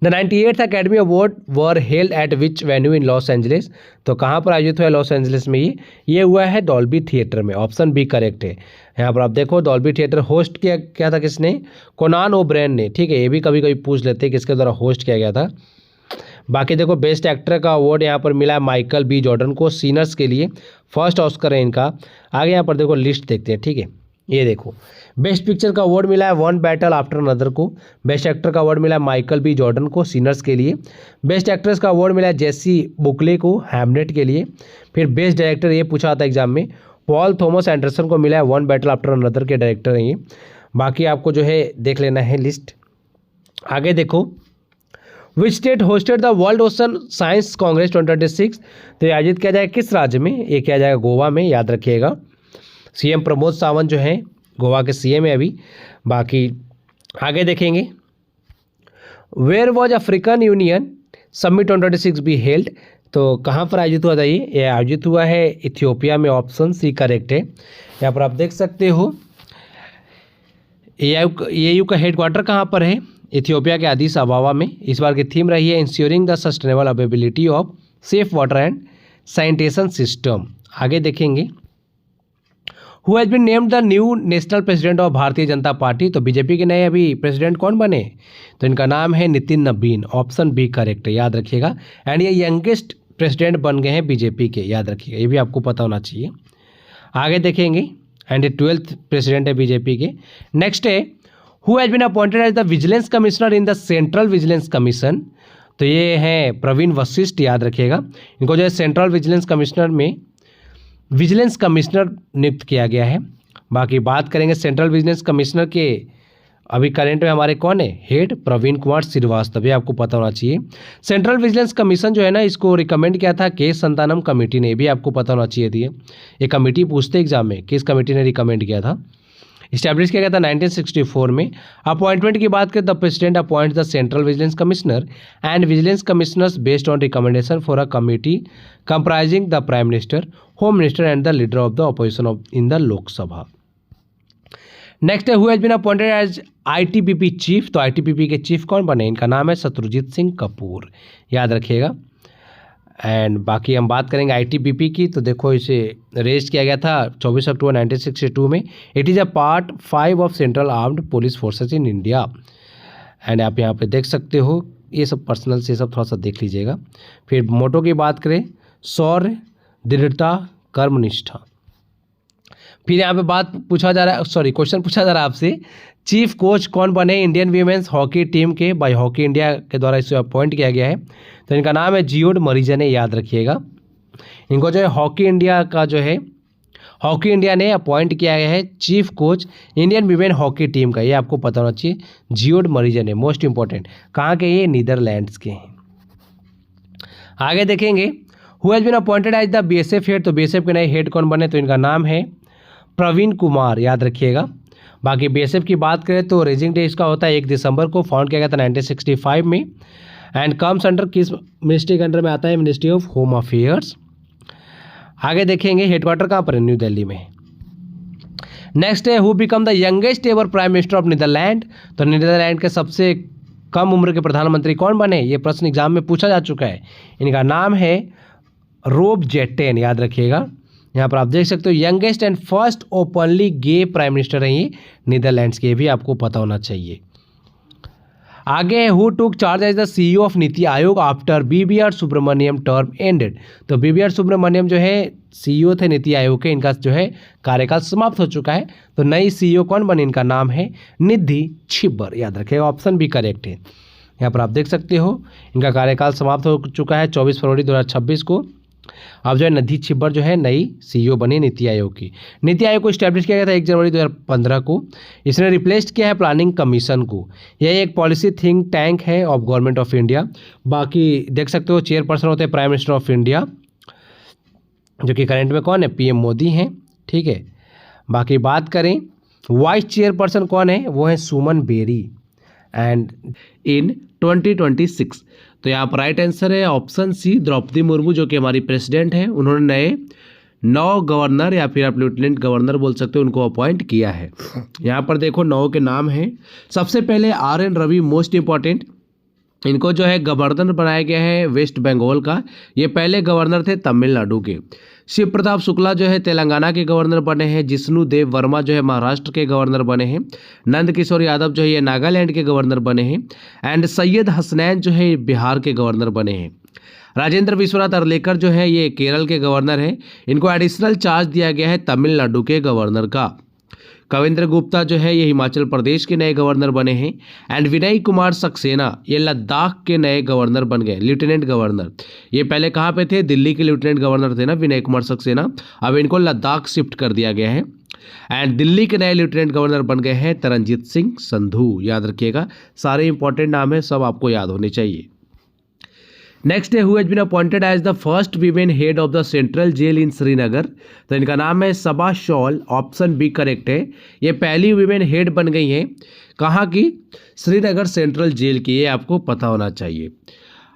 the 98th academy award were held at which venue in Los Angeles, तो कहाँ पर आयोजित हुआ है, लॉस एंजलिस में ये हुआ है डॉल्बी थिएटर में। ऑप्शन बी करेक्ट है। यहाँ पर आप देखो, डॉल्बी थिएटर होस्ट किया था किसने, कोनान ओब्रेन ने, ठीक है, ये भी कभी कभी पूछ लेते हैं किसके द्वारा होस्ट किया गया था। बाकी देखो, बेस्ट एक्टर का अवार्ड यहाँ पर मिला है माइकल बी जॉर्डन को, सीनर्स के लिए, फर्स्ट ऑस्कर है इनका। आगे यहाँ पर देखो लिस्ट देखते हैं, ठीक है, ये देखो, बेस्ट पिक्चर का अवार्ड मिला है वन बैटल आफ्टर अनदर को। बेस्ट एक्टर का अवार्ड मिला है माइकल बी जॉर्डन को सिनर्स के लिए। बेस्ट एक्ट्रेस का अवार्ड मिला है जेसी बुकले को हैमलेट के लिए। फिर बेस्ट डायरेक्टर ये पूछा था एग्जाम में, पॉल थॉमस एंडरसन को मिला है वन बैटल आफ्टर अनदर के डायरेक्टर हैं ये। बाकी आपको जो है देख लेना है लिस्ट। आगे देखो, which state hosted the world ocean science Congress 2026। तो ये आयोजित किया जाएगा किस राज्य में? ये किया जाएगा गोवा में, याद रखिएगा। सीएम प्रमोद सावंत जो हैं गोवा के सीएम है अभी। बाकी आगे देखेंगे, where was African Union summit 2026 be held. तो कहाँ पर आयोजित हुआ था ये आयोजित हुआ है इथियोपिया में, ऑप्शन सी करेक्ट है। यहाँ पर आप देख सकते हो एयू का हेडक्वार्टर कहाँ पर है? इथियोपिया के अदीस अबाबा में। इस बार की थीम रही है insuring the sustainable availability of safe water and sanitation system. आगे देखेंगे, who has been named the new national president of Bharatiya Janata party. तो बीजेपी के नए अभी प्रेसिडेंट कौन बने? तो इनका नाम है नितिन नवीन, ऑप्शन बी करेक्ट है, याद रखिएगा। एंड ये यंगेस्ट प्रेसिडेंट बन गए हैं बीजेपी के, याद रखिएगा, ये भी आपको पता होना चाहिए। आगे देखेंगे, एंड ये 12th प्रेसिडेंट है बीजेपी के। नेक्स्ट है, who has been appointed as the vigilance commissioner in the central vigilance commission. तो ये हैं प्रवीण वशिष्ठ, याद रखिएगा। इनको जो है सेंट्रल विजिलेंस कमिश्नर में विजिलेंस कमिश्नर नियुक्त किया गया है। बाकी बात करेंगे सेंट्रल विजिलेंस कमिश्नर के अभी करंट में हमारे कौन है हेड? प्रवीण कुमार श्रीवास्तव, ये आपको पता होना चाहिए। सेंट्रल विजिलेंस कमीशन जो है ना, इसको रिकमेंड किया था के संतानम कमेटी ने, भी आपको पता होना चाहिए थी। ये कमेटी पूछते एग्जाम में, किस कमेटी ने रिकमेंड किया था? इस्टेब्लिश किया गया था 1964 में। अपॉइंटमेंट की बात करें, the president appoint the central vigilance commissioner and vigilance commissioners based on recommendation for a committee comprising the prime minister, home minister and the leader of the opposition of in the Lok Sabha. Next है, who has been appointed as ITBP chief. तो ITBP के chief कौन बने? इनका नाम है शत्रुजीत सिंह कपूर, याद रखिएगा। एंड बाकी हम बात करेंगे आईटीबीपी की। तो देखो, इसे रेस्ट किया गया था 24 अक्टूबर 1962 में। It is a part 5 of central armed police forces in India. And आप यहाँ पे देख सकते हो, ये सब पर्सनल से सब थोड़ा सा देख लीजिएगा। फिर मोटो की बात करें, शौर्य, दृढ़ता, कर्मनिष्ठा। फिर यहाँ पे बात पूछा जा रहा है, सॉरी क्वेश्चन पूछा जा रहा है आपसे, चीफ कोच कौन बने इंडियन वीमेंस हॉकी टीम के? बाय हॉकी इंडिया के द्वारा इसे अपॉइंट किया गया है। तो इनका नाम है जियोड मरीजन, याद रखिएगा। इनको जो है हॉकी इंडिया का जो है हॉकी इंडिया ने अपॉइंट किया गया है chief coach Indian women hockey team का, ये आपको पता होना चाहिए। जियोड मरीजन है, मोस्ट इंपॉर्टेंट। कहाँ के? ये नीदरलैंड्स के हैं। आगे देखेंगे, who has been appointed as the BSF head. तो बीएसएफ के नए हेड कौन बने? तो इनका नाम है प्रवीण कुमार, याद रखिएगा। बाकी बीएसएफ की बात करें तो रेजिंग डे इसका होता है 1 दिसंबर को। फाउंड किया गया था 1965 में। एंड कम्स अंडर किस मिनिस्ट्री के अंडर में आता है? Ministry of home affairs. आगे देखेंगे, हेडक्वार्टर कहाँ पर है? न्यू दिल्ली में। नेक्स्ट है, who become the youngest ever prime minister of Netherland. तो नीदरलैंड के सबसे कम उम्र के प्रधानमंत्री कौन बने? ये प्रश्न एग्जाम में पूछा जा चुका है। इनका नाम है रोब जेटेन, याद रखिएगा। यहाँ पर आप देख सकते हो, youngest and first openly gay prime minister हैं ये नीदरलैंड्स के, भी आपको पता होना चाहिए। आगे, who took charge as the CEO of NITI Aayog after BVR Subrahmanyam term ended. तो बीबीआर सुब्रमण्यम जो है सीईओ थे नीति आयोग के, इनका जो है कार्यकाल समाप्त हो चुका है। तो नई सीईओ कौन बनी? इनका नाम है निधि छिब्बर, याद रखिएगा, ऑप्शन भी करेक्ट है। यहाँ पर आप देख सकते हो, इनका कार्यकाल समाप्त हो चुका है 24 फरवरी 2026 को। अब जो है निधि छिब्बर जो है नई सीईओ बनी नीति आयोग की। नीति आयोग को स्टैब्लिश किया गया था 1 जनवरी 2015 को। इसने रिप्लेस किया है प्लानिंग कमीशन को। यह एक पॉलिसी थिंक टैंक है ऑफ गवर्नमेंट ऑफ इंडिया। बाकी देख सकते हो, चेयरपर्सन होते हैं प्राइम मिनिस्टर ऑफ इंडिया, जो कि करंट में कौन है? पीएम मोदी हैं, ठीक है। बाकी बात करें वाइस चेयरपर्सन कौन है? वो है सुमन बेरी। एंड इन 2026, तो यहाँ पर राइट आंसर है ऑप्शन सी, द्रौपदी मुर्मू, जो कि हमारी प्रेसिडेंट हैं। उन्होंने नए 9 गवर्नर या फिर आप लेफ्टिनेंट गवर्नर बोल सकते हो, उनको अपॉइंट किया है। यहाँ पर देखो 9 के नाम हैं। सबसे पहले RN रवि, मोस्ट इंपॉर्टेंट, इनको जो है गवर्नर बनाया गया है वेस्ट बंगाल का। ये पहले गवर्नर थे तमिलनाडु के। शिव प्रताप शुक्ला जो है तेलंगाना के गवर्नर बने हैं। जिष्णु देव वर्मा जो है महाराष्ट्र के गवर्नर बने हैं। नंद किशोर यादव जो है ये नागालैंड के गवर्नर बने हैं। एंड सैयद हसनैन जो है बिहार के गवर्नर बने हैं। राजेंद्र विश्वनाथ अर्लेकर जो है ये केरल के गवर्नर हैं। इनको एडिशनल चार्ज दिया गया है तमिलनाडु के गवर्नर का। कविंद्र गुप्ता जो है ये हिमाचल प्रदेश के नए गवर्नर बने हैं। एंड विनय कुमार सक्सेना ये लद्दाख के नए गवर्नर बन गए, लेफ्टिनेंट गवर्नर। ये पहले कहाँ पे थे? दिल्ली के लेफ्टिनेंट गवर्नर थे ना विनय कुमार सक्सेना, अब इनको लद्दाख शिफ्ट कर दिया गया है। एंड दिल्ली के नए लेफ्टिनेंट गवर्नर बन गए हैं तरनजीत सिंह संधू। याद रखिएगा, सारे इंपॉर्टेंट नाम है, सब आपको याद होने चाहिए। नेक्स्ट है who has been appointed as the first women head of the central jail in Srinagar. तो इनका नाम है Saba Shawl, option B correct है। ये पहली वीमेन हेड बन गई हैं, कहाँ की? श्रीनगर सेंट्रल जेल की, ये आपको पता होना चाहिए।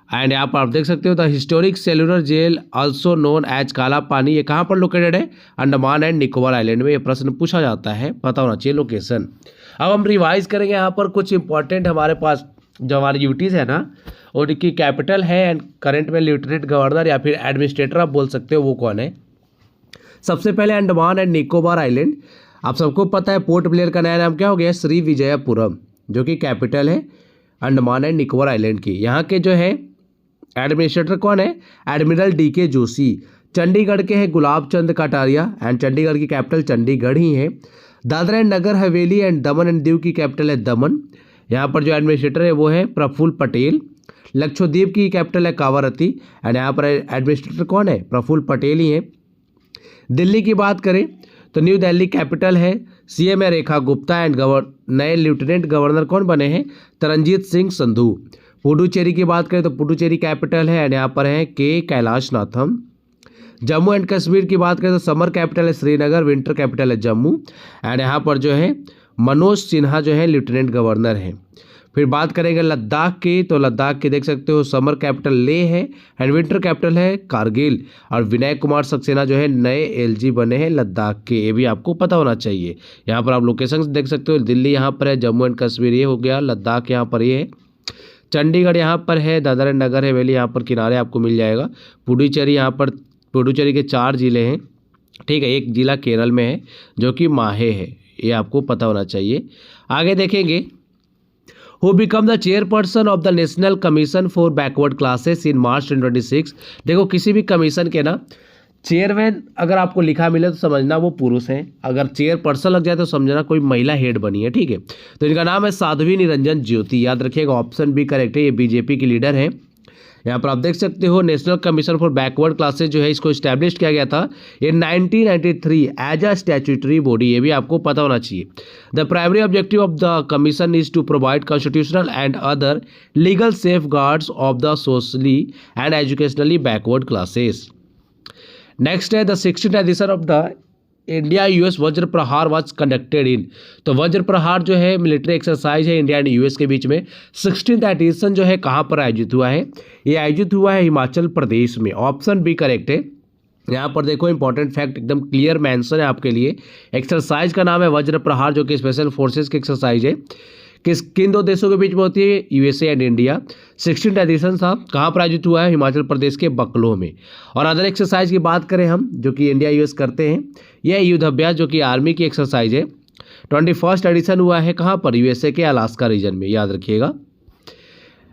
एंड यहाँ पर आप देख सकते हो the historic cellular jail also known as Kala Pani, ये कहाँ पर लोकेटेड है? अंडमान एंड निकोबार आइलैंड में। ये प्रश्न पूछा जाता है, पता होना चाहिए लोकेशन। अब हम रिवाइज करेंगे यहाँ पर कुछ इंपॉर्टेंट हमारे पास जो हमारी ड्यूटीज़ है ना, उनकी कैपिटल है एंड करंट में लेफ्टिनेंट गवर्नर या फिर एडमिनिस्ट्रेटर आप बोल सकते हो, वो कौन है? सबसे पहले अंडमान एंड निकोबार आइलैंड, आप सबको पता है पोर्ट ब्लेयर का नया नाम क्या हो गया? श्री विजयपुरम, जो कि कैपिटल है अंडमान एंड निकोबार आइलैंड की। यहाँ के जो है एडमिनिस्ट्रेटर कौन है? Admiral DK Joshi. चंडीगढ़ के हैं गुलाब चंद कटारिया एंड चंडीगढ़ की कैपिटल चंडीगढ़ ही है। Dadra and Nagar Haveli and Daman and Diu की कैपिटल है दमन, यहाँ पर जो एडमिनिस्ट्रेटर है वो है प्रफुल्ल पटेल। लक्षद्वीप की कैपिटल है कावारती एंड यहाँ पर एडमिनिस्ट्रेटर कौन है? प्रफुल्ल पटेल ही है। दिल्ली की बात करें तो न्यू दिल्ली कैपिटल है, CM है रेखा गुप्ता एंड नए लेफ्टिनेंट गवर्नर कौन बने हैं? तरनजीत सिंह संधू। पुडुचेरी की बात करें तो पुडुचेरी कैपिटल है एंड यहाँ पर है K कैलाशनाथम। जम्मू एंड कश्मीर की बात करें तो समर कैपिटल है श्रीनगर, विंटर कैपिटल है जम्मू एंड यहाँ पर जो है मनोज सिन्हा जो है लेफ्टिनेंट गवर्नर हैं। फिर बात करेंगे लद्दाख की, तो लद्दाख की देख सकते हो समर कैपिटल लेह है एंड विंटर कैपिटल है कारगिल। और विनय कुमार सक्सेना जो है नए LG बने हैं लद्दाख के, ये भी आपको पता होना चाहिए। यहाँ पर आप लोकेशन देख सकते हो, दिल्ली यहाँ पर है, जम्मू एंड कश्मीर ये हो गया, लद्दाख यहाँ पर ये है, चंडीगढ़ यहाँ पर है, दादरा एंड नगर हवेली यहाँ पर किनारे आपको मिल जाएगा। पुडुचेरी यहाँ पर, पुडुचेरी के 4 जिले हैं, ठीक है, एक जिला केरल में है जो कि माहे है, ये आपको पता होना चाहिए। आगे देखेंगे who become the chairperson of the national commission for backward classes in March 2026। देखो किसी भी कमीशन के ना चेयरमैन अगर आपको लिखा मिले तो समझना वो पुरुष हैं, अगर चेयरपर्सन लग जाए तो समझना कोई महिला हेड बनी है, ठीक है। तो इनका नाम है साध्वी निरंजन ज्योति, याद रखिएगा, ऑप्शन बी करेक्ट है। ये BJP की लीडर है। यहाँ पर आप देख सकते हो national commission for backward classes जो है इसको इस्टेब्लिश किया गया था in 1993 as a statutory body, ये भी आपको पता होना चाहिए। The primary objective of the commission is to provide constitutional and other legal safeguards of the socially and educationally backward classes. Next है the 16th edition of the India US Vajra प्रहार was conducted in. तो वज्र प्रहार जो है military exercise है India and US के बीच में। 16th एडिशन जो है कहाँ पर आयोजित हुआ है? ये आयोजित हुआ है हिमाचल प्रदेश में, ऑप्शन बी करेक्ट है। यहाँ पर देखो इंपॉर्टेंट फैक्ट एकदम क्लियर मेंशन है आपके लिए। एक्सरसाइज का नाम है वज्र प्रहार, जो कि स्पेशल फोर्सेज की एक्सरसाइज है। किन 2 देशों के बीच में होती है? USA and India. 16th addition साहब कहाँ पर आयोजित हुआ है? हिमाचल प्रदेश के बकलो में। और अदर एक्सरसाइज की बात करें हम जो कि इंडिया US करते हैं, यह युद्ध अभ्यास जो कि आर्मी की एक्सरसाइज है। 21st एडिशन हुआ है कहाँ पर? USA के अलास्का रीजन में, याद रखिएगा।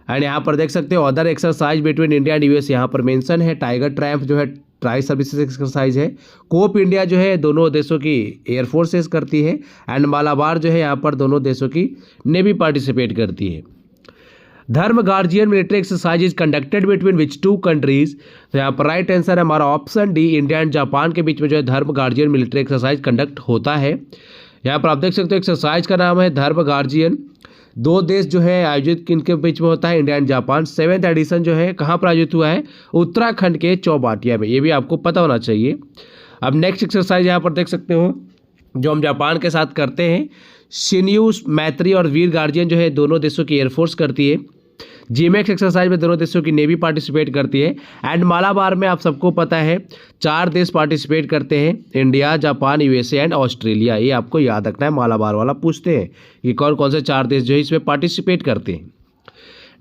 एंड यहाँ पर देख सकते हो other exercise between India and US यहाँ पर मेंशन है। टाइगर ट्रायम्फ जो है ट्राई सर्विसेज एक्सरसाइज है। कोप इंडिया जो है दोनों देशों की एयरफोर्सेस करती है एंड मालाबार जो है यहाँ पर दोनों देशों की नेवी पार्टिसिपेट करती है। धर्म guardian military exercise is conducted between which 2 countries. तो यहाँ पर राइट आंसर है हमारा option D, India and Japan के बीच में जो है धर्म गार्जियन मिलिट्री एक्सरसाइज कंडक्ट होता है। यहाँ पर आप देख सकते हो एक्सरसाइज का नाम है धर्म गार्जियन। 2 देश जो है आयोजित किनके बीच में होता है? India and Japan. 7th addition जो है कहाँ पर आयोजित हुआ है? उत्तराखंड के चौबाटिया में, ये भी आपको पता होना चाहिए। अब नेक्स्ट एक्सरसाइज यहाँ पर देख सकते हो जो हम जापान के साथ करते हैं, शिन्यू मैत्री और वीर गार्जियन जो है दोनों देशों की एयरफोर्स करती है। जीमैक्स एक्सरसाइज में दोनों देशों की नेवी पार्टिसिपेट करती है। एंड मालाबार में आप सबको पता है 4 देश पार्टिसिपेट करते हैं, India, Japan, USA and Australia. ये आपको याद रखना है, मालाबार वाला पूछते हैं कि कौन कौन से 4 देश जो है इसमें पार्टिसिपेट करते हैं।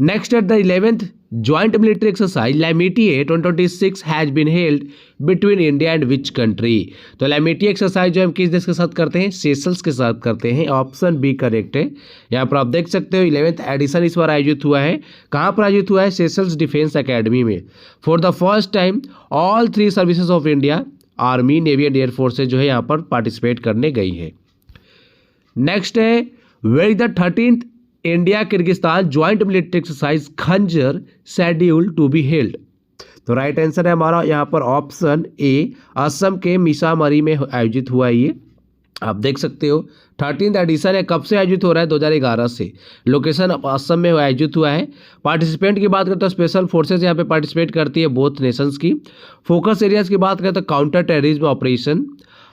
Next at the 11th joint military exercise Lamitiye 2026 has been held between India and which country. तो लैमिटिए एक्सरसाइज जो हम किस देश के साथ करते हैं? सेशल्स के साथ करते हैं, ऑप्शन बी करेक्ट है। यहाँ पर आप देख सकते हो 11th एडिशन इस बार आयोजित हुआ है। कहाँ पर आयोजित हुआ है? सेशल्स डिफेंस अकेडमी में। For the first time all 3 services of India, army, navy and air forces जो है यहाँ पर पार्टिसिपेट करने गई है। नेक्स्ट है where the 13th India Kyrgyzstan joint military exercise Khanjar schedule to be held. तो राइट आंसर है हमारा यहाँ पर ऑप्शन ए, असम के मिसामारी में आयोजित हुआ ये। आप देख सकते हो 13th एडिशन है, कब से आयोजित हो रहा है 2011 से। लोकेशन असम में आयोजित हुआ है। पार्टिसिपेंट की बात करें तो स्पेशल फोर्सेस यहाँ पे पार्टिसिपेट करती है बोथ नेशंस की। फोकस एरियाज की बात करें तो counter terrorism operation,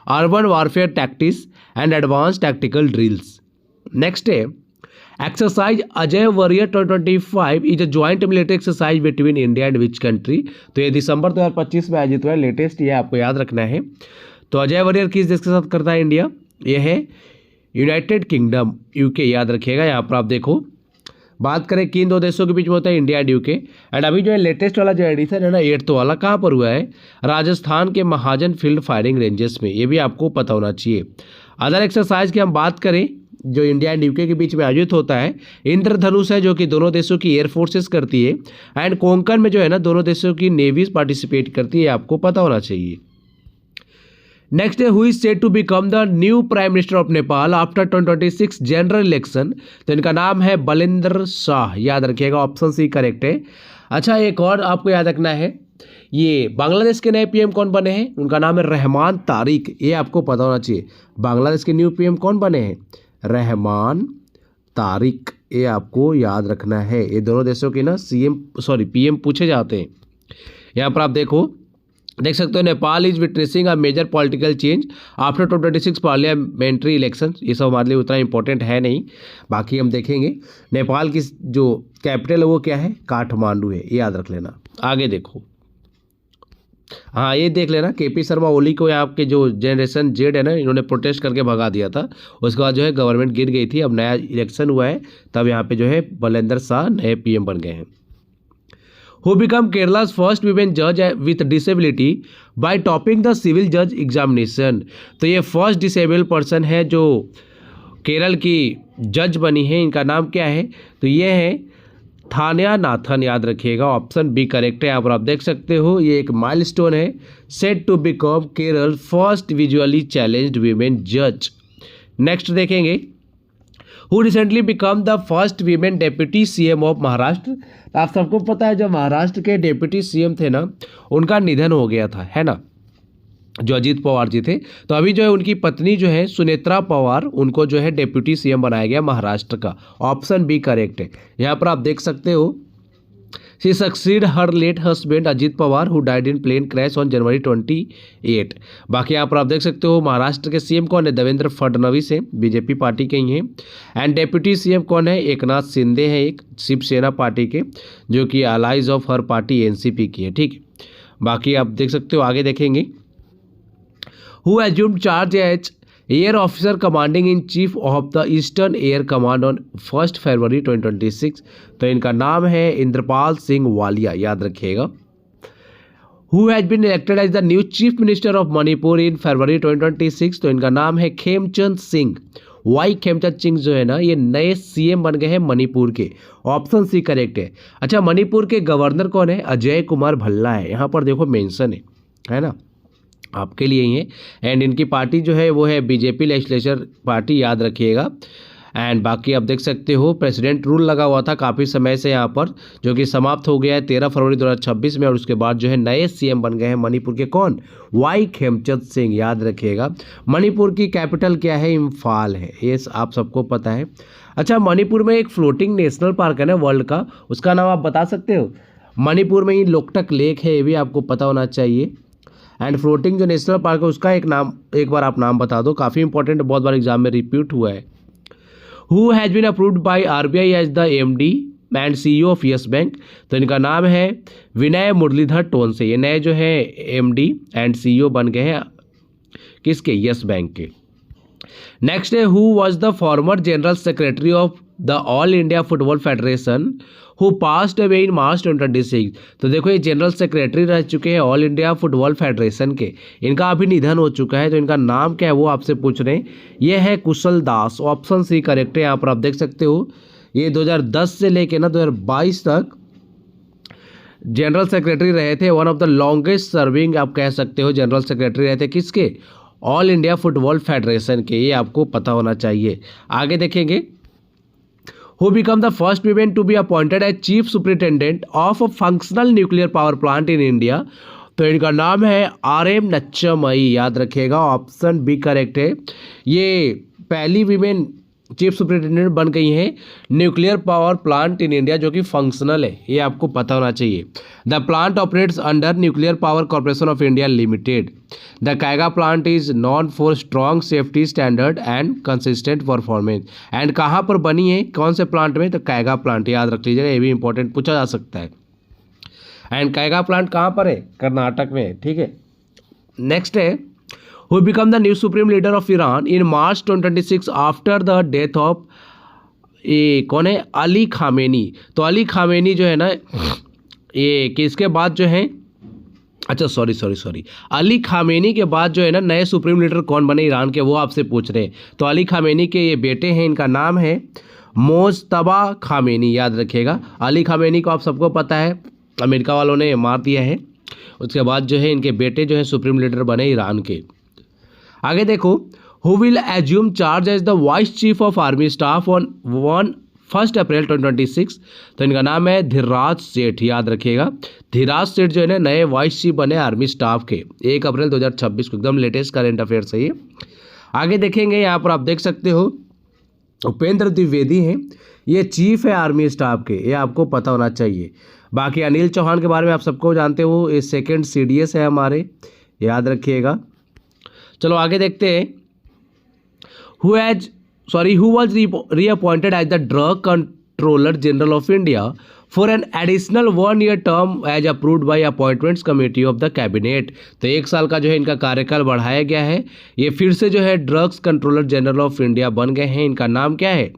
urban warfare tactics and advance tactical drills. Next है exercise Ajay warrior 2025 is a joint military exercise between India and which country. तो ये दिसंबर 2025 में आयोजित हुआ है, लेटेस्ट ये आपको याद रखना है। तो अजय वॉरियर किस देश के साथ करता है इंडिया? ये है यूनाइटेड किंगडम, यूके, याद रखिएगा। यहाँ पर आप देखो बात करें किन दो देशों के बीच में होता है, इंडिया एंड यूके। एंड अभी जो है लेटेस्ट वाला जो एडिशन है ना 8th वाला, कहाँ पर हुआ है? राजस्थान के महाजन फील्ड फायरिंग रेंजेस में। ये भी आपको पता होना चाहिए। अदर एक्सरसाइज की हम बात करें जो इंडिया एंड यूके के बीच में आयोजित होता है, इंद्रधनुष है जो कि दोनों देशों की एयरफोर्सेस करती है। एंड कोंकण में जो है ना दोनों देशों की नेवीज पार्टिसिपेट करती है, आपको पता होना चाहिए। नेक्स्ट है who is said to become the new prime minister of Nepal after 2026 general election. तो इनका नाम है बलेंद्र शाह, याद रखिएगा, ऑप्शन सी करेक्ट है। अच्छा, एक और आपको याद रखना है, ये बांग्लादेश के नए पीएम कौन बने हैं? उनका नाम है रहमान तारिक, ये आपको पता होना चाहिए। बांग्लादेश के न्यू पीएम कौन बने हैं? रहमान तारिक, ये आपको याद रखना है। ये दोनों देशों के ना पीएम पूछे जाते हैं। यहाँ पर आप देख सकते हो Nepal is witnessing a major political change after 2026 parliamentary election. ये सब हमारे लिए उतना इंपॉर्टेंट है नहीं, बाकी हम देखेंगे। नेपाल की जो कैपिटल है वो क्या है? काठमांडू है, ये याद रख लेना। आगे देखो, हाँ ये देख लेना, केपी शर्मा ओली को आपके जो जनरेशन जेड है ना, इन्होंने प्रोटेस्ट करके भगा दिया था। उसके बाद जो है गवर्नमेंट गिर गई थी। अब नया इलेक्शन हुआ है, तब यहाँ पे जो है बलेंद्र शाह नए पीएम बन गए हैं। Who become Kerala's first women जज with disability bye topping the civil जज एग्जामिनेशन। तो ये फर्स्ट डिसेबल पर्सन है जो केरल की जज बनी है। इनका नाम क्या है? तो ये है थान्या नाथन, याद रखिएगा, ऑप्शन बी करेक्ट है। यहाँ पर आप देख सकते हो ये एक माइलस्टोन है, set to become Kerala first visually challenged women जज। नेक्स्ट देखेंगे who recently become the first women deputy CM of Maharashtra. आप सबको पता है जो महाराष्ट्र के डेप्यूटी सीएम थे ना, उनका निधन हो गया था, है ना, जो अजीत पवार जी थे। तो अभी जो है उनकी पत्नी जो है सुनेत्रा पवार, उनको जो है डेप्यूटी सीएम बनाया गया महाराष्ट्र का। ऑप्शन बी करेक्ट है। यहाँ पर आप देख सकते हो she succeed her late husband Ajit Pawar who died in plane crash on January 28। बाकी यहाँ पर आप देख सकते हो महाराष्ट्र के सीएम कौन है? देवेंद्र फडणवीस है, बीजेपी पार्टी के ही हैं। एंड डेप्यूटी सीएम कौन है? एकनाथ शिंदे हैं, एक शिवसेना पार्टी के, जो कि allies of her party NCP की है, ठीक है। बाकी आप देख सकते हो, आगे देखेंगे who assumed charge as air officer commanding in chief of the eastern air command on 1 February 2026। तो इनका नाम है इंद्रपाल सिंह वालिया, याद रखिएगा। Who has been elected as the new chief minister of Manipur in February 2026। तो इनका नाम है खेमचंद सिंह। वाई खेमचंद सिंह जो है ना, ये नए सीएम बन गए हैं मणिपुर के। ऑप्शन सी करेक्ट है। अच्छा, मणिपुर के गवर्नर कौन है? अजय कुमार भल्ला है, यहाँ पर देखो मेंशन है ना, आपके लिए ही है। एंड इनकी पार्टी जो है वो है बीजेपी लेजिस्लेचर पार्टी, याद रखिएगा। एंड बाकी आप देख सकते हो प्रेसिडेंट रूल लगा हुआ था काफ़ी समय से यहाँ पर, जो कि समाप्त हो गया है 13 फरवरी 2026 में। और उसके बाद जो है नए सीएम बन गए हैं मणिपुर के, कौन? वाई खेमचंद सिंह, याद रखिएगा। मणिपुर की कैपिटल क्या है? इम्फाल है, ये आप सबको पता है। अच्छा, मणिपुर में एक फ्लोटिंग नेशनल पार्क है ना वर्ल्ड का, उसका नाम आप बता सकते हो? मणिपुर में ही लोकटक लेक है, ये भी आपको पता होना चाहिए। एंड फ्लोटिंग जो नेशनल पार्क है उसका एक बार आप नाम बता दो, काफ़ी इंपॉर्टेंट, बहुत बार एग्जाम में रिपीट हुआ है। Who has been approved by RBI as the MD and CEO of Yes Bank. तो इनका नाम है विनय मुरलीधर टोनसे। ये नए जो है एमडी एंड सीईओ बन गए हैं किसके? यस बैंक के। नेक्स्ट है who was the former general secretary of the all India football federation who passed away in March 2026। तो देखो ये जनरल सेक्रेटरी रह चुके हैं ऑल इंडिया फुटबॉल फेडरेशन के, इनका अभी निधन हो चुका है। तो इनका नाम क्या है वो आपसे पूछ रहे हैं। ये है कुशल दास, ऑप्शन सी करेक्ट है। यहाँ पर आप देख सकते हो ये 2010 से लेके ना 2022 तक जनरल सेक्रेटरी रहे थे। One of the longest serving आप कह सकते हो जनरल सेक्रेटरी रहे थे किसके? ऑल इंडिया फुटबॉल फेडरेशन के, ये आपको पता होना चाहिए। आगे देखेंगे, who become the first women to be appointed as chief superintendent of a functional nuclear power plant in India. तो इनका नाम है RM नच्चमई, याद रखिएगा, ऑप्शन बी करेक्ट है। ये पहली वीमेन चीफ सुपरिटेंडेंट बन गई हैं nuclear power plant in India, जो कि फंक्शनल है, ये आपको पता होना चाहिए। The plant operates under nuclear power corporation of India limited. The Kaiga plant is non for strong safety standard and consistent performance. And कहाँ पर बनी है, कौन से प्लांट में, तो कैगा प्लांट, याद रख लीजिएगा, ये भी इंपॉर्टेंट पूछा जा सकता है। एंड कैगा प्लांट कहाँ पर है, कर्नाटक में है, ठीक है। नेक्स्ट है, who become the new supreme leader of Iran in March 2026 after the death of कौन है, अली खामेनी। तो अली खामेनी जो है ना, ये किसके बाद जो है, अच्छा सॉरी, अली खामेनी के बाद जो है ना नए सुप्रीम लीडर कौन बने ईरान के, वो आपसे पूछ रहे हैं। तो अली खामेनी के ये बेटे हैं, इनका नाम है मोजतबा खामेनी, याद रखिएगा। अली खामेनी को आप सबको पता है, अमेरिका वालों ने मार दिया है। उसके बाद जो है इनके बेटे जो है सुप्रीम लीडर बने ईरान के। आगे देखो, who will assume charge as the vice chief of army staff on 1 April 2026। तो इनका नाम है धीराज सेठ, याद रखिएगा। धीराज सेठ जो है ना नए वाइस चीफ बने आर्मी स्टाफ के 1 अप्रैल 2026 को, एकदम लेटेस्ट करंट अफेयर्स है ये। आगे देखेंगे, यहाँ पर आप देख सकते हो उपेंद्र द्विवेदी हैं, ये चीफ है आर्मी स्टाफ के, ये आपको पता होना चाहिए। बाकी अनिल चौहान के बारे में आप सबको जानते हो, ये 2nd CDS है हमारे, याद रखिएगा। चलो आगे देखते हैं, who was reappointed as the drug controller general of India for an additional 1 year term as approved by appointments committee of the cabinet. तो 1 साल का जो है इनका कार्यकाल बढ़ाया गया है। ये फिर से जो है drugs controller general of India बन गए हैं। इनका नाम क्या है,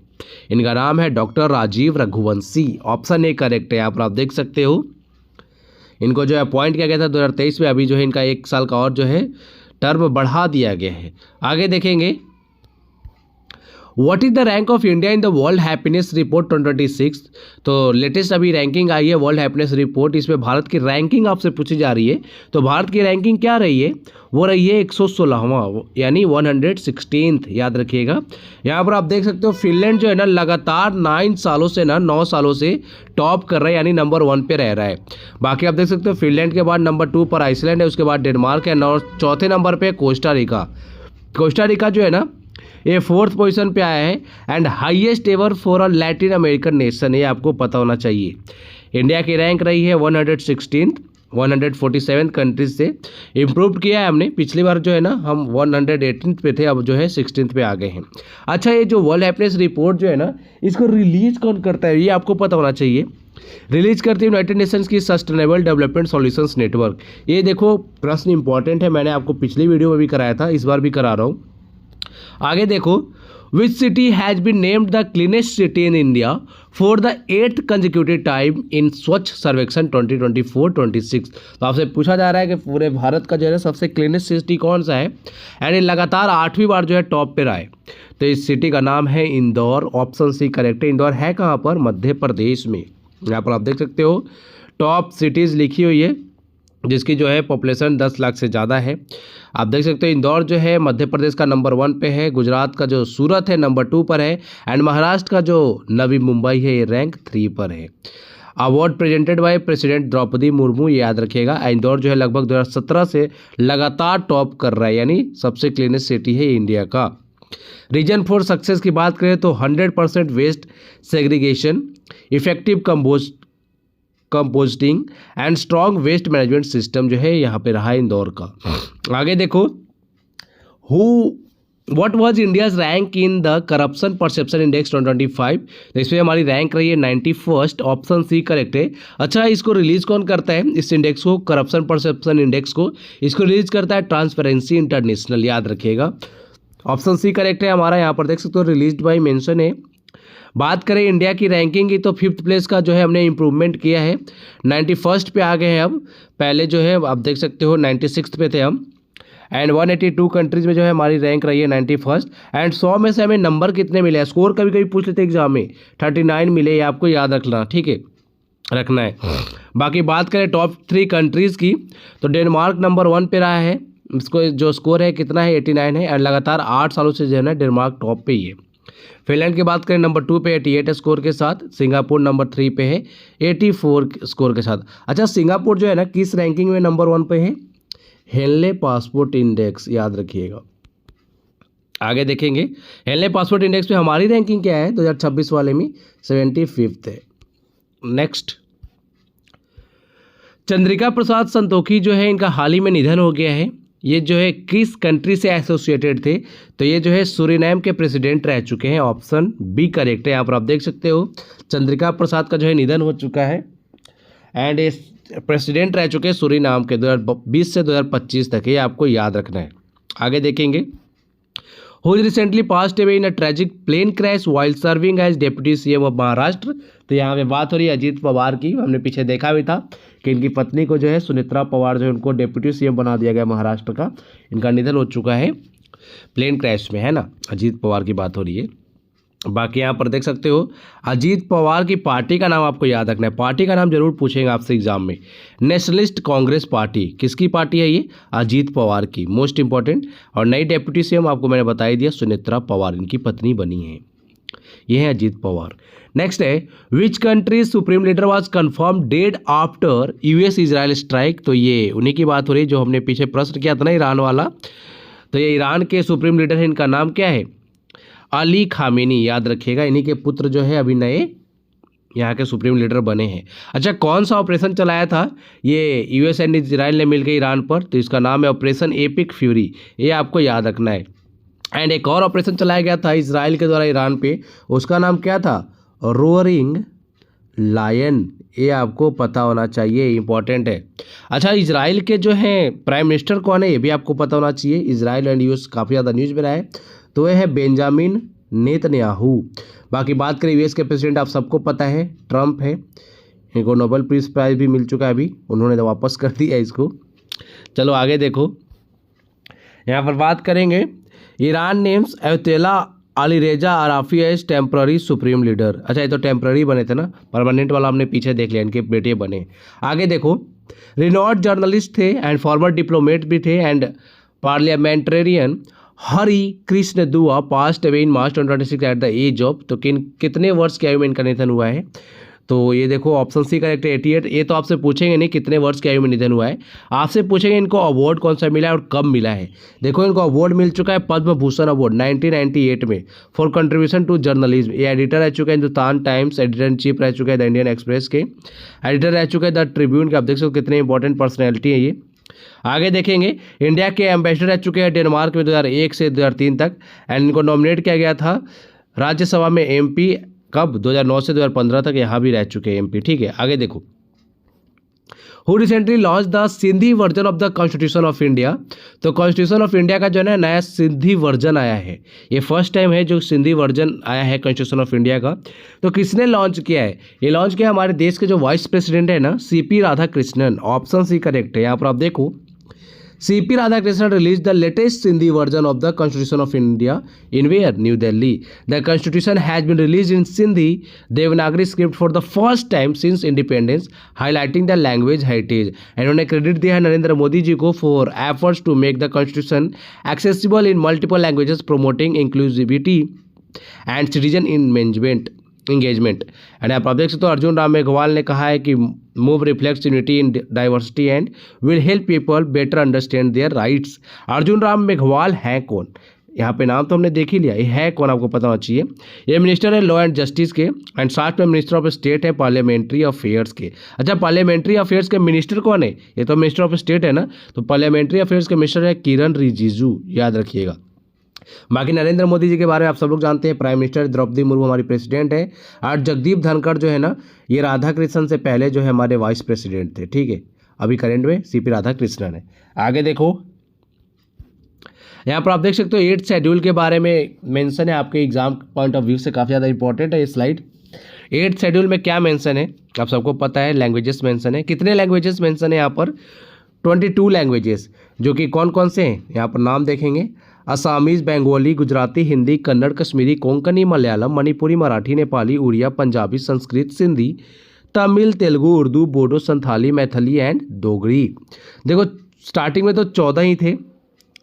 इनका नाम है doctor Rajiv Raghuvanshi, option A correct है। यहाँ पर आप देख सकते हो, इनको जो है अपॉइंट किया गया था 2023 में, अभी जो है इनका 1 साल का और जो है टर्म बढ़ा दिया गया है। आगे देखेंगे, what is the rank of India in the world happiness report 2026। तो लेटेस्ट अभी रैंकिंग आई है वर्ल्ड हैप्पीनेस रिपोर्ट, इसमें भारत की रैंकिंग आपसे पूछी जा रही है। तो भारत की रैंकिंग क्या रही है, वो रही है 116वां, यानी 116th, याद रखिएगा। यहाँ पर आप देख सकते हो फिनलैंड जो है ना लगातार 9 सालों से टॉप कर रहा है, यानी नंबर 1 पे रह रहा है। बाकी आप देख सकते हो फिनलैंड के बाद नंबर 2 पर आइसलैंड है, उसके बाद डेनमार्क है, और चौथे नंबर पे कोस्टा रिका जो है ना ये 4th पोजीशन पे आया है। And highest ever for a Latin American nation, ये आपको पता होना चाहिए। इंडिया की रैंक रही है 116th, 147 कंट्रीज से इम्प्रूव किया है हमने। पिछली बार जो है ना हम 118th पे थे, अब जो है 16th पे आ गए हैं। अच्छा, ये जो वर्ल्ड हैप्पीनेस रिपोर्ट जो है ना, इसको रिलीज कौन करता है, ये आपको पता होना चाहिए। रिलीज करती है यूनाइटेड नेशंस की सस्टेनेबल डेवलपमेंट सॉल्यूशंस नेटवर्क। ये देखो प्रश्न इंपॉर्टेंट है, मैंने आपको पिछली वीडियो में भी कराया था, इस बार भी करा रहा हूँ। आगे देखो, which city has been named the cleanest city in India for the 8th consecutive time in Swachh Survekshan 2024-26। तो आपसे पूछा जा रहा है कि पूरे भारत का जो है सबसे क्लीनेस्ट सिटी कौन सा है, एंड ये लगातार 8वीं बार जो है टॉप पे रहा है। तो इस सिटी का नाम है इंदौर, ऑप्शन सी करेक्ट है। इंदौर है कहाँ पर, मध्य प्रदेश में। यहाँ पर आप देख सकते हो टॉप सिटीज़ लिखी हुई है, जिसकी जो है पॉपुलेशन 10 लाख से ज़्यादा है। आप देख सकते हो इंदौर जो है मध्य प्रदेश का नंबर 1 पे है, गुजरात का जो सूरत है नंबर 2 पर है, एंड महाराष्ट्र का जो नवी मुंबई है ये रैंक 3 पर है। Award presented by president Droupadi Murmu, ये याद रखिएगा। इंदौर जो है लगभग 2017 से लगातार टॉप कर रहा है, यानी सबसे क्लीनेस्ट सिटी है इंडिया का। रीजन फॉर सक्सेस की बात करें तो 100% waste segregation, effective composting and strong waste management system जो है यहाँ पे रहा है इंदौर का। आगे देखो, what was India's rank in the corruption perception index 2025। तो इसमें हमारी रैंक रही है 91st, ऑप्शन सी करेक्ट है। अच्छा, इसको रिलीज कौन करता है, इस इंडेक्स को, करप्शन परसेप्शन इंडेक्स को, इसको रिलीज करता है ट्रांसपेरेंसी इंटरनेशनल, याद रखिएगा। ऑप्शन सी करेक्ट है हमारा। यहाँ पर देख सकते हो रिलीज्ड बाय मेंशन है। बात करें इंडिया की रैंकिंग की तो 5th प्लेस का जो है हमने इम्प्रूवमेंट किया है, 91st पे आ गए हैं अब। पहले जो है आप देख सकते हो 96th पे थे हम, एंड 182 कंट्रीज में जो है हमारी रैंक रही है 91st। एंड 100 में से हमें नंबर कितने मिले हैं, स्कोर कभी कभी पूछ लेते एग्जाम में, 39 मिले, ये आपको याद रखना, ठीक है, रखना है। बाकी बात करें टॉप 3 कंट्रीज़ की तो डेनमार्क नंबर 1 पे रहा है, इसको जो स्कोर है कितना है 89 है, और लगातार 8 सालों से जो है ना डेनमार्क टॉप पे ही है। फिनलैंड की बात करें नंबर 2 पे 88 स्कोर के साथ, सिंगापुर नंबर 3 पे है 84 स्कोर के साथ। अच्छा, सिंगापुर जो है ना किस रैंकिंग में नंबर 1 पे है? हेनले पासपोर्ट इंडेक्स, याद रखिएगा। आगे देखेंगे हेनले पासपोर्ट इंडेक्स पे हमारी रैंकिंग क्या है 2026 वाले में, 75 है। नेक्स्ट, चंद्रिका प्रसाद संतोखी जो है इनका हाल ही में निधन हो गया है। ये जो है किस कंट्री से एसोसिएटेड थे? तो ये जो है सूरीनाम के प्रेसिडेंट रह चुके हैं। ऑप्शन बी करेक्ट है। यहाँ पर आप देख सकते हो चंद्रिका प्रसाद का जो है निधन हो चुका है एंड ये प्रेसिडेंट रह चुके हैं सूरीनाम के 2020 से 2025 तक, ये आपको याद रखना है। आगे देखेंगे, who recently passed away in a tragic plane crash while serving as deputy CM of Maharashtra. तो यहाँ पे बात हो रही है अजीत पवार की। हमने पीछे देखा भी था कि इनकी पत्नी को जो है सुनेत्रा पवार जो है उनको डेप्यूटी सीएम बना दिया गया महाराष्ट्र का। इनका निधन हो चुका है प्लेन क्रैश में, है ना। अजीत पवार की बात हो रही है। बाकी यहाँ पर देख सकते हो अजीत पवार की पार्टी का नाम आपको याद रखना है। पार्टी का नाम जरूर पूछेंगे आपसे एग्जाम में। नेशनलिस्ट कांग्रेस पार्टी, किसकी पार्टी है ये? अजीत पवार की, मोस्ट इंपॉर्टेंट। और नई डेप्यूटी सीएम आपको मैंने बता ही दिया, सुनेत्रा पवार इनकी पत्नी बनी है। ये है अजीत पवार। नेक्स्ट है, which country supreme leader was confirm dead after US Israel strike. तो ये उन्हीं की बात हो रही है जो हमने पीछे प्रश्न किया था ना, ईरान वाला। तो ये ईरान के सुप्रीम लीडर है, इनका नाम क्या है? अली खामेनी, याद रखिएगा। इन्हीं के पुत्र जो है अभी नए यहाँ के सुप्रीम लीडर बने हैं। अच्छा, कौन सा ऑपरेशन चलाया था ये यूएस एंड इजराइल ने मिलकर ईरान पर? तो इसका नाम है ऑपरेशन एपिक फ्यूरी, ये आपको याद रखना है। एंड एक और ऑपरेशन चलाया गया था इजराइल के द्वारा ईरान पे, उसका नाम क्या था? रोअरिंग लायन, ये आपको पता होना चाहिए, इंपॉर्टेंट है। अच्छा, इजराइल के जो हैं प्राइम मिनिस्टर कौन है ये भी आपको पता होना चाहिए। इजराइल एंड यूएस काफ़ी ज़्यादा न्यूज़ में रहा है, तो ये है बेंजामिन नेतन्याहू। बाकी बात करें यूएस के प्रेसिडेंट, आप सबको पता है ट्रम्प है। इनको नोबेल पीस प्राइज भी मिल चुका है, अभी उन्होंने तो वापस कर दिया इसको। चलो आगे देखो, यहाँ पर बात करेंगे Iran names Ayatollah Alireza Arafi as temporary supreme leader. अच्छा, ये तो टेम्प्ररी बने थे ना, परमानेंट वाला हमने पीछे देख लिया, इनके बेटे बने। आगे देखो, रिनोड जर्नलिस्ट थे एंड फॉर्मर डिप्लोमेट भी थे and parliamentarian Hari Krishna Dua passed away in March 2026 at the age of. तो कितने वर्ष की आयु में इनका निधन हुआ है? तो ये देखो ऑप्शन सी करेक्ट है 88। ये तो आपसे पूछेंगे नहीं कितने वर्ष की आयु में निधन हुआ है, आपसे पूछेंगे इनको अवार्ड कौन सा मिला है और कब मिला है। देखो इनको अवार्ड मिल चुका है पद्म भूषण अवार्ड 1998 में फॉर कंट्रीब्यूशन टू जर्नलिज्म। ये एडिटर रह चुके हैं Hindustan times, editor in chief रह चुके हैं द इंडियन एक्सप्रेस के, एडिटर रह चुके हैं द ट्रिब्यून के। आप देख सकते हो कितने इंपॉर्टेंट पर्सनैलिटी है ये। आगे देखेंगे, इंडिया के एम्बेसडर रह चुके हैं डेनमार्क में 2001 से 2003 तक एंड इनको नॉमिनेट किया गया था राज्यसभा में एमपी कब? 2009 से 2015 तक यहाँ भी रह चुके हैं एमपी। ठीक है, आगे देखो, who recently launch the Sindhi version of the constitution of India. तो कॉन्स्टिट्यूशन ऑफ इंडिया का जो है नया सिंधी वर्जन आया है, ये फर्स्ट टाइम है जो सिंधी वर्जन आया है कॉन्स्टिट्यूशन ऑफ इंडिया का। तो किसने लॉन्च किया है? ये लॉन्च किया हमारे देश के जो वाइस प्रेसिडेंट है ना, CP Radhakrishnan. Option C correct है। यहाँ पर आप देखो, CP Radhakrishnan released the latest Sindhi version of the Constitution of India in where? New Delhi. The Constitution has been released in Sindhi Devanagari script for the first time since independence, highlighting the language heritage. And उन्होंने credit दिया है नरेंद्र मोदी जी को for efforts to make the Constitution accessible in multiple languages, promoting inclusivity and citizen engagement. And आप देख सकते हो अर्जुन राम मेघवाल ने कहा है कि move reflects unity in diversity and will help people better understand their rights. Arjun Ram Meghwal हैं कौन? यहाँ पे नाम तो हमने देख ही लिया, ये है कौन आपको पता होना चाहिए। ये मिनिस्टर है लॉ एंड जस्टिस के एंड साथ में मिनिस्टर ऑफ स्टेट है पार्लियामेंट्री अफेयर्स के। अच्छा, पार्लियामेंट्री अफेयर्स के मिनिस्टर कौन है? ये तो मिनिस्टर ऑफ स्टेट है ना, तो पार्लियामेंट्री अफेयर्स के मिनिस्टर है किरण रिजिजू, याद रखिएगा। बाकी नरेंद्र मोदी जी के बारे में आप सब लोग जानते हैं, प्राइम मिनिस्टर द्रौपदी मुर्मू हमारी प्रेसिडेंट है और जगदीप धनखड़ जो है ना, ये राधाकृष्णन से पहले जो है हमारे वाइस प्रेसिडेंट थे। ठीक है, अभी करेंट में CP राधाकृष्णन है। आगे देखो, यहाँ पर आप देख सकते हो 8th शेड्यूल के बारे में मेंशन है, आपके एग्जाम पॉइंट ऑफ व्यू से काफ़ी ज़्यादा इंपॉर्टेंट है ये स्लाइड। 8th शेड्यूल में क्या मेंशन है आप सबको पता है, लैंग्वेजेस मेंशन है। कितने लैंग्वेजेस मेंशन है यहाँ पर? 22 लैंग्वेजेस, जो कि कौन कौन से हैं यहाँ पर नाम देखेंगे। असामीज़, बंगाली, गुजराती, हिंदी, कन्नड़, कश्मीरी, कोंकणी, मलयालम, मणिपुरी, मराठी, नेपाली, उड़िया, पंजाबी, संस्कृत, सिंधी, तमिल, तेलुगु, उर्दू, बोडो, संथाली, मैथिली एंड डोगरी। देखो स्टार्टिंग में तो 14 ही थे,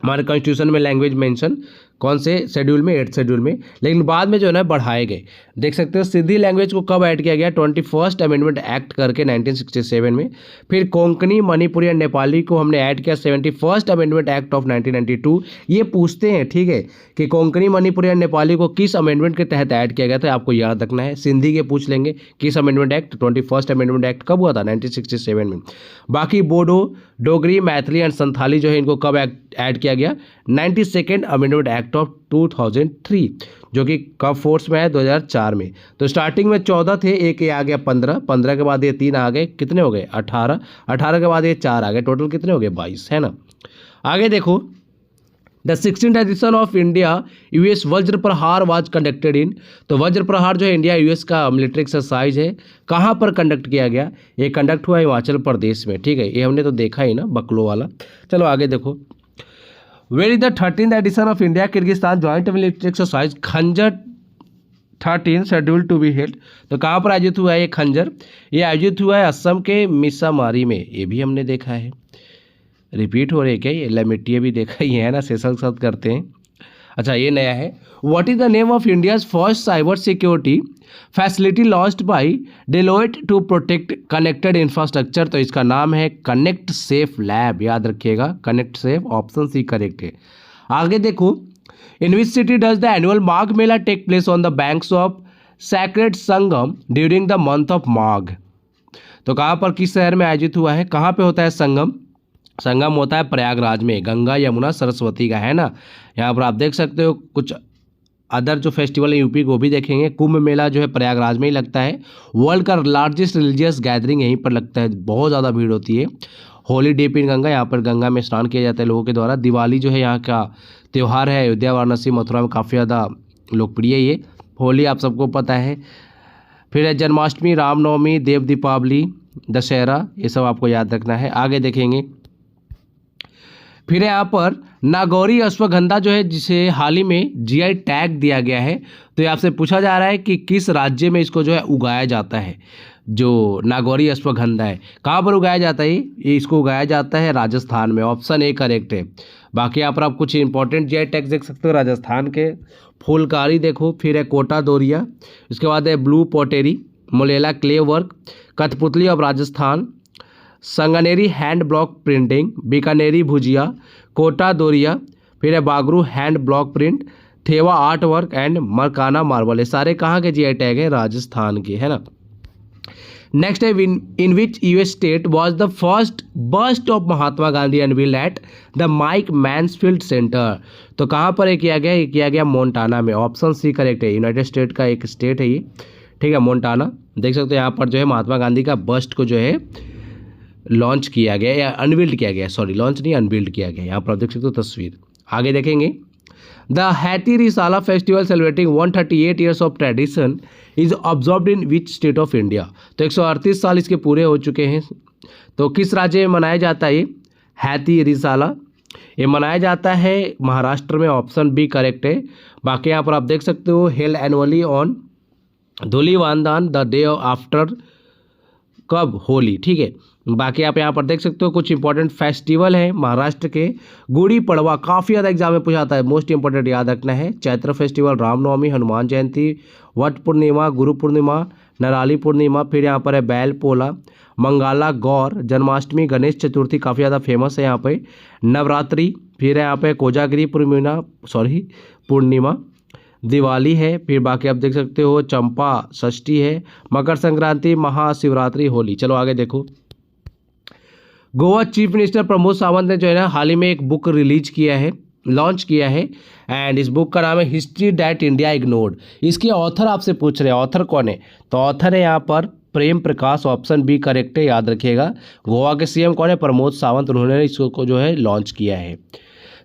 हमारे कॉन्स्टिट्यूशन में लैंग्वेज मेंशन कौन से शेड्यूल में, 8th शेड्यूल में, लेकिन बाद में जो है ना बढ़ाए गए। देख सकते हो सिंधी लैंग्वेज को कब ऐड किया गया, 21st अमेंडमेंट एक्ट करके 1967 में। फिर कोंकणी, मणिपुरी एंड नेपाली को हमने ऐड किया 71st अमेंडमेंट एक्ट ऑफ 1992। ये पूछते हैं, ठीक है, कि कोंकणी, मणिपुरी एंड नेपाली को किस अमेंडमेंट के तहत ऐड किया गया था, आपको याद रखना है। सिंधी के पूछ लेंगे किस amendment act, 21st amendment act कब हुआ था, 1967 में। बाकी बोडो, डोगरी, मैथिली एंड संथाली जो है इनको कब ऐड किया गया, 92nd अमेंडमेंट एक्ट ऑफ 2003, जो कि कब फोर्स में है, 2004 में। तो स्टार्टिंग में 14 थे, एक ये आ गया 15, 15 के बाद ये 3 आ गए, कितने हो गए 18, 18 के बाद ये 4 आ गए, टोटल कितने हो गए 22, है ना। आगे देखो, the 16th edition of India US Vajra Prahar was conducted in, तो वज्र प्रहार जो है इंडिया यूएस का मिलिट्री एक्सरसाइज है, कहाँ पर कंडक्ट किया गया, ये कंडक्ट हुआ हिमाचल प्रदेश में, ठीक है, ये हमने तो देखा ही ना, बकलो वाला। चलो आगे देखो, where is the 13th edition of India Kyrgyzstan joint military exercise Khanjar 13 schedule to be held, तो कहाँ पर आयोजित हुआ है ये खंजर, ये आयोजित हुआ है असम के मिसामारी में, ये भी हमने देखा है। रिपीट हो रही है क्या, ये लेमिटिया भी देखा ही है ना, सेशन साथ करते हैं। अच्छा ये नया है, what is the name of India's first cyber security facility launched by Deloitte to protect connected infrastructure, तो इसका नाम है कनेक्ट सेफ लैब, याद रखिएगा, connect safe, option C correct है। आगे देखो, in which city does the annual Magh Mela take place on the banks of sacred Sangam during the month of Magh, तो कहाँ पर, किस शहर में आयोजित हुआ है, कहाँ पे होता है संगम, संगम होता है प्रयागराज में, गंगा यमुना सरस्वती का, है ना। यहाँ पर आप देख सकते हो कुछ अदर जो फेस्टिवल है यूपी को भी देखेंगे। कुंभ मेला जो है प्रयागराज में ही लगता है, वर्ल्ड का लार्जेस्ट रिलीजियस गैदरिंग यहीं पर लगता है, बहुत ज़्यादा भीड़ होती है। होली डीप इन गंगा, यहाँ पर गंगा में स्नान किया जाता है लोगों के द्वारा। दिवाली जो है यहाँ का त्यौहार है, अयोध्या, वाराणसी, मथुरा में काफ़ी ज़्यादा लोकप्रिय ये होली, आप सबको पता है। फिर है जन्माष्टमी, रामनवमी, देव दीपावली, दशहरा, ये सब आपको याद रखना है। आगे देखेंगे, फिर यहाँ पर नागौरी अश्वगंधा जो है जिसे हाल ही में जीआई टैग दिया गया है, तो ये आपसे पूछा जा रहा है कि किस राज्य में इसको जो है उगाया जाता है, जो नागौरी अश्वगंधा है कहाँ पर उगाया जाता है, ये इसको उगाया जाता है राजस्थान में, ऑप्शन ए करेक्ट है। बाकी यहाँ पर आप कुछ इंपॉर्टेंट जीआई टैग देख सकते हो राजस्थान के, फुलकारी देखो, फिर है कोटा दोरिया, इसके बाद है blue pottery, Molela clay work, Kathputli of Rajasthan, Sanganeri hand block printing, Bikaneri bhujia, Kota Doria, फिर है Bagru hand block print, Thewa art work and Makrana marble, ये सारे कहाँ के जीआई टैग हैं, राजस्थान के, है ना। नेक्स्ट है, in which US state was the first bust of Mahatma Gandhi unveiled at the Mike Mansfield center, तो कहाँ पर ये किया गया, ये किया गया मोन्टाना में, ऑप्शन सी करेक्ट है। यूनाइटेड स्टेट का एक स्टेट है ये, ठीक है, मोन्टाना। देख सकते हो यहाँ पर जो है महात्मा गांधी का बस्ट को जो है लॉन्च किया गया या अनवील्ड किया गया, सॉरी लॉन्च नहीं अनवील्ड किया गया, यहाँ पर आप देख सकते हो तस्वीर। आगे देखेंगे, the Haiti Risala festival celebrating 138 years of tradition is observed in which state of India, तो 138 साल इसके पूरे हो चुके हैं, तो किस राज्य में मनाया जाता है ये हैती रिसाला, ये मनाया जाता है महाराष्ट्र में, ऑप्शन बी करेक्ट है। बाकी यहाँ पर आप देख सकते हो, held annually on Dhulivandan the day after कब, होली, ठीक है। बाकी आप यहाँ पर देख सकते हो कुछ इंपॉर्टेंट फेस्टिवल है महाराष्ट्र के, गुड़ी पड़वा काफ़ी ज़्यादा एग्जाम में पूछा जाता है, मोस्ट इंपॉर्टेंट याद रखना है, चैत्र फेस्टिवल, रामनवमी, हनुमान जयंती, वट पूर्णिमा, गुरु पूर्णिमा, नराली पूर्णिमा, फिर यहाँ पर है बैल पोला, मंगाला गौर, जन्माष्टमी, गणेश चतुर्थी काफ़ी ज़्यादा फेमस है यहाँ पे, नवरात्रि, फिर यहाँ पे कोजागिरी पूर्णिमा, दिवाली है, फिर बाकी आप देख सकते हो चंपा षष्ठी है, मकर संक्रांति, महाशिवरात्रि, होली। चलो आगे देखो, गोवा चीफ मिनिस्टर प्रमोद सावंत ने जो है ना हाल ही में एक बुक रिलीज किया है, लॉन्च किया है, एंड इस बुक का नाम है हिस्ट्री दैट इंडिया इग्नोर्ड। इसके ऑथर आपसे पूछ रहे हैं, ऑथर कौन है, तो ऑथर है यहाँ पर Prem Prakash, option B correct है, याद रखिएगा। गोवा के सीएम कौन है, प्रमोद सावंत, उन्होंने इसको जो है लॉन्च किया है।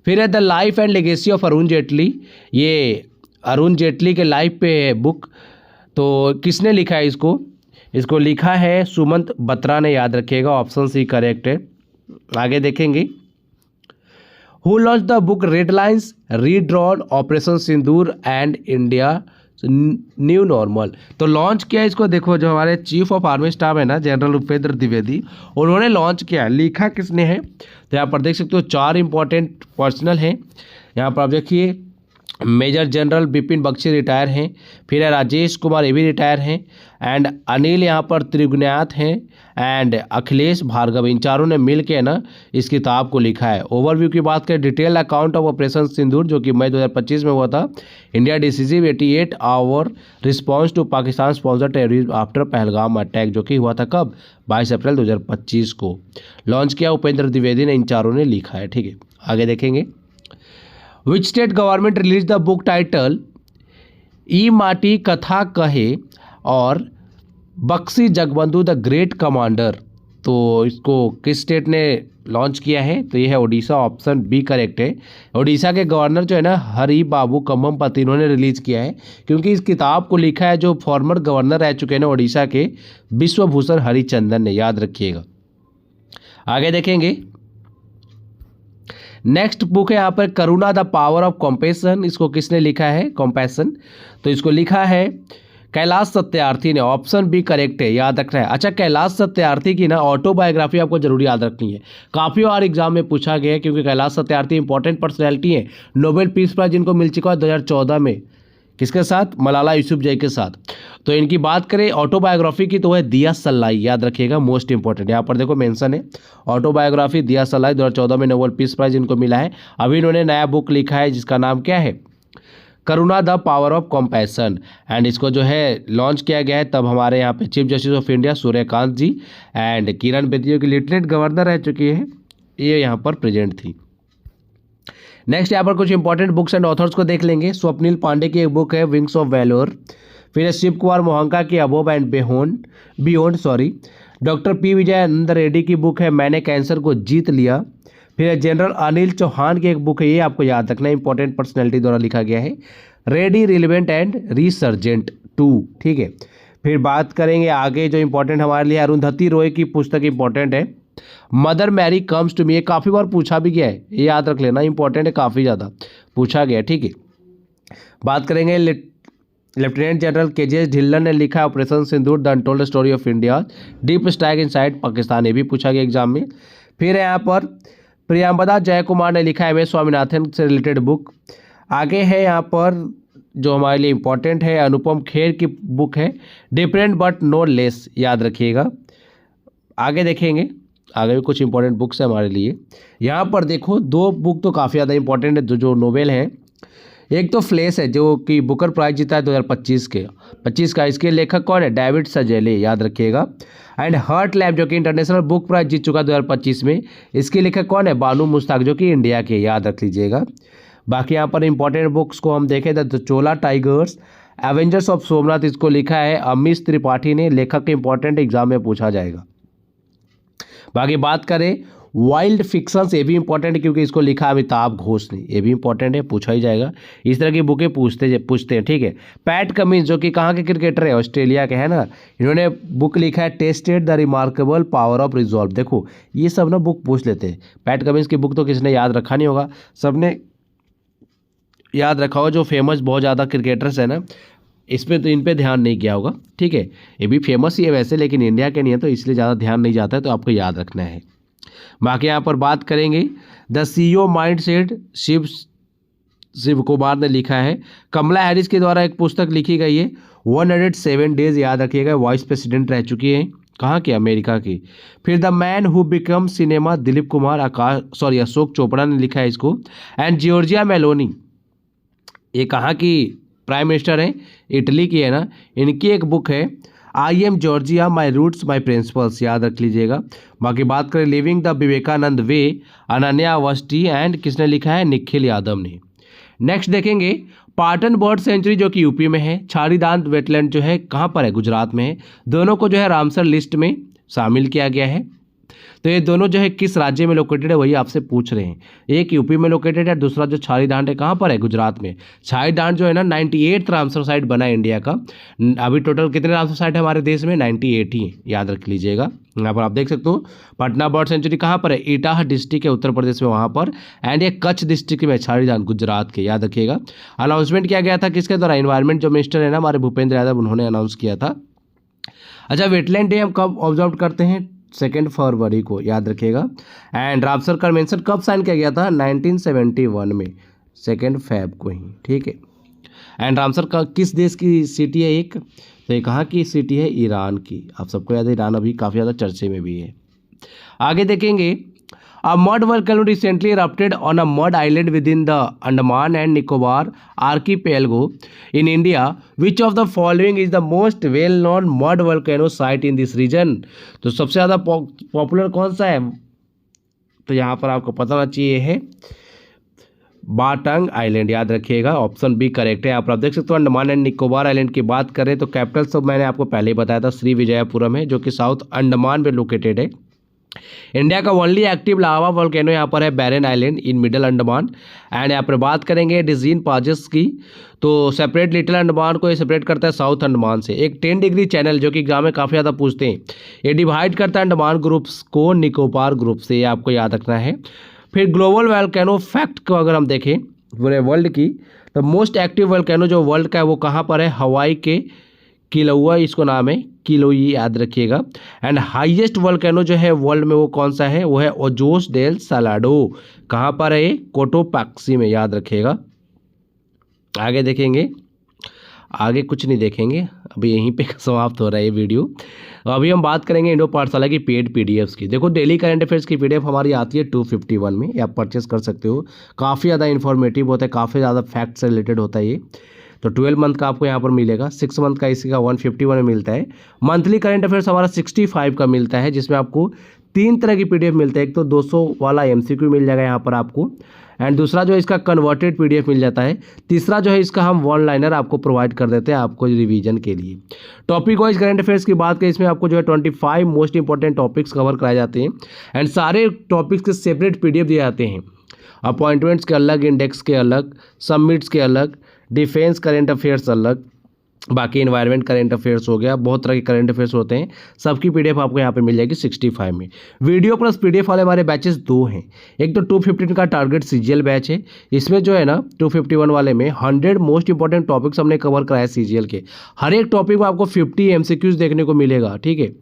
फिर है the life and legacy of Arun Jaitley, ये अरुण जेटली के लाइफ पे है बुक, तो किसने लिखा है इसको लिखा है सुमंत बत्रा ने, याद रखिएगा, ऑप्शन सी करेक्ट है। आगे देखेंगे, who launch the book red lines redrawn operation Sindoor and India new normal. तो लॉन्च किया इसको, देखो जो हमारे चीफ ऑफ आर्मी स्टाफ है ना जनरल उपेंद्र द्विवेदी, उन्होंने लॉन्च किया। लिखा किसने है, तो यहाँ पर देख सकते हो 4 इंपॉर्टेंट पर्सनल हैं। यहाँ पर आप देखिए major general Bipin Bakshi retire हैं, फिर है राजेश कुमार ये भी रिटायर हैं, एंड अनिल यहाँ पर त्रिगुणात हैं, एंड अखिलेश भार्गव, इन चारों ने मिल के ना इस किताब को लिखा है। ओवरव्यू की बात करें, detail account of operation Sindoor जो कि मई 2025 में हुआ था। India decisive 88 hour response to Pakistan sponsor terrorism after Pahalgam attack, जो कि हुआ था कब, 22 अप्रैल 2025 को। लॉन्च किया उपेंद्र द्विवेदी ने, इन चारों ने लिखा है। ठीक है, आगे देखेंगे। Which state government release the book title E Mati Katha Kahe और Bakshi Jagabandhu the great commander. तो इसको किस स्टेट ने लॉन्च किया है, तो ये है उड़ीसा, ऑप्शन बी करेक्ट है। उड़ीसा के गवर्नर जो है ना हरि बाबू कम्मपति, इन्होंने रिलीज़ किया है, क्योंकि इस किताब को लिखा है जो फॉर्मर गवर्नर रह चुके हैं ना उड़ीसा के, विश्वभूषण हरिचंदन ने, याद रखिएगा। आगे देखेंगे। नेक्स्ट बुक है यहाँ पर करुणा द पावर ऑफ कॉम्पेशन। इसको किसने लिखा है, कॉम्पैशन, तो इसको लिखा है कैलाश सत्यार्थी ने, ऑप्शन बी करेक्ट है, याद रखना है। अच्छा, कैलाश सत्यार्थी की ना ऑटोबायोग्राफी आपको जरूर याद रखनी है, काफ़ी बार एग्जाम में पूछा गया है, क्योंकि कैलाश सत्यार्थी इंपॉर्टेंट पर्सनैलिटी है। नोबेल पीस प्राइज जिनको मिल चुका है 2014 में, किसके साथ, मलाला यूसुफजई के साथ। तो इनकी बात करें ऑटोबायोग्राफी की, तो है दिया सलाई, याद रखिएगा, मोस्ट इंपॉर्टेंट। यहाँ पर देखो मेंशन है ऑटोबायोग्राफी दिया सलाई, 2014 में नोबेल पीस प्राइज इनको मिला है। अभी इन्होंने नया बुक लिखा है जिसका नाम क्या है, Karuna the power of compassion, and इसको जो है लॉन्च किया गया है तब हमारे यहाँ पे chief justice of India Suryakant ji and Kiran Bedi की लिeutenant गवर्नर रह चुकी है, ये यहाँ पर प्रेजेंट थी। नेक्स्ट यहाँ पर कुछ इंपॉर्टेंट बुक्स एंड ऑथर्स को देख लेंगे। स्वप्निल पांडे की एक बुक है विंग्स ऑफ वैलोर, फिर है शिव कुमार मोहंका की above and beyond. Doctor P Vijayanand Reddy की बुक है मैंने कैंसर को जीत लिया, फिर जनरल अनिल चौहान की एक बुक है, ये आपको याद रखना है, इंपॉर्टेंट पर्सनैलिटी द्वारा लिखा गया है, रेडी रिलेवेंट एंड रिसर्जेंट 2। ठीक है, फिर बात करेंगे आगे जो इंपॉर्टेंट हमारे लिए अरुंधति रॉय की पुस्तक इंपॉर्टेंट है, Mother Mary comes to me, ये काफ़ी बार पूछा भी गया है, ये याद रख लेना, इंपॉर्टेंट है, काफ़ी ज़्यादा पूछा गया। ठीक है, बात करेंगे लेफ्टिनेंट जनरल KGS ढिल्लन ने लिखा है operation Sindoor the untold story of India deep strike inside Pakistan, ये भी पूछा गया एग्जाम में। फिर है यहाँ पर प्रियंबदा जयकुमार ने लिखा है MS स्वामीनाथन से रिलेटेड बुक। आगे है यहाँ पर जो हमारे लिए इम्पोर्टेंट है अनुपम खेर की बुक है डिफरेंट बट नो लेस, याद रखिएगा। आगे देखेंगे, आगे भी कुछ इंपॉर्टेंट बुक्स है हमारे लिए। यहाँ पर देखो 2 बुक तो काफ़ी ज़्यादा इंपॉर्टेंट है जो नोवेल हैं। एक तो फ्लैश है जो कि बुकर प्राइज जीता है 2025 का, इसके लेखक कौन है, डेविड सजेले, याद रखिएगा। एंड हर्ट लैम्प जो कि इंटरनेशनल बुक प्राइज जीत चुका 2025 में, इसके लेखक कौन है, बानू मुश्ताक जो कि इंडिया के, याद रख लीजिएगा। बाकी यहाँ पर इंपॉर्टेंट बुक्स को हम देखें तो चोला टाइगर्स एवेंजर्स ऑफ सोमनाथ, इसको लिखा है अमिश त्रिपाठी ने, लेखक इंपॉर्टेंट एग्जाम में पूछा जाएगा। बाकी बात करें वाइल्ड फिक्शंस, ये भी इंपॉर्टेंट है क्योंकि इसको लिखा अमिताभ घोष ने, ये भी इंपॉर्टेंट है, पूछा ही जाएगा। इस तरह की बुकें पूछते हैं। ठीक है, पैट कमिंस जो कि कहाँ के क्रिकेटर है, ऑस्ट्रेलिया के है ना, इन्होंने बुक लिखा है tested the remarkable power of resolve. देखो ये सब ना बुक पूछ लेते हैं, पैट कमिंस की बुक तो किसने याद रखा नहीं होगा, सबने याद रखा हो, जो फेमस बहुत ज़्यादा क्रिकेटर्स है ना, इस पर तो इन पे ध्यान नहीं किया होगा। ठीक है, ये भी फेमस ही है वैसे, लेकिन इंडिया के नहीं है तो इसलिए ज़्यादा ध्यान नहीं जाता है, तो आपको याद रखना है। बाकी यहाँ पर बात करेंगे the CEO mind set, Shiv Kumar ने लिखा है। कमला हैरिस के द्वारा एक पुस्तक लिखी गई है 107 डेज, याद रखिएगा, वाइस प्रेसिडेंट रह चुकी है, कहाँ की, अमेरिका की। फिर the man who become cinema, Dilip Kumar Ashok Chopra ने लिखा है इसको। एंड जॉर्जिया मेलोनी, ये कहाँ की प्राइम मिनिस्टर हैं, इटली की है ना, इनकी एक बुक है I am Giorgia my roots my principles, याद रख लीजिएगा। बाकी बात करें living the Vivekananda way, Ananya Awasthi and किसने लिखा है, निखिल यादव ने। नेक्स्ट देखेंगे पाटन बर्ड सेंचुरी जो कि यूपी में है, छारीदांत वेटलैंड जो है कहाँ पर है, गुजरात में है। दोनों को जो है रामसर लिस्ट में शामिल किया गया है। तो ये दोनों जो है किस राज्य में लोकेटेड है वही आपसे पूछ रहे हैं। एक यूपी में लोकेटेड है, दूसरा जो छारी डांड है कहाँ पर है, गुजरात में। छारी डांड जो है ना 98 रामसर साइट बना है इंडिया का। अभी टोटल कितने रामसर साइट है हमारे देश में, 98 ही, याद रख लीजिएगा। यहाँ पर आप देख सकते हो पटना बर्ड सेंचुरी कहाँ पर है, इटाह डिस्ट्रिक्ट है उत्तर प्रदेश में वहाँ पर, एंड ये कच्छ डिस्ट्रिक्ट में छारी डांड गुजरात के, याद रखिएगा। अनाउंसमेंट किया गया था किसके द्वारा, इन्वायरमेंट जो मिनिस्टर है ना हमारे भूपेंद्र यादव, उन्होंने अनाउंस किया था। अच्छा, वेटलैंड डे हम कब ऑब्जर्व करते हैं, 2 फरवरी को, याद रखिएगा। एंड रामसर कन्वेंशन कब साइन किया गया था, 1971 में, 2 फरवरी को ही, ठीक है। एंड रामसर का किस देश की सिटी है एक, तो ये कहाँ की सिटी है, ईरान की। आप सबको याद है ईरान अभी काफ़ी ज़्यादा चर्चे में भी है। आगे देखेंगे, A mud volcano recently erupted on a mud island within the Andaman and Nicobar archipelago in India. Which of the following is the most well-known mud volcano site in this region? तो सबसे ज़्यादा popular कौन सा है, तो यहाँ पर आपको पता होना चाहिए है बाटंग आइलैंड, याद रखिएगा। ऑप्शन बी करेक्ट है। आप देख सकते हो अंडमान एंड निकोबार आइलैंड की बात करें तो कैपिटल सब मैंने आपको पहले ही बताया था, श्री विजयपुरम है, जो कि साउथ अंडमान में लोकेटेड है। इंडिया का ओनली एक्टिव लावा वोल्केनो यहाँ पर है Barren island in middle Andaman. And यहाँ पर बात करेंगे डिजीन पाजेस की, तो सेपरेट लिटिल अंडमान को ये सेपरेट करता है साउथ अंडमान से। एक 10 डिग्री चैनल जो कि एग्जाम में काफ़ी ज़्यादा पूछते हैं, ये डिवाइड करता है अंडमान ग्रुप्स को निकोबार ग्रुप से, ये आपको याद रखना है। फिर ग्लोबल वोल्केनो फैक्ट को अगर हम देखें पूरे वर्ल्ड की, तो मोस्ट एक्टिव वोल्केनो जो वर्ल्ड का है वो कहाँ पर है, हवाई के किलोआ, इसको नाम है किलोई, याद रखिएगा। एंड हाईएस्ट वोल्केनो जो है वर्ल्ड में वो कौन सा है, वो है ओजोस डेल सालाडो, कहाँ पर है, कोटोपैक्सी में, याद रखिएगा। आगे देखेंगे, आगे कुछ नहीं देखेंगे, अभी यहीं पे समाप्त हो रहा है ये वीडियो। अभी हम बात करेंगे इंडो पाठशाला की पेड पीडीएफ्स की। देखो डेली करंट अफेयर्स की पीडीएफ हमारी आती है 251 में, ये आप परचेस कर सकते हो। काफ़ी ज़्यादा इन्फॉर्मेटिव होता है, काफ़ी ज़्यादा फैक्ट से रिलेटेड होता है ये। तो 12 मंथ का आपको यहाँ पर मिलेगा, 6 मंथ का इसी का 151 में मिलता है। मंथली करंट अफेयर्स हमारा 65 का मिलता है, जिसमें आपको 3 तरह की पीडीएफ मिलता है। एक तो 200 वाला एमसीक्यू मिल जाएगा यहाँ पर आपको, एंड दूसरा जो है इसका कन्वर्टेड पीडीएफ मिल जाता है। तीसरा जो है इसका हम वन लाइनर आपको प्रोवाइड कर देते हैं आपको रिवीजन के लिए। टॉपिक वाइज करंट अफेयर्स की बात करें, इसमें आपको जो है 25 मोस्ट इंपॉर्टेंट टॉपिक्स कवर कराए जाते हैं, एंड सारे टॉपिक्स के सेपरेट पीडीएफ दिए जाते हैं। अपॉइंटमेंट्स के अलग, इंडेक्स के अलग, सबमिट्स के अलग, डिफेंस करंट अफेयर्स अलग, बाकी इन्वायरमेंट करंट अफेयर्स हो गया, बहुत तरह के करंट अफेयर्स होते हैं। सबकी पीडीएफ आपको यहाँ पे मिल जाएगी 65 में। वीडियो प्लस पीडीएफ वाले हमारे बैचेस 2 हैं। एक तो 215 का टारगेट सीजीएल बैच है, इसमें जो है ना 251 वाले में 100 मोस्ट इंपॉर्टेंट टॉपिक्स हमने कवर कराया सीजीएल के। हर एक टॉपिक में आपको 50 एमसीक्यूज देखने को मिलेगा, ठीक है।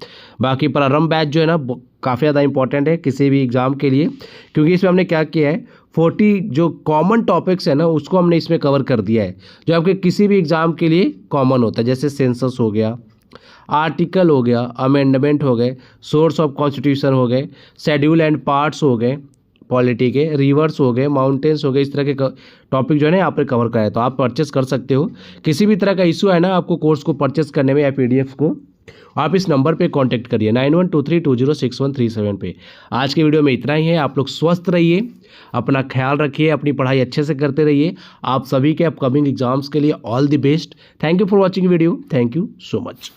बाकी प्रारंभ बैच जो है ना काफ़ी ज़्यादा इंपॉर्टेंट है किसी भी एग्जाम के लिए, क्योंकि इसमें हमने क्या किया है, 40 जो कॉमन टॉपिक्स है ना उसको हमने इसमें कवर कर दिया है, जो आपके किसी भी एग्जाम के लिए कॉमन होता है। जैसे सेंसस हो गया, आर्टिकल हो गया, अमेंडमेंट हो गए, सोर्स ऑफ कॉन्स्टिट्यूशन हो गए, शेड्यूल एंड पार्ट्स हो गए पॉलिटी के, रिवर्स हो गए, माउंटेन्स हो गए, इस तरह के टॉपिक जो है ना यहाँ पर कवर कराए। तो आप परचेस कर सकते हो। किसी भी तरह का इशू है ना आपको कोर्स को परचेस करने में या पीडीएफ को, आप इस नंबर पे कांटेक्ट करिए 9123206137 पे। आज के वीडियो में इतना ही है। आप लोग स्वस्थ रहिए, अपना ख्याल रखिए, अपनी पढ़ाई अच्छे से करते रहिए। आप सभी के अपकमिंग एग्जाम्स के लिए all the best. Thank you for watching video, thank you so much.